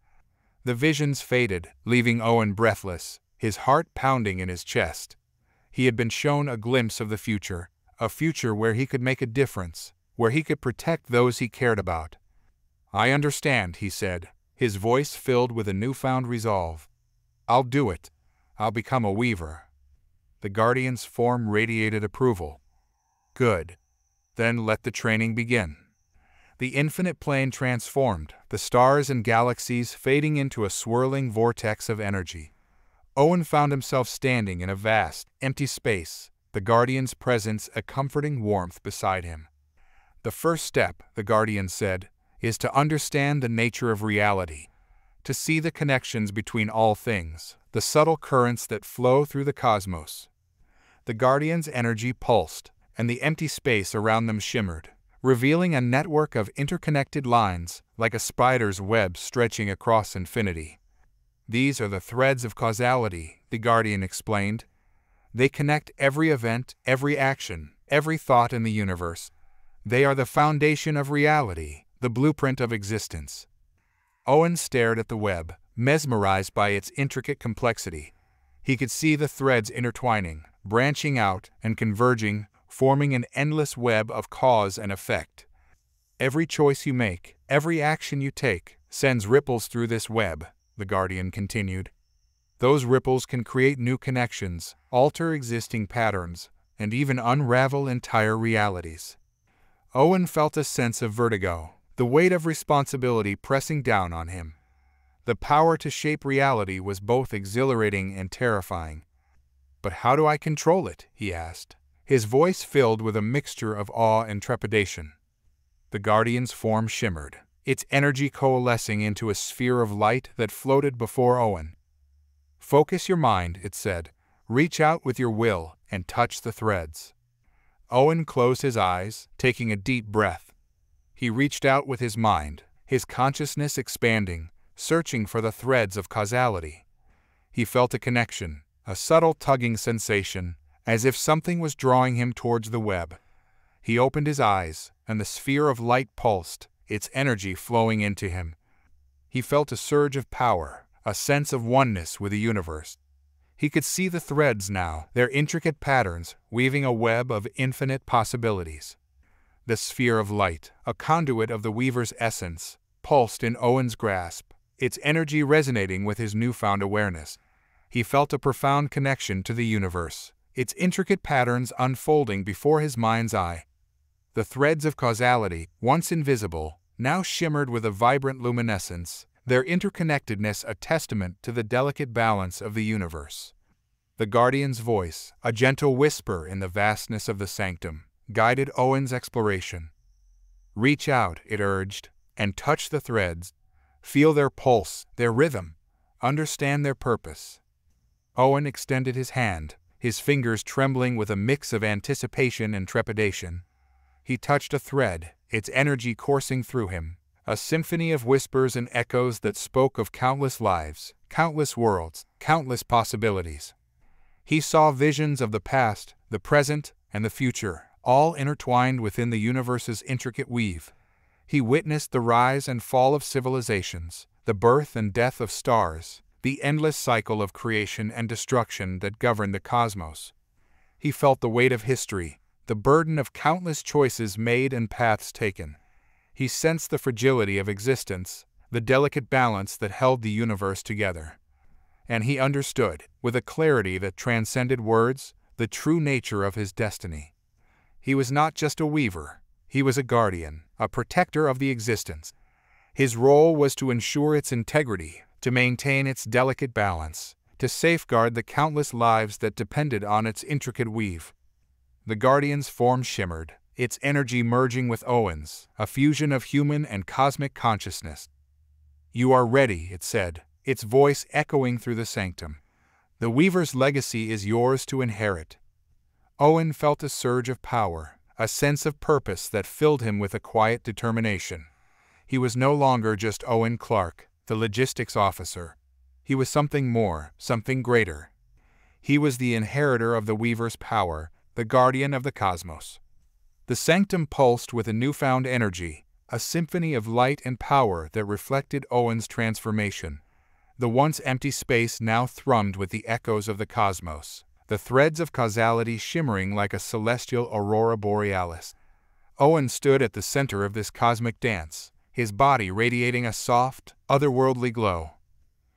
S1: The visions faded, leaving Owen breathless, his heart pounding in his chest. He had been shown a glimpse of the future, a future where he could make a difference, where he could protect those he cared about. "I understand," he said, his voice filled with a newfound resolve. "I'll do it. I'll become a weaver." The Guardian's form radiated approval. "Good. Then let the training begin." The infinite plane transformed, the stars and galaxies fading into a swirling vortex of energy. Owen found himself standing in a vast, empty space, the Guardian's presence a comforting warmth beside him. "The first step," the Guardian said, "is to understand the nature of reality, to see the connections between all things, the subtle currents that flow through the cosmos." The Guardian's energy pulsed, and the empty space around them shimmered, revealing a network of interconnected lines, like a spider's web stretching across infinity. These are the threads of causality, the Guardian explained. They connect every event, every action, every thought in the universe. They are the foundation of reality, the blueprint of existence. Owen stared at the web, mesmerized by its intricate complexity. He could see the threads intertwining, branching out and converging, forming an endless web of cause and effect. Every choice you make, every action you take, sends ripples through this web, the Guardian continued. Those ripples can create new connections, alter existing patterns, and even unravel entire realities. Owen felt a sense of vertigo, the weight of responsibility pressing down on him. The power to shape reality was both exhilarating and terrifying. "But how do I control it?" he asked, his voice filled with a mixture of awe and trepidation. The Guardian's form shimmered, its energy coalescing into a sphere of light that floated before Owen. "Focus your mind," it said. "Reach out with your will and touch the threads." Owen closed his eyes, taking a deep breath. He reached out with his mind, his consciousness expanding, searching for the threads of causality. He felt a connection, a subtle tugging sensation, as if something was drawing him towards the web. He opened his eyes, and the sphere of light pulsed, its energy flowing into him. He felt a surge of power, a sense of oneness with the universe. He could see the threads now, their intricate patterns, weaving a web of infinite possibilities. The sphere of light, a conduit of the weaver's essence, pulsed in Owen's grasp, its energy resonating with his newfound awareness. He felt a profound connection to the universe, its intricate patterns unfolding before his mind's eye. The threads of causality, once invisible, now shimmered with a vibrant luminescence, their interconnectedness a testament to the delicate balance of the universe. The Guardian's voice, a gentle whisper in the vastness of the sanctum, guided Owen's exploration. "Reach out," it urged, "and touch the threads. Feel their pulse, their rhythm. Understand their purpose." Owen extended his hand, his fingers trembling with a mix of anticipation and trepidation. He touched a thread, its energy coursing through him, a symphony of whispers and echoes that spoke of countless lives, countless worlds, countless possibilities. He saw visions of the past, the present, and the future, all intertwined within the universe's intricate weave. He witnessed the rise and fall of civilizations, the birth and death of stars, the endless cycle of creation and destruction that governed the cosmos. He felt the weight of history, the burden of countless choices made and paths taken. He sensed the fragility of existence, the delicate balance that held the universe together. And he understood, with a clarity that transcended words, the true nature of his destiny. He was not just a weaver, he was a guardian, a protector of the existence. His role was to ensure its integrity, to maintain its delicate balance, to safeguard the countless lives that depended on its intricate weave. The Guardian's form shimmered, its energy merging with Owen's, a fusion of human and cosmic consciousness. "You are ready," it said, its voice echoing through the sanctum. "The Weaver's legacy is yours to inherit." Owen felt a surge of power, a sense of purpose that filled him with a quiet determination. He was no longer just Owen Clarke, the logistics officer. He was something more, something greater. He was the inheritor of the Weaver's power, the guardian of the cosmos. The sanctum pulsed with a newfound energy, a symphony of light and power that reflected Owen's transformation. The once empty space now thrummed with the echoes of the cosmos, the threads of causality shimmering like a celestial aurora borealis. Owen stood at the center of this cosmic dance, his body radiating a soft, otherworldly glow.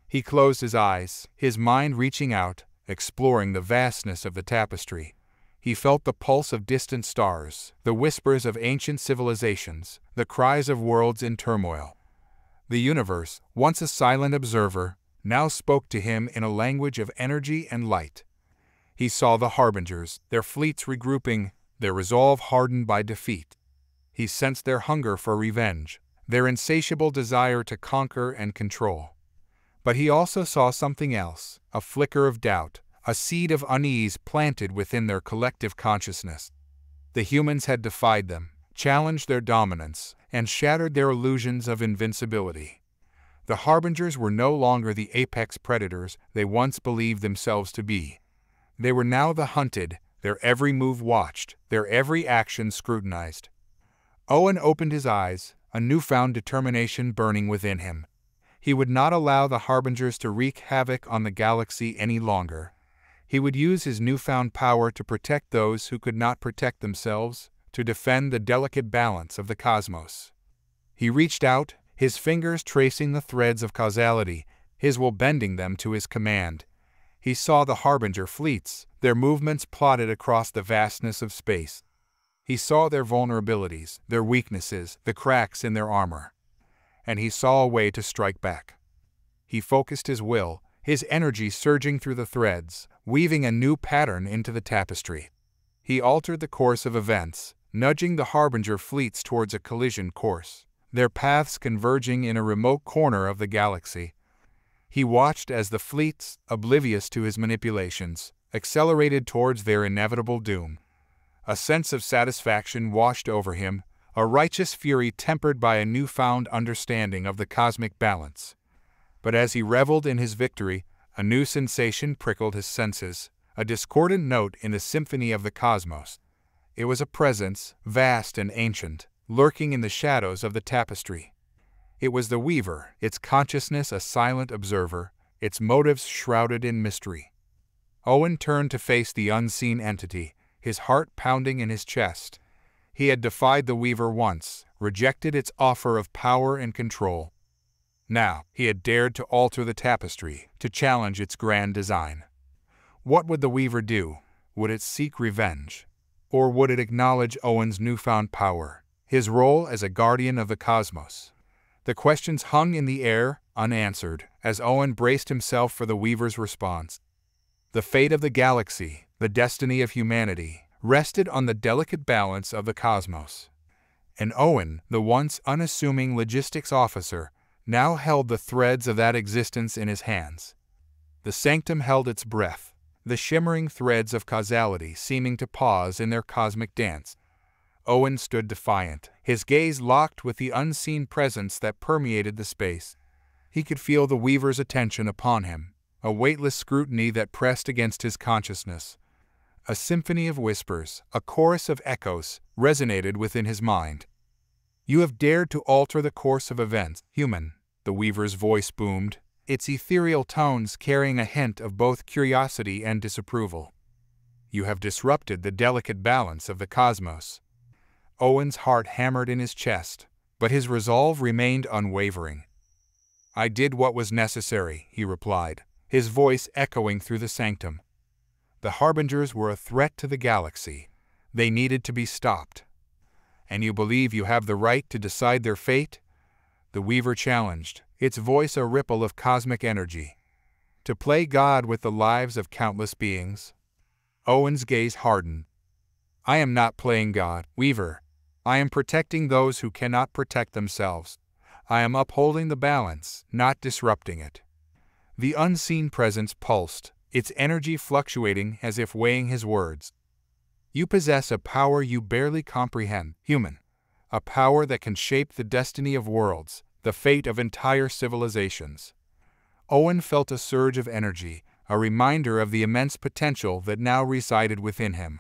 S1: He closed his eyes, his mind reaching out, exploring the vastness of the tapestry. He felt the pulse of distant stars, the whispers of ancient civilizations, the cries of worlds in turmoil. The universe, once a silent observer, now spoke to him in a language of energy and light. He saw the Harbingers, their fleets regrouping, their resolve hardened by defeat. He sensed their hunger for revenge, their insatiable desire to conquer and control. But he also saw something else, a flicker of doubt, a seed of unease planted within their collective consciousness. The humans had defied them, challenged their dominance, and shattered their illusions of invincibility. The Harbingers were no longer the apex predators they once believed themselves to be. They were now the hunted, their every move watched, their every action scrutinized. Owen opened his eyes, a newfound determination burning within him. He would not allow the Harbingers to wreak havoc on the galaxy any longer. He would use his newfound power to protect those who could not protect themselves, to defend the delicate balance of the cosmos. He reached out, his fingers tracing the threads of causality, his will bending them to his command. He saw the Harbinger fleets, their movements plotted across the vastness of space. He saw their vulnerabilities, their weaknesses, the cracks in their armor. And he saw a way to strike back. He focused his will, his energy surging through the threads, weaving a new pattern into the tapestry. He altered the course of events, nudging the Harbinger fleets towards a collision course, their paths converging in a remote corner of the galaxy. He watched as the fleets, oblivious to his manipulations, accelerated towards their inevitable doom. A sense of satisfaction washed over him, a righteous fury tempered by a newfound understanding of the cosmic balance. But as he reveled in his victory, a new sensation prickled his senses, a discordant note in the symphony of the cosmos. It was a presence, vast and ancient, lurking in the shadows of the tapestry. It was the Weaver, its consciousness a silent observer, its motives shrouded in mystery. Owen turned to face the unseen entity, his heart pounding in his chest. He had defied the Weaver once, rejected its offer of power and control. Now, he had dared to alter the tapestry, to challenge its grand design. What would the Weaver do? Would it seek revenge? Or would it acknowledge Owen's newfound power, his role as a guardian of the cosmos? The questions hung in the air, unanswered, as Owen braced himself for the Weaver's response. The fate of the galaxy, the destiny of humanity, rested on the delicate balance of the cosmos. And Owen, the once unassuming logistics officer, now held the threads of that existence in his hands. The sanctum held its breath, the shimmering threads of causality seeming to pause in their cosmic dance. Owen stood defiant, his gaze locked with the unseen presence that permeated the space. He could feel the Weaver's attention upon him, a weightless scrutiny that pressed against his consciousness. A symphony of whispers, a chorus of echoes, resonated within his mind. "You have dared to alter the course of events, human," the Weaver's voice boomed, its ethereal tones carrying a hint of both curiosity and disapproval. "You have disrupted the delicate balance of the cosmos." Owen's heart hammered in his chest, but his resolve remained unwavering. "I did what was necessary," he replied, his voice echoing through the sanctum. "The Harbingers were a threat to the galaxy. They needed to be stopped." "And you believe you have the right to decide their fate?" The Weaver challenged, its voice a ripple of cosmic energy. "To play God with the lives of countless beings?" Owen's gaze hardened. "I am not playing God, Weaver. I am protecting those who cannot protect themselves. I am upholding the balance, not disrupting it." The unseen presence pulsed, its energy fluctuating as if weighing his words. "You possess a power you barely comprehend, human. A power that can shape the destiny of worlds, the fate of entire civilizations." Owen felt a surge of energy, a reminder of the immense potential that now resided within him.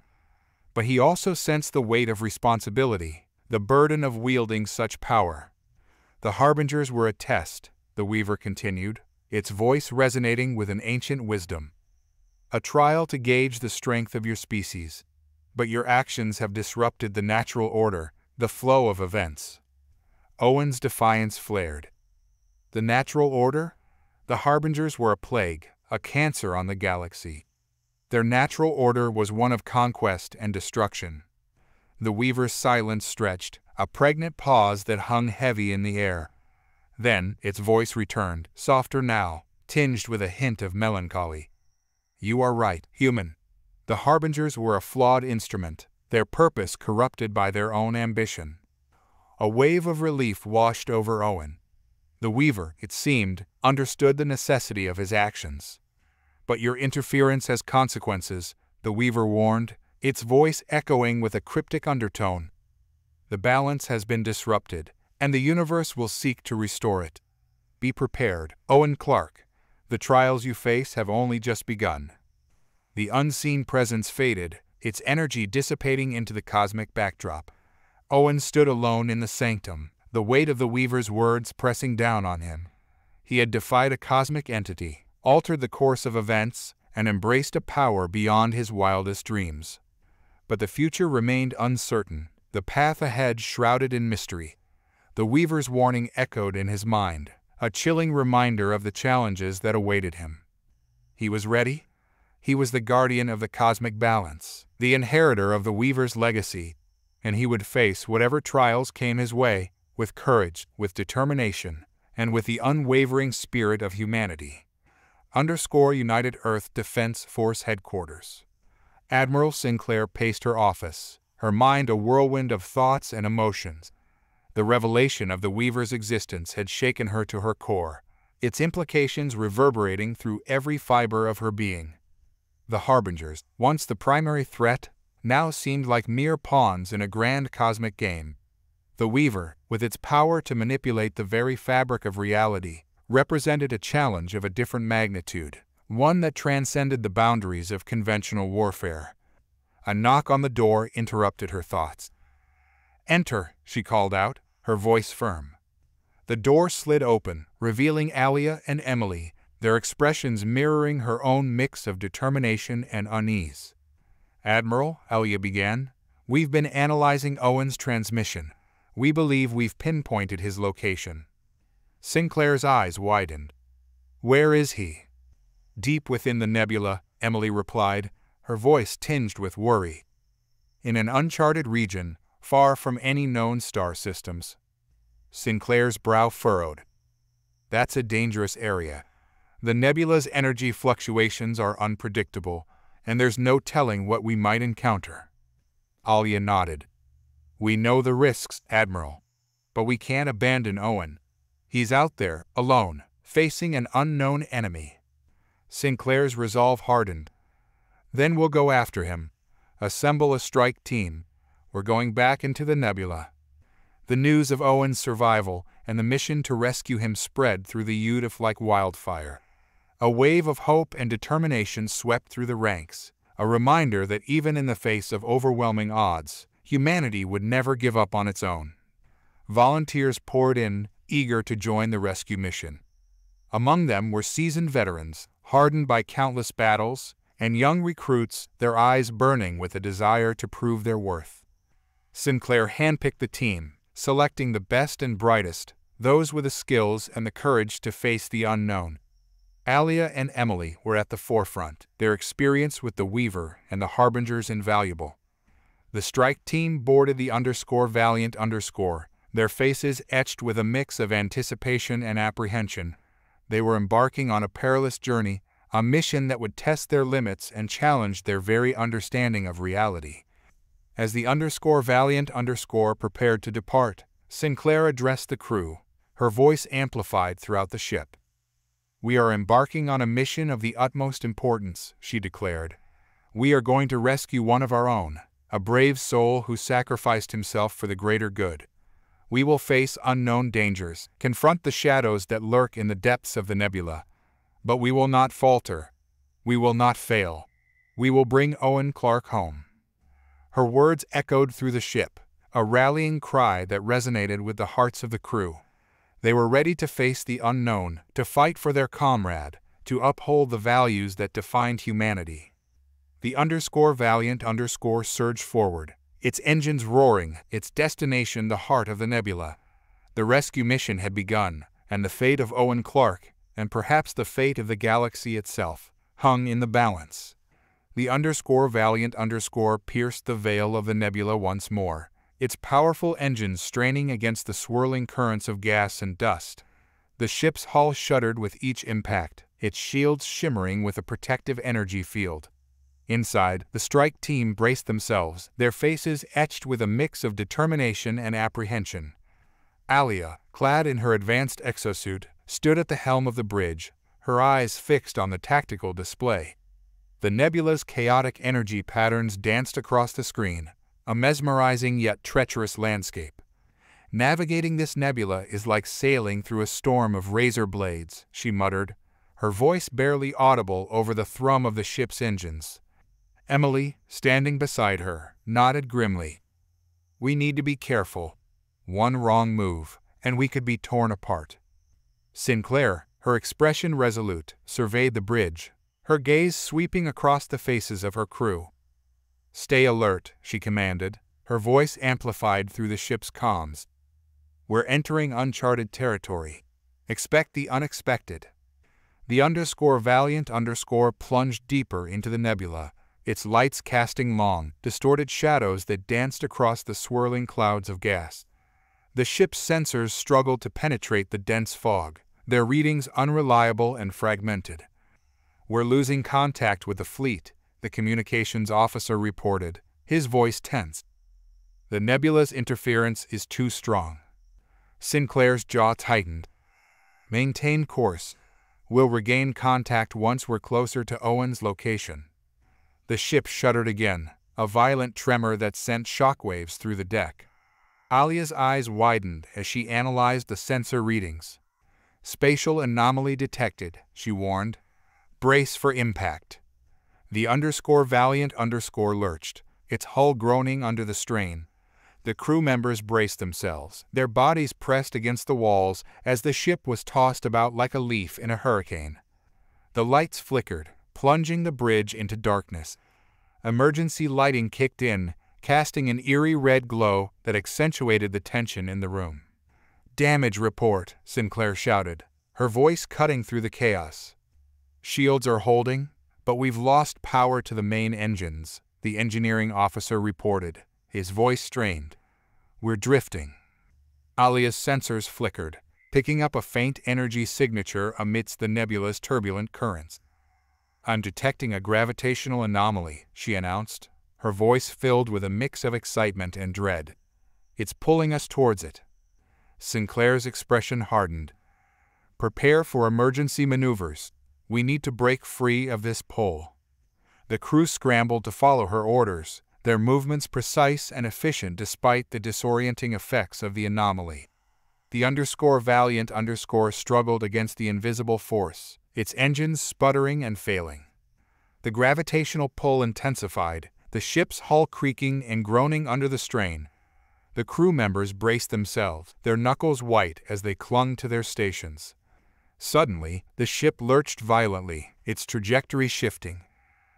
S1: But he also sensed the weight of responsibility, the burden of wielding such power. "The Harbingers were a test," the Weaver continued, its voice resonating with an ancient wisdom. "A trial to gauge the strength of your species. But your actions have disrupted the natural order, the flow of events." Owen's defiance flared. The natural order? The Harbingers were a plague, a cancer on the galaxy. Their natural order was one of conquest and destruction. The Weaver's silence stretched, a pregnant pause that hung heavy in the air. Then its voice returned, softer now, tinged with a hint of melancholy. "You are right, human. The Harbingers were a flawed instrument, their purpose corrupted by their own ambition." A wave of relief washed over Owen. The Weaver, it seemed, understood the necessity of his actions. "But your interference has consequences," the Weaver warned, its voice echoing with a cryptic undertone. "The balance has been disrupted, and the universe will seek to restore it." Be prepared, Owen Clarke. The trials you face have only just begun. The unseen presence faded, its energy dissipating into the cosmic backdrop. Owen stood alone in the sanctum, the weight of the Weaver's words pressing down on him. He had defied a cosmic entity, altered the course of events, and embraced a power beyond his wildest dreams. But the future remained uncertain, the path ahead shrouded in mystery. The Weaver's warning echoed in his mind, a chilling reminder of the challenges that awaited him. He was ready. He was the guardian of the cosmic balance, the inheritor of the Weaver's legacy, and he would face whatever trials came his way, with courage, with determination, and with the unwavering spirit of humanity. United Earth Defense Force Headquarters. Admiral Sinclair paced her office, her mind a whirlwind of thoughts and emotions. The revelation of the Weaver's existence had shaken her to her core, its implications reverberating through every fiber of her being. The Harbingers, once the primary threat, now seemed like mere pawns in a grand cosmic game. The Weaver, with its power to manipulate the very fabric of reality, represented a challenge of a different magnitude, one that transcended the boundaries of conventional warfare. A knock on the door interrupted her thoughts. "Enter," she called out, her voice firm. The door slid open, revealing Alia and Emily, their expressions mirroring her own mix of determination and unease. "Admiral," Alia began, "we've been analyzing Owen's transmission. We believe we've pinpointed his location." Sinclair's eyes widened. "Where is he?" "Deep within the nebula," Emily replied, her voice tinged with worry. "In an uncharted region, far from any known star systems." Sinclair's brow furrowed. "That's a dangerous area. The nebula's energy fluctuations are unpredictable, and there's no telling what we might encounter." Alia nodded. "We know the risks, Admiral. But we can't abandon Owen. He's out there, alone, facing an unknown enemy." Sinclair's resolve hardened. "Then we'll go after him. Assemble a strike team. We're going back into the nebula." The news of Owen's survival and the mission to rescue him spread through the UDF like wildfire. A wave of hope and determination swept through the ranks, a reminder that even in the face of overwhelming odds, humanity would never give up on its own. Volunteers poured in, eager to join the rescue mission. Among them were seasoned veterans, hardened by countless battles, and young recruits, their eyes burning with a desire to prove their worth. Sinclair handpicked the team, selecting the best and brightest, those with the skills and the courage to face the unknown. Alia and Emily were at the forefront, their experience with the Weaver and the Harbingers invaluable. The strike team boarded the _Valiant_, their faces etched with a mix of anticipation and apprehension. They were embarking on a perilous journey, a mission that would test their limits and challenge their very understanding of reality. As the _Valiant_ prepared to depart, Sinclair addressed the crew, her voice amplified throughout the ship. "We are embarking on a mission of the utmost importance," she declared. "We are going to rescue one of our own, a brave soul who sacrificed himself for the greater good. We will face unknown dangers, confront the shadows that lurk in the depths of the nebula. But we will not falter. We will not fail. We will bring Owen Clarke home." Her words echoed through the ship, a rallying cry that resonated with the hearts of the crew. They were ready to face the unknown, to fight for their comrade, to uphold the values that defined humanity. The _Valiant_ surged forward, its engines roaring, its destination the heart of the nebula. The rescue mission had begun, and the fate of Owen Clarke, and perhaps the fate of the galaxy itself, hung in the balance. The _Valiant_ pierced the veil of the nebula once more, its powerful engines straining against the swirling currents of gas and dust. The ship's hull shuddered with each impact, its shields shimmering with a protective energy field. Inside, the strike team braced themselves, their faces etched with a mix of determination and apprehension. Alia, clad in her advanced exosuit, stood at the helm of the bridge, her eyes fixed on the tactical display. The nebula's chaotic energy patterns danced across the screen, a mesmerizing yet treacherous landscape. Navigating this nebula is like sailing through a storm of razor blades, she muttered, her voice barely audible over the thrum of the ship's engines. Emily, standing beside her, nodded grimly. We need to be careful. One wrong move, and we could be torn apart. Sinclair, her expression resolute, surveyed the bridge, her gaze sweeping across the faces of her crew. Stay alert, she commanded, her voice amplified through the ship's comms. We're entering uncharted territory. Expect the unexpected. The _Valiant plunged deeper into the nebula, its lights casting long, distorted shadows that danced across the swirling clouds of gas. The ship's sensors struggled to penetrate the dense fog, their readings unreliable and fragmented. We're losing contact with the fleet, the communications officer reported, his voice tense. The nebula's interference is too strong. Sinclair's jaw tightened. Maintain course. We'll regain contact once we're closer to Owen's location. The ship shuddered again, a violent tremor that sent shockwaves through the deck. Alia's eyes widened as she analyzed the sensor readings. Spatial anomaly detected, she warned. Brace for impact. The _Valiant lurched, its hull groaning under the strain. The crew members braced themselves, their bodies pressed against the walls as the ship was tossed about like a leaf in a hurricane. The lights flickered, plunging the bridge into darkness. Emergency lighting kicked in, casting an eerie red glow that accentuated the tension in the room. Damage report, Sinclair shouted, her voice cutting through the chaos. Shields are holding, but we've lost power to the main engines, the engineering officer reported, his voice strained. We're drifting. Alia's sensors flickered, picking up a faint energy signature amidst the nebula's turbulent currents. I'm detecting a gravitational anomaly, she announced, her voice filled with a mix of excitement and dread. It's pulling us towards it. Sinclair's expression hardened. Prepare for emergency maneuvers. We need to break free of this pull. The crew scrambled to follow her orders, their movements precise and efficient despite the disorienting effects of the anomaly. The _Valiant struggled against the invisible force, its engines sputtering and failing. The gravitational pull intensified, the ship's hull creaking and groaning under the strain. The crew members braced themselves, their knuckles white as they clung to their stations. Suddenly, the ship lurched violently, its trajectory shifting.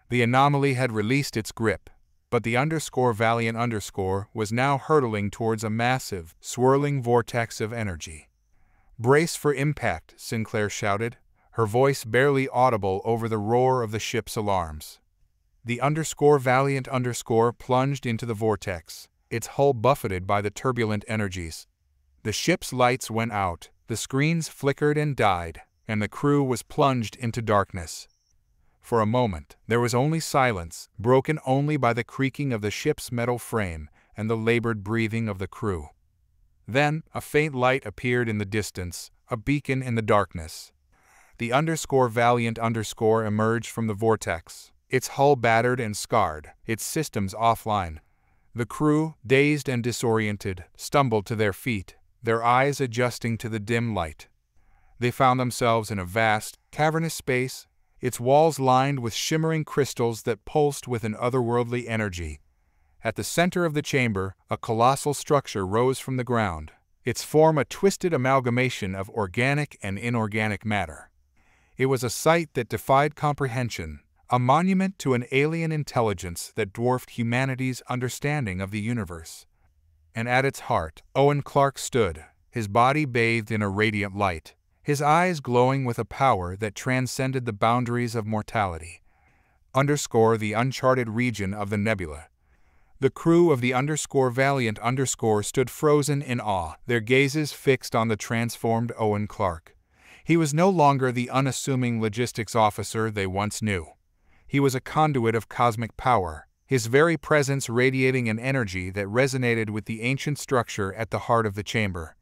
S1: The anomaly had released its grip, but the _Valiant was now hurtling towards a massive, swirling vortex of energy. Brace for impact, Sinclair shouted, her voice barely audible over the roar of the ship's alarms. The _Valiant plunged into the vortex, its hull buffeted by the turbulent energies. The ship's lights went out, the screens flickered and died, and the crew was plunged into darkness. For a moment, there was only silence, broken only by the creaking of the ship's metal frame and the labored breathing of the crew. Then, a faint light appeared in the distance, a beacon in the darkness. The _Valiant emerged from the vortex, its hull battered and scarred, its systems offline. The crew, dazed and disoriented, stumbled to their feet, their eyes adjusting to the dim light. They found themselves in a vast, cavernous space, its walls lined with shimmering crystals that pulsed with an otherworldly energy. At the center of the chamber, a colossal structure rose from the ground, its form a twisted amalgamation of organic and inorganic matter. It was a sight that defied comprehension, a monument to an alien intelligence that dwarfed humanity's understanding of the universe. And at its heart, Owen Clarke stood, his body bathed in a radiant light, his eyes glowing with a power that transcended the boundaries of mortality. The uncharted region of the nebula. The crew of the _Valiant stood frozen in awe, their gazes fixed on the transformed Owen Clarke. He was no longer the unassuming logistics officer they once knew. He was a conduit of cosmic power, his very presence radiating an energy that resonated with the ancient structure at the heart of the chamber.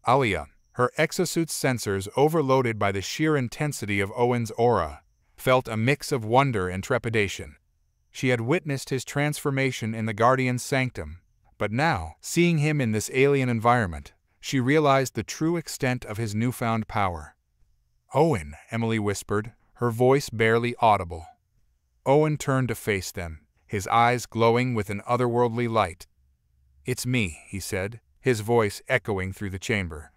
S1: Alia, her exosuit's sensors overloaded by the sheer intensity of Owen's aura, felt a mix of wonder and trepidation. She had witnessed his transformation in the Guardian's sanctum, But now, seeing him in this alien environment, she realized the true extent of his newfound power. "Owen," Emily whispered, her voice barely audible. Owen turned to face them, his eyes glowing with an otherworldly light. "It's me," he said, his voice echoing through the chamber.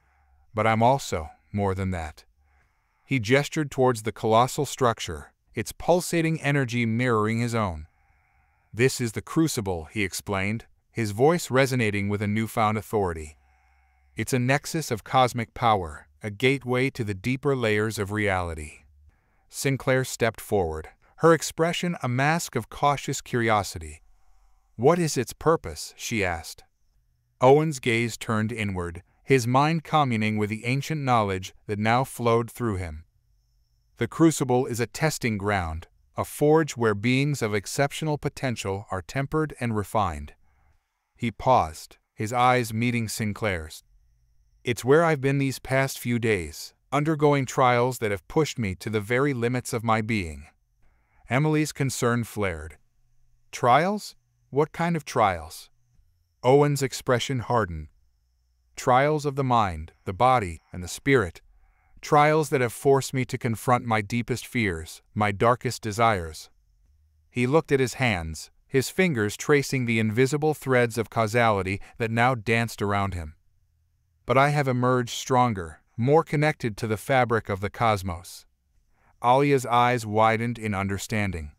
S1: "But I'm also more than that." He gestured towards the colossal structure, its pulsating energy mirroring his own. "This is the Crucible," he explained, his voice resonating with a newfound authority. "It's a nexus of cosmic power, a gateway to the deeper layers of reality." Sinclair stepped forward, her expression a mask of cautious curiosity. "What is its purpose?" she asked. Owen's gaze turned inward, his mind communing with the ancient knowledge that now flowed through him. "The Crucible is a testing ground, a forge where beings of exceptional potential are tempered and refined." He paused, his eyes meeting Sinclair's. "It's where I've been these past few days, undergoing trials that have pushed me to the very limits of my being." Emily's concern flared. "Trials? What kind of trials?" Owen's expression hardened. "Trials of the mind, the body, and the spirit. Trials that have forced me to confront my deepest fears, my darkest desires." He looked at his hands, his fingers tracing the invisible threads of causality that now danced around him. "But I have emerged stronger, more connected to the fabric of the cosmos." Alia's eyes widened in understanding.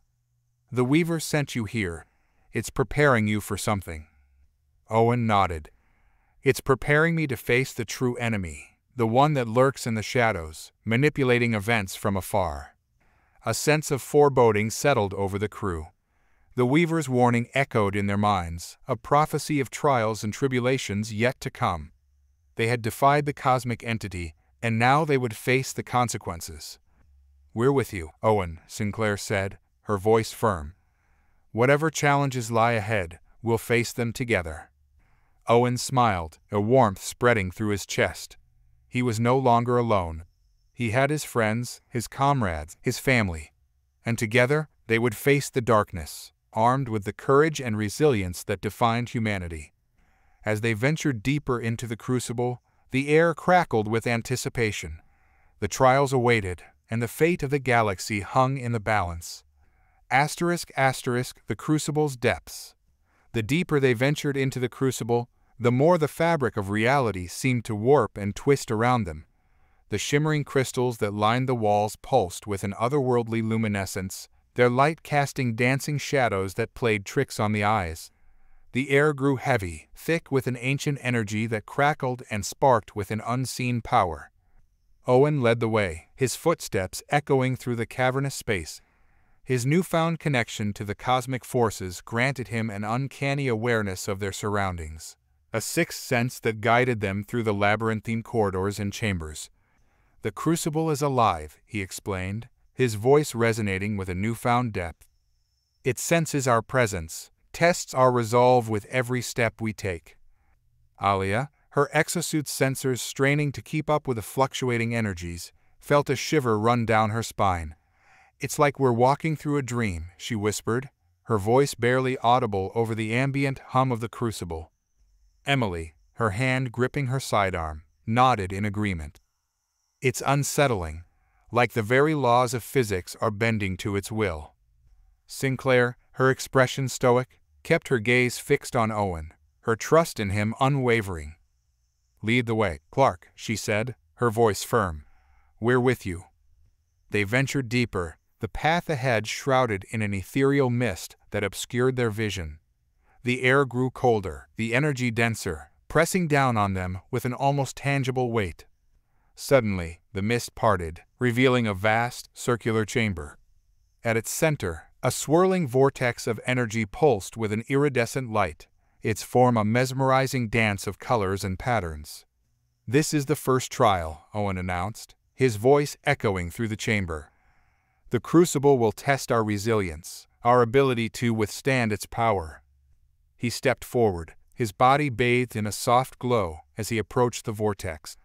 S1: "The Weaver sent you here. It's preparing you for something." Owen nodded. "It's preparing me to face the true enemy, the one that lurks in the shadows, manipulating events from afar." A sense of foreboding settled over the crew. The Weaver's warning echoed in their minds, a prophecy of trials and tribulations yet to come. They had defied the cosmic entity, and now they would face the consequences. "We're with you, Owen," Sinclair said, her voice firm. "Whatever challenges lie ahead, we'll face them together." Owen smiled, a warmth spreading through his chest. He was no longer alone. He had his friends, his comrades, his family. And together, they would face the darkness, armed with the courage and resilience that defined humanity. As they ventured deeper into the Crucible, the air crackled with anticipation. The trials awaited, and the fate of the galaxy hung in the balance. ***, the Crucible's depths. The deeper they ventured into the Crucible, the more the fabric of reality seemed to warp and twist around them. The shimmering crystals that lined the walls pulsed with an otherworldly luminescence, their light casting dancing shadows that played tricks on the eyes. The air grew heavy, thick with an ancient energy that crackled and sparked with an unseen power. Owen led the way, his footsteps echoing through the cavernous space. His newfound connection to the cosmic forces granted him an uncanny awareness of their surroundings, a sixth sense that guided them through the labyrinthine corridors and chambers. "The Crucible is alive," he explained, his voice resonating with a newfound depth. "It senses our presence, tests our resolve with every step we take." Alia, her exosuit's sensors straining to keep up with the fluctuating energies, felt a shiver run down her spine. "It's like we're walking through a dream," she whispered, her voice barely audible over the ambient hum of the Crucible. Emily, her hand gripping her sidearm, nodded in agreement. "It's unsettling, like the very laws of physics are bending to its will." Sinclair, her expression stoic, kept her gaze fixed on Owen, her trust in him unwavering. "Lead the way, Clarke," she said, her voice firm. "We're with you." They ventured deeper, the path ahead shrouded in an ethereal mist that obscured their vision. The air grew colder, the energy denser, pressing down on them with an almost tangible weight. Suddenly, the mist parted, revealing a vast, circular chamber. At its center, a swirling vortex of energy pulsed with an iridescent light, its form a mesmerizing dance of colors and patterns. "This is the first trial," Owen announced, his voice echoing through the chamber. "The Crucible will test our resilience, our ability to withstand its power." He stepped forward, his body bathed in a soft glow as he approached the vortex.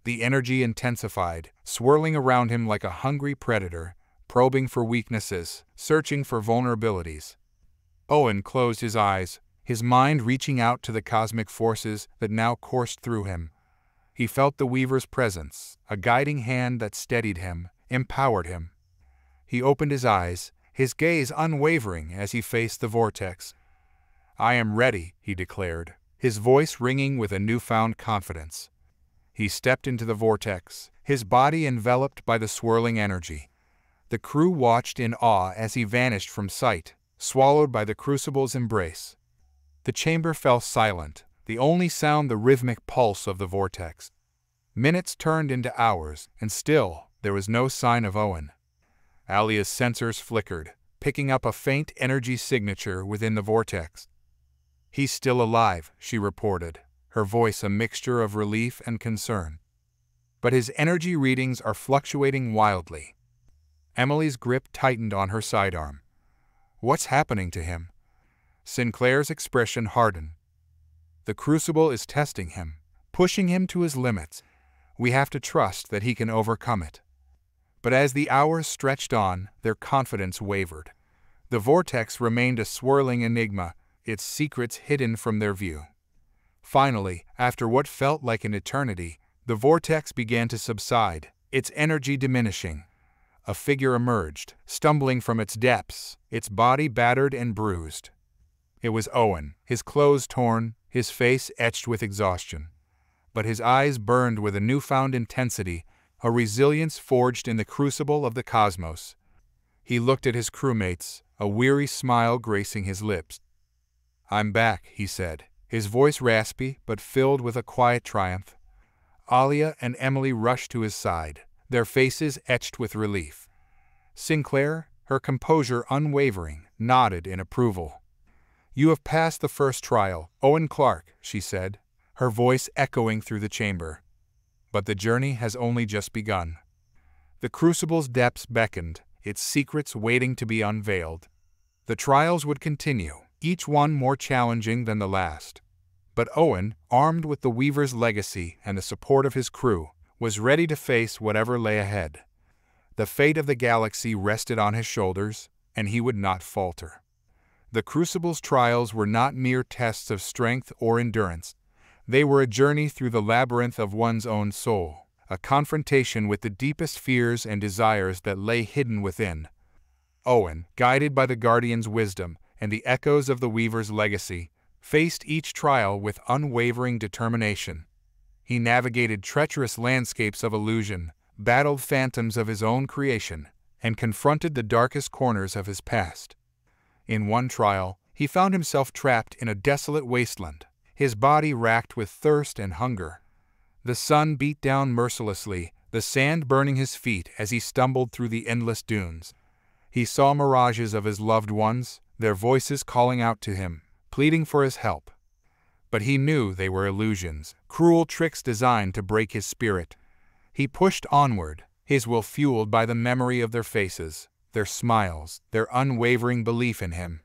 S1: The energy intensified, swirling around him like a hungry predator, probing for weaknesses, searching for vulnerabilities. Owen closed his eyes, his mind reaching out to the cosmic forces that now coursed through him. He felt the Weaver's presence, a guiding hand that steadied him, empowered him. He opened his eyes, his gaze unwavering as he faced the vortex. "I am ready," he declared, his voice ringing with a newfound confidence. He stepped into the vortex, his body enveloped by the swirling energy. The crew watched in awe as he vanished from sight, swallowed by the crucible's embrace. The chamber fell silent, the only sound the rhythmic pulse of the vortex. Minutes turned into hours, and still there was no sign of Owen. Alia's sensors flickered, picking up a faint energy signature within the vortex. "He's still alive," she reported, her voice a mixture of relief and concern. "But his energy readings are fluctuating wildly." Emily's grip tightened on her sidearm. "What's happening to him?" Sinclair's expression hardened. "The crucible is testing him, pushing him to his limits. We have to trust that he can overcome it." But as the hours stretched on, their confidence wavered. The vortex remained a swirling enigma, its secrets hidden from their view. Finally, after what felt like an eternity, the vortex began to subside, its energy diminishing. A figure emerged, stumbling from its depths, its body battered and bruised. It was Owen, his clothes torn, his face etched with exhaustion. But his eyes burned with a newfound intensity, a resilience forged in the crucible of the cosmos. He looked at his crewmates, a weary smile gracing his lips. "I'm back," he said, his voice raspy but filled with a quiet triumph. Alia and Emily rushed to his side, their faces etched with relief. Sinclair, her composure unwavering, nodded in approval. "You have passed the first trial, Owen Clarke," she said, her voice echoing through the chamber. "But the journey has only just begun." The crucible's depths beckoned, its secrets waiting to be unveiled. The trials would continue, each one more challenging than the last. But Owen, armed with the Weaver's legacy and the support of his crew, was ready to face whatever lay ahead. The fate of the galaxy rested on his shoulders, and he would not falter. The Crucible's trials were not mere tests of strength or endurance. They were a journey through the labyrinth of one's own soul, a confrontation with the deepest fears and desires that lay hidden within. Owen, guided by the Guardian's wisdom and the echoes of the Weaver's legacy, faced each trial with unwavering determination. He navigated treacherous landscapes of illusion, battled phantoms of his own creation, and confronted the darkest corners of his past. In one trial, he found himself trapped in a desolate wasteland, his body racked with thirst and hunger. The sun beat down mercilessly, the sand burning his feet as he stumbled through the endless dunes. He saw mirages of his loved ones, their voices calling out to him, pleading for his help. But he knew they were illusions, cruel tricks designed to break his spirit. He pushed onward, his will fueled by the memory of their faces, their smiles, their unwavering belief in him.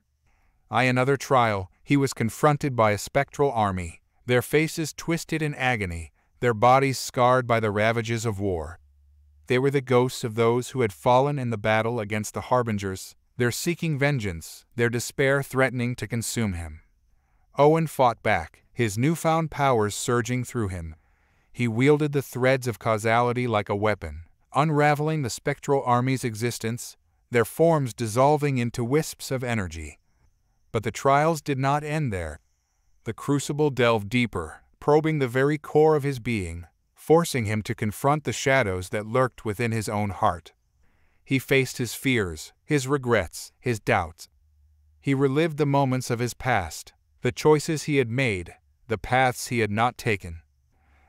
S1: In another trial, he was confronted by a spectral army, their faces twisted in agony, their bodies scarred by the ravages of war. They were the ghosts of those who had fallen in the battle against the Harbingers, their seeking vengeance, their despair threatening to consume him. Owen fought back, his newfound powers surging through him. He wielded the threads of causality like a weapon, unraveling the spectral army's existence, their forms dissolving into wisps of energy. But the trials did not end there. The crucible delved deeper, probing the very core of his being, forcing him to confront the shadows that lurked within his own heart. He faced his fears, his regrets, his doubts. He relived the moments of his past, the choices he had made, the paths he had not taken.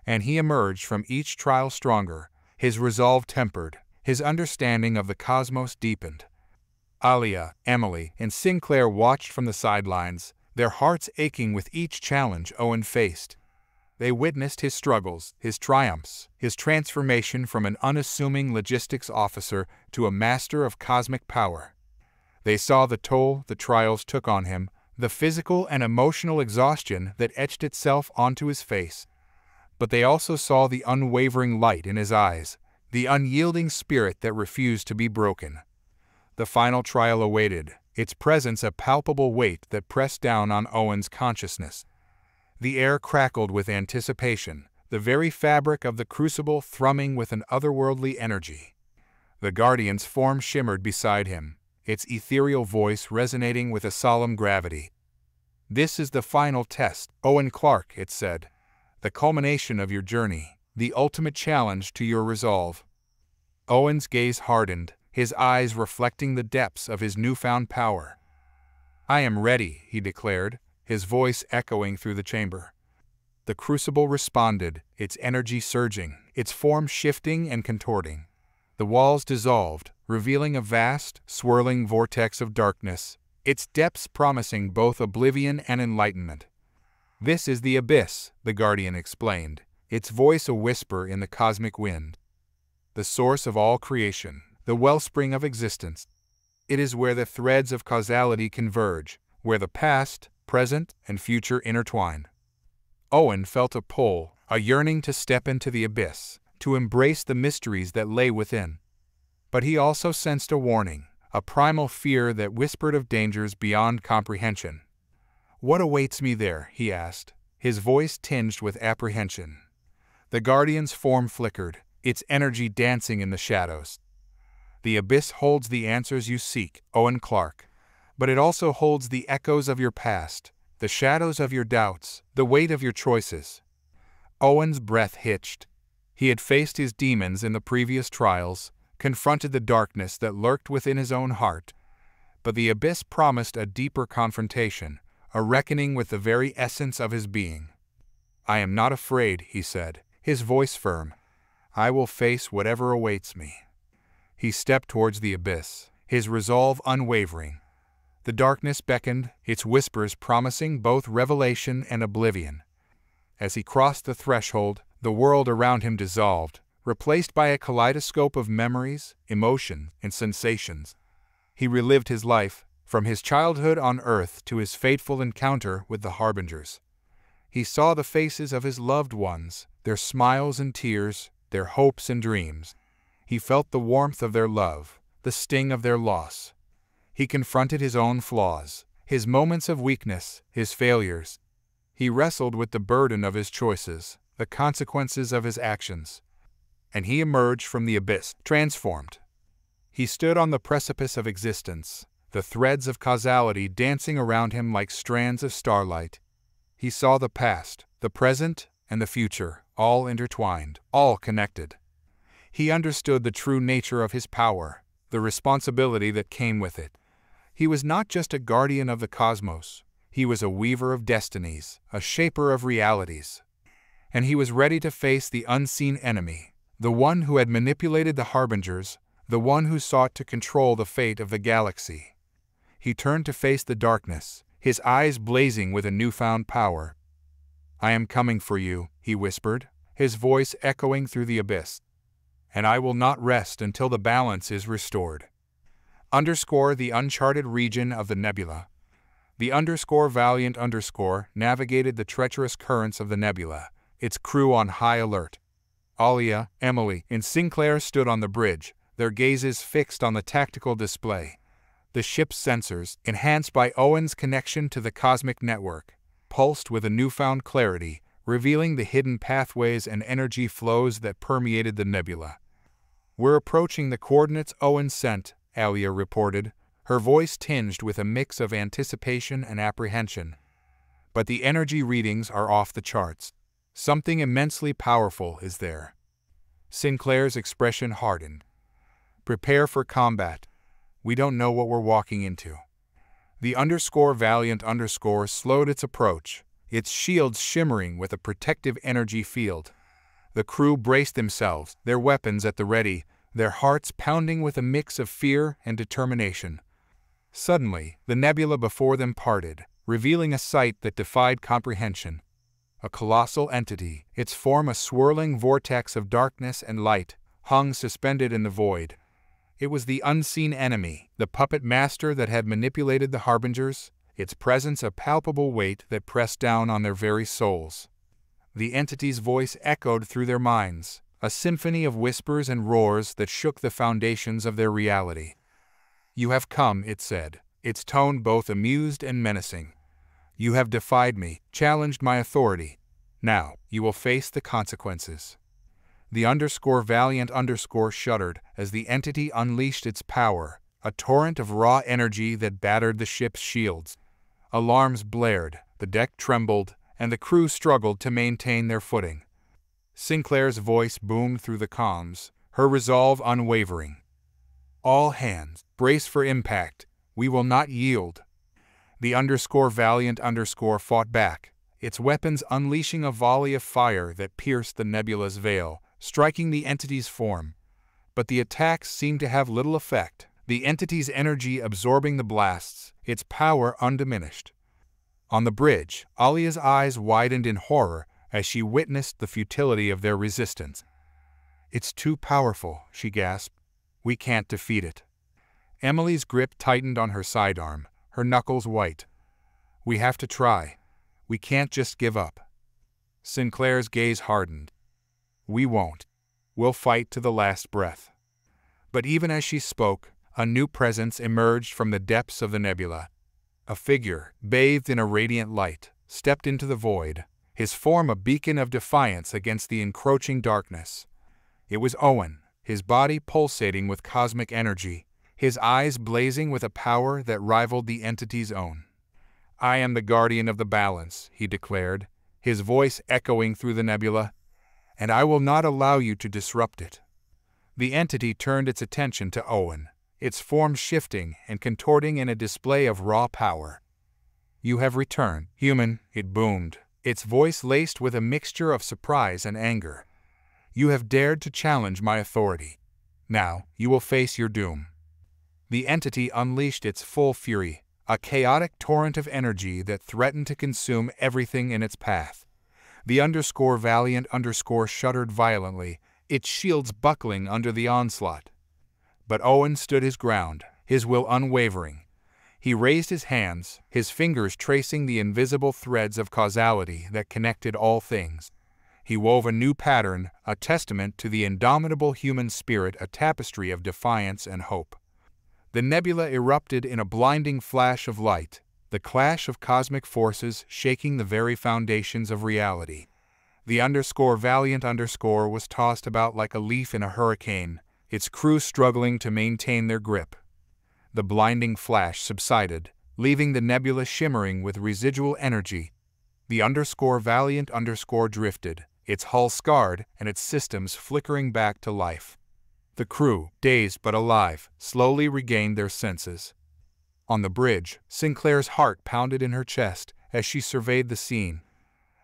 S1: And he emerged from each trial stronger, his resolve tempered, his understanding of the cosmos deepened. Alia, Emily, and Sinclair watched from the sidelines, their hearts aching with each challenge Owen faced. They witnessed his struggles, his triumphs, his transformation from an unassuming logistics officer to a master of cosmic power. They saw the toll the trials took on him, the physical and emotional exhaustion that etched itself onto his face. But they also saw the unwavering light in his eyes, the unyielding spirit that refused to be broken. The final trial awaited, its presence a palpable weight that pressed down on Owen's consciousness. The air crackled with anticipation, the very fabric of the crucible thrumming with an otherworldly energy. The Guardian's form shimmered beside him, its ethereal voice resonating with a solemn gravity. "This is the final test, Owen Clarke," it said. "The culmination of your journey, the ultimate challenge to your resolve." Owen's gaze hardened, his eyes reflecting the depths of his newfound power. "I am ready," he declared, his voice echoing through the chamber. The crucible responded, its energy surging, its form shifting and contorting. The walls dissolved, revealing a vast, swirling vortex of darkness, its depths promising both oblivion and enlightenment. "This is the abyss," the Guardian explained, its voice a whisper in the cosmic wind. "The source of all creation, the wellspring of existence. It is where the threads of causality converge, where the past, present, and future intertwine." Owen felt a pull, a yearning to step into the abyss, to embrace the mysteries that lay within. But he also sensed a warning, a primal fear that whispered of dangers beyond comprehension. "What awaits me there?" he asked, his voice tinged with apprehension. The Guardian's form flickered, its energy dancing in the shadows. "The abyss holds the answers you seek, Owen Clarke, but it also holds the echoes of your past, the shadows of your doubts, the weight of your choices." Owen's breath hitched. He had faced his demons in the previous trials, confronted the darkness that lurked within his own heart, but the abyss promised a deeper confrontation, a reckoning with the very essence of his being. "I am not afraid," he said, his voice firm. "I will face whatever awaits me." He stepped towards the abyss, his resolve unwavering. The darkness beckoned, its whispers promising both revelation and oblivion. As he crossed the threshold, the world around him dissolved, replaced by a kaleidoscope of memories, emotions, and sensations. He relived his life, from his childhood on Earth to his fateful encounter with the Harbingers. He saw the faces of his loved ones, their smiles and tears, their hopes and dreams. He felt the warmth of their love, the sting of their loss. He confronted his own flaws, his moments of weakness, his failures. He wrestled with the burden of his choices, the consequences of his actions. And he emerged from the abyss, transformed. He stood on the precipice of existence, the threads of causality dancing around him like strands of starlight. He saw the past, the present, and the future, all intertwined, all connected. He understood the true nature of his power, the responsibility that came with it. He was not just a guardian of the cosmos, he was a weaver of destinies, a shaper of realities. And he was ready to face the unseen enemy, the one who had manipulated the Harbingers, the one who sought to control the fate of the galaxy. He turned to face the darkness, his eyes blazing with a newfound power. "I am coming for you," he whispered, his voice echoing through the abyss. "And I will not rest until the balance is restored." The uncharted region of the nebula. The Valiant navigated the treacherous currents of the nebula, its crew on high alert. Alia, Emily, and Sinclair stood on the bridge, their gazes fixed on the tactical display. The ship's sensors, enhanced by Owen's connection to the cosmic network, pulsed with a newfound clarity, revealing the hidden pathways and energy flows that permeated the nebula. "We're approaching the coordinates Owen sent," Alia reported, her voice tinged with a mix of anticipation and apprehension. "But the energy readings are off the charts. Something immensely powerful is there." Sinclair's expression hardened. "Prepare for combat. We don't know what we're walking into." The Valiant slowed its approach, its shields shimmering with a protective energy field. The crew braced themselves, their weapons at the ready, their hearts pounding with a mix of fear and determination. Suddenly, the nebula before them parted, revealing a sight that defied comprehension. A colossal entity, its form a swirling vortex of darkness and light, hung suspended in the void. It was the unseen enemy, the puppet master that had manipulated the Harbingers, its presence a palpable weight that pressed down on their very souls. The entity's voice echoed through their minds, a symphony of whispers and roars that shook the foundations of their reality. "You have come," it said, its tone both amused and menacing. "You have defied me, challenged my authority. Now, you will face the consequences." The Valiant shuddered as the entity unleashed its power, a torrent of raw energy that battered the ship's shields. Alarms blared, the deck trembled, and the crew struggled to maintain their footing. Sinclair's voice boomed through the comms, her resolve unwavering. "All hands, brace for impact. We will not yield." The Valiant fought back, its weapons unleashing a volley of fire that pierced the nebula's veil, striking the entity's form. But the attacks seemed to have little effect, the entity's energy absorbing the blasts, its power undiminished. On the bridge, Alia's eyes widened in horror as she witnessed the futility of their resistance. "It's too powerful," she gasped. "We can't defeat it." Emily's grip tightened on her sidearm, her knuckles white. "We have to try. We can't just give up." Sinclair's gaze hardened. "We won't. We'll fight to the last breath." But even as she spoke, a new presence emerged from the depths of the nebula. A figure, bathed in a radiant light, stepped into the void, his form a beacon of defiance against the encroaching darkness. It was Owen, his body pulsating with cosmic energy, his eyes blazing with a power that rivaled the entity's own. "I am the guardian of the balance," he declared, his voice echoing through the nebula, "and I will not allow you to disrupt it." The entity turned its attention to Owen, its form shifting and contorting in a display of raw power. "You have returned, human," it boomed, its voice laced with a mixture of surprise and anger. "You have dared to challenge my authority. Now, you will face your doom." The entity unleashed its full fury, a chaotic torrent of energy that threatened to consume everything in its path. The Valiant shuddered violently, its shields buckling under the onslaught. But Owen stood his ground, his will unwavering. He raised his hands, his fingers tracing the invisible threads of causality that connected all things. He wove a new pattern, a testament to the indomitable human spirit, a tapestry of defiance and hope. The nebula erupted in a blinding flash of light, the clash of cosmic forces shaking the very foundations of reality. The Valiant was tossed about like a leaf in a hurricane, its crew struggling to maintain their grip. The blinding flash subsided, leaving the nebula shimmering with residual energy. The Valiant drifted, its hull scarred and its systems flickering back to life. The crew, dazed but alive, slowly regained their senses. On the bridge, Sinclair's heart pounded in her chest as she surveyed the scene.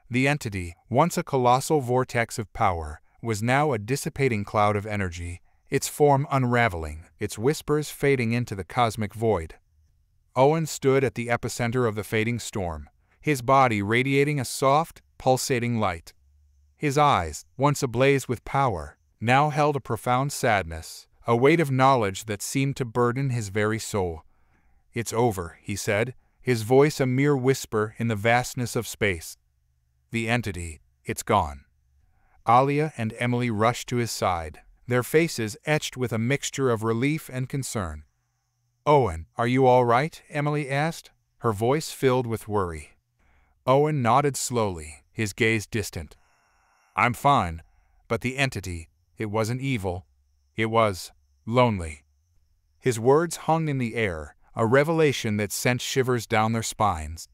S1: The entity, once a colossal vortex of power, was now a dissipating cloud of energy, its form unraveling, its whispers fading into the cosmic void. Owen stood at the epicenter of the fading storm, his body radiating a soft, pulsating light. His eyes, once ablaze with power, now held a profound sadness, a weight of knowledge that seemed to burden his very soul. "It's over," he said, his voice a mere whisper in the vastness of space. "The entity, it's gone." Alia and Emily rushed to his side, their faces etched with a mixture of relief and concern. "Owen, are you all right?" Emily asked, her voice filled with worry. Owen nodded slowly, his gaze distant. "I'm fine, but the entity, it wasn't evil. It was lonely." His words hung in the air, a revelation that sent shivers down their spines.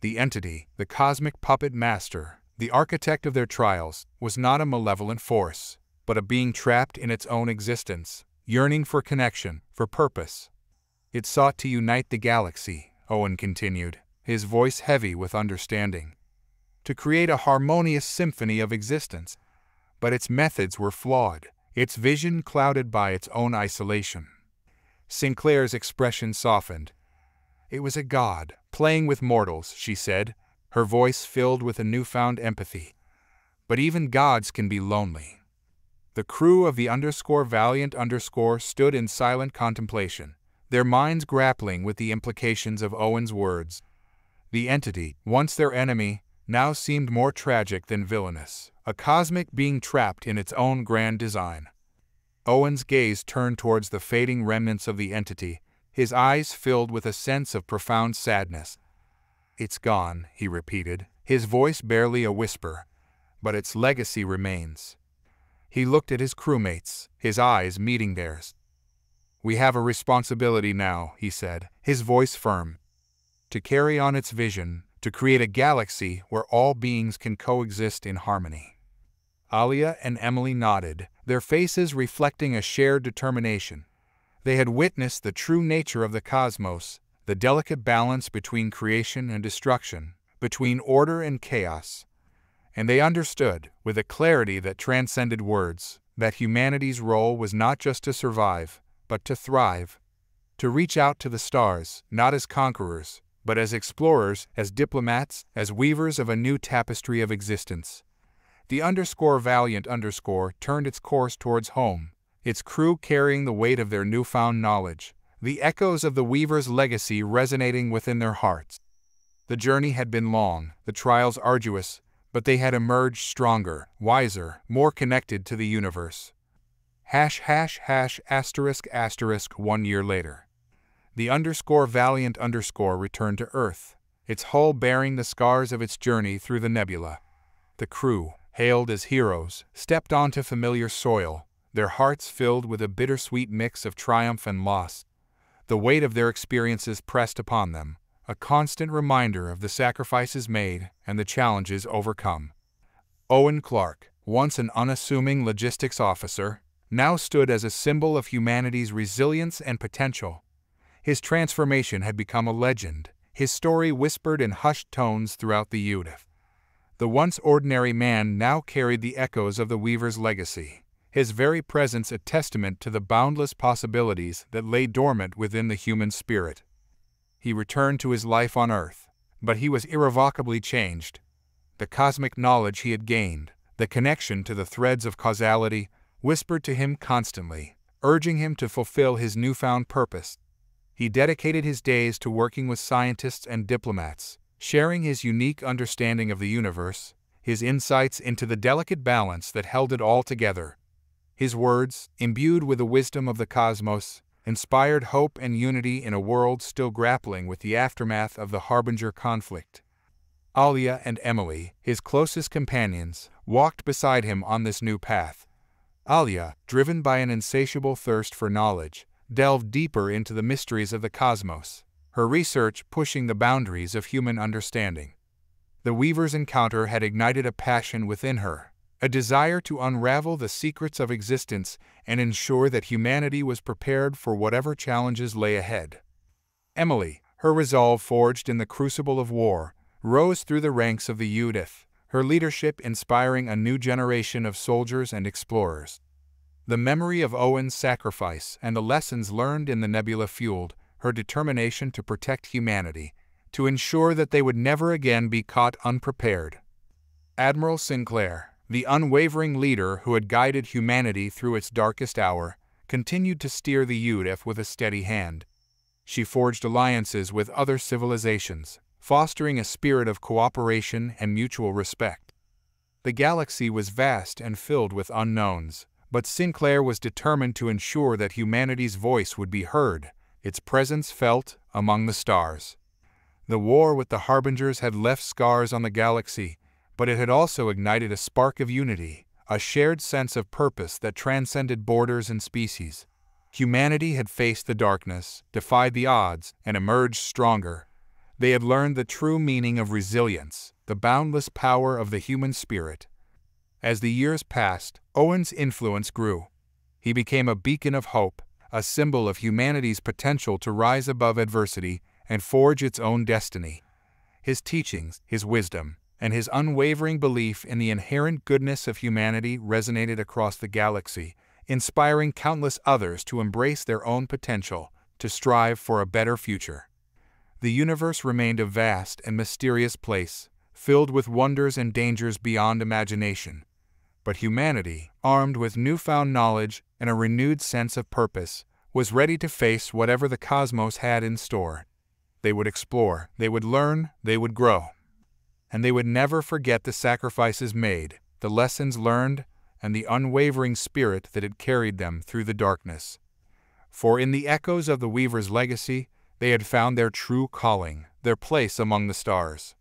S1: The entity, the cosmic puppet master, the architect of their trials, was not a malevolent force, but a being trapped in its own existence, yearning for connection, for purpose. "It sought to unite the galaxy," Owen continued, his voice heavy with understanding. "To create a harmonious symphony of existence. But its methods were flawed, its vision clouded by its own isolation." Sinclair's expression softened. "It was a god, playing with mortals," she said, her voice filled with a newfound empathy. "But even gods can be lonely." The crew of the Valiant stood in silent contemplation, their minds grappling with the implications of Owen's words. The entity, once their enemy, now seemed more tragic than villainous, a cosmic being trapped in its own grand design. Owen's gaze turned towards the fading remnants of the entity, his eyes filled with a sense of profound sadness. "It's gone," he repeated, his voice barely a whisper, "but its legacy remains." He looked at his crewmates, his eyes meeting theirs. "We have a responsibility now," he said, his voice firm, "to carry on its vision, to create a galaxy where all beings can coexist in harmony." Alia and Emily nodded, their faces reflecting a shared determination. They had witnessed the true nature of the cosmos, the delicate balance between creation and destruction, between order and chaos. And they understood, with a clarity that transcended words, that humanity's role was not just to survive, but to thrive. To reach out to the stars, not as conquerors, but as explorers, as diplomats, as weavers of a new tapestry of existence. The _Valiant_ turned its course towards home, its crew carrying the weight of their newfound knowledge, the echoes of the Weaver's legacy resonating within their hearts. The journey had been long, the trials arduous, but they had emerged stronger, wiser, more connected to the universe. ###***. 1 year later. The _Valiant_ returned to Earth, its hull bearing the scars of its journey through the nebula. The crew, hailed as heroes, stepped onto familiar soil, their hearts filled with a bittersweet mix of triumph and loss. The weight of their experiences pressed upon them, a constant reminder of the sacrifices made and the challenges overcome. Owen Clarke, once an unassuming logistics officer, now stood as a symbol of humanity's resilience and potential. His transformation had become a legend, his story whispered in hushed tones throughout the UDF. The once ordinary man now carried the echoes of the Weaver's legacy, his very presence a testament to the boundless possibilities that lay dormant within the human spirit. He returned to his life on Earth, but he was irrevocably changed. The cosmic knowledge he had gained, the connection to the threads of causality, whispered to him constantly, urging him to fulfill his newfound purpose. He dedicated his days to working with scientists and diplomats, sharing his unique understanding of the universe, his insights into the delicate balance that held it all together. His words, imbued with the wisdom of the cosmos, inspired hope and unity in a world still grappling with the aftermath of the Harbinger conflict. Alia and Emily, his closest companions, walked beside him on this new path. Alia, driven by an insatiable thirst for knowledge, delved deeper into the mysteries of the cosmos, her research pushing the boundaries of human understanding. The Weaver's encounter had ignited a passion within her, a desire to unravel the secrets of existence and ensure that humanity was prepared for whatever challenges lay ahead. Emily, her resolve forged in the crucible of war, rose through the ranks of the UDF, her leadership inspiring a new generation of soldiers and explorers. The memory of Owen's sacrifice and the lessons learned in the nebula fueled her determination to protect humanity, to ensure that they would never again be caught unprepared. Admiral Sinclair, the unwavering leader who had guided humanity through its darkest hour, continued to steer the UDF with a steady hand. She forged alliances with other civilizations, fostering a spirit of cooperation and mutual respect. The galaxy was vast and filled with unknowns, but Sinclair was determined to ensure that humanity's voice would be heard, its presence felt among the stars. The war with the Harbingers had left scars on the galaxy, but it had also ignited a spark of unity, a shared sense of purpose that transcended borders and species. Humanity had faced the darkness, defied the odds, and emerged stronger. They had learned the true meaning of resilience, the boundless power of the human spirit. As the years passed, Owen's influence grew. He became a beacon of hope, a symbol of humanity's potential to rise above adversity and forge its own destiny. His teachings, his wisdom, and his unwavering belief in the inherent goodness of humanity resonated across the galaxy, inspiring countless others to embrace their own potential, to strive for a better future. The universe remained a vast and mysterious place, filled with wonders and dangers beyond imagination. But humanity, armed with newfound knowledge and a renewed sense of purpose, was ready to face whatever the cosmos had in store. They would explore, they would learn, they would grow. And they would never forget the sacrifices made, the lessons learned, and the unwavering spirit that had carried them through the darkness. For in the echoes of the Weaver's legacy, they had found their true calling, their place among the stars.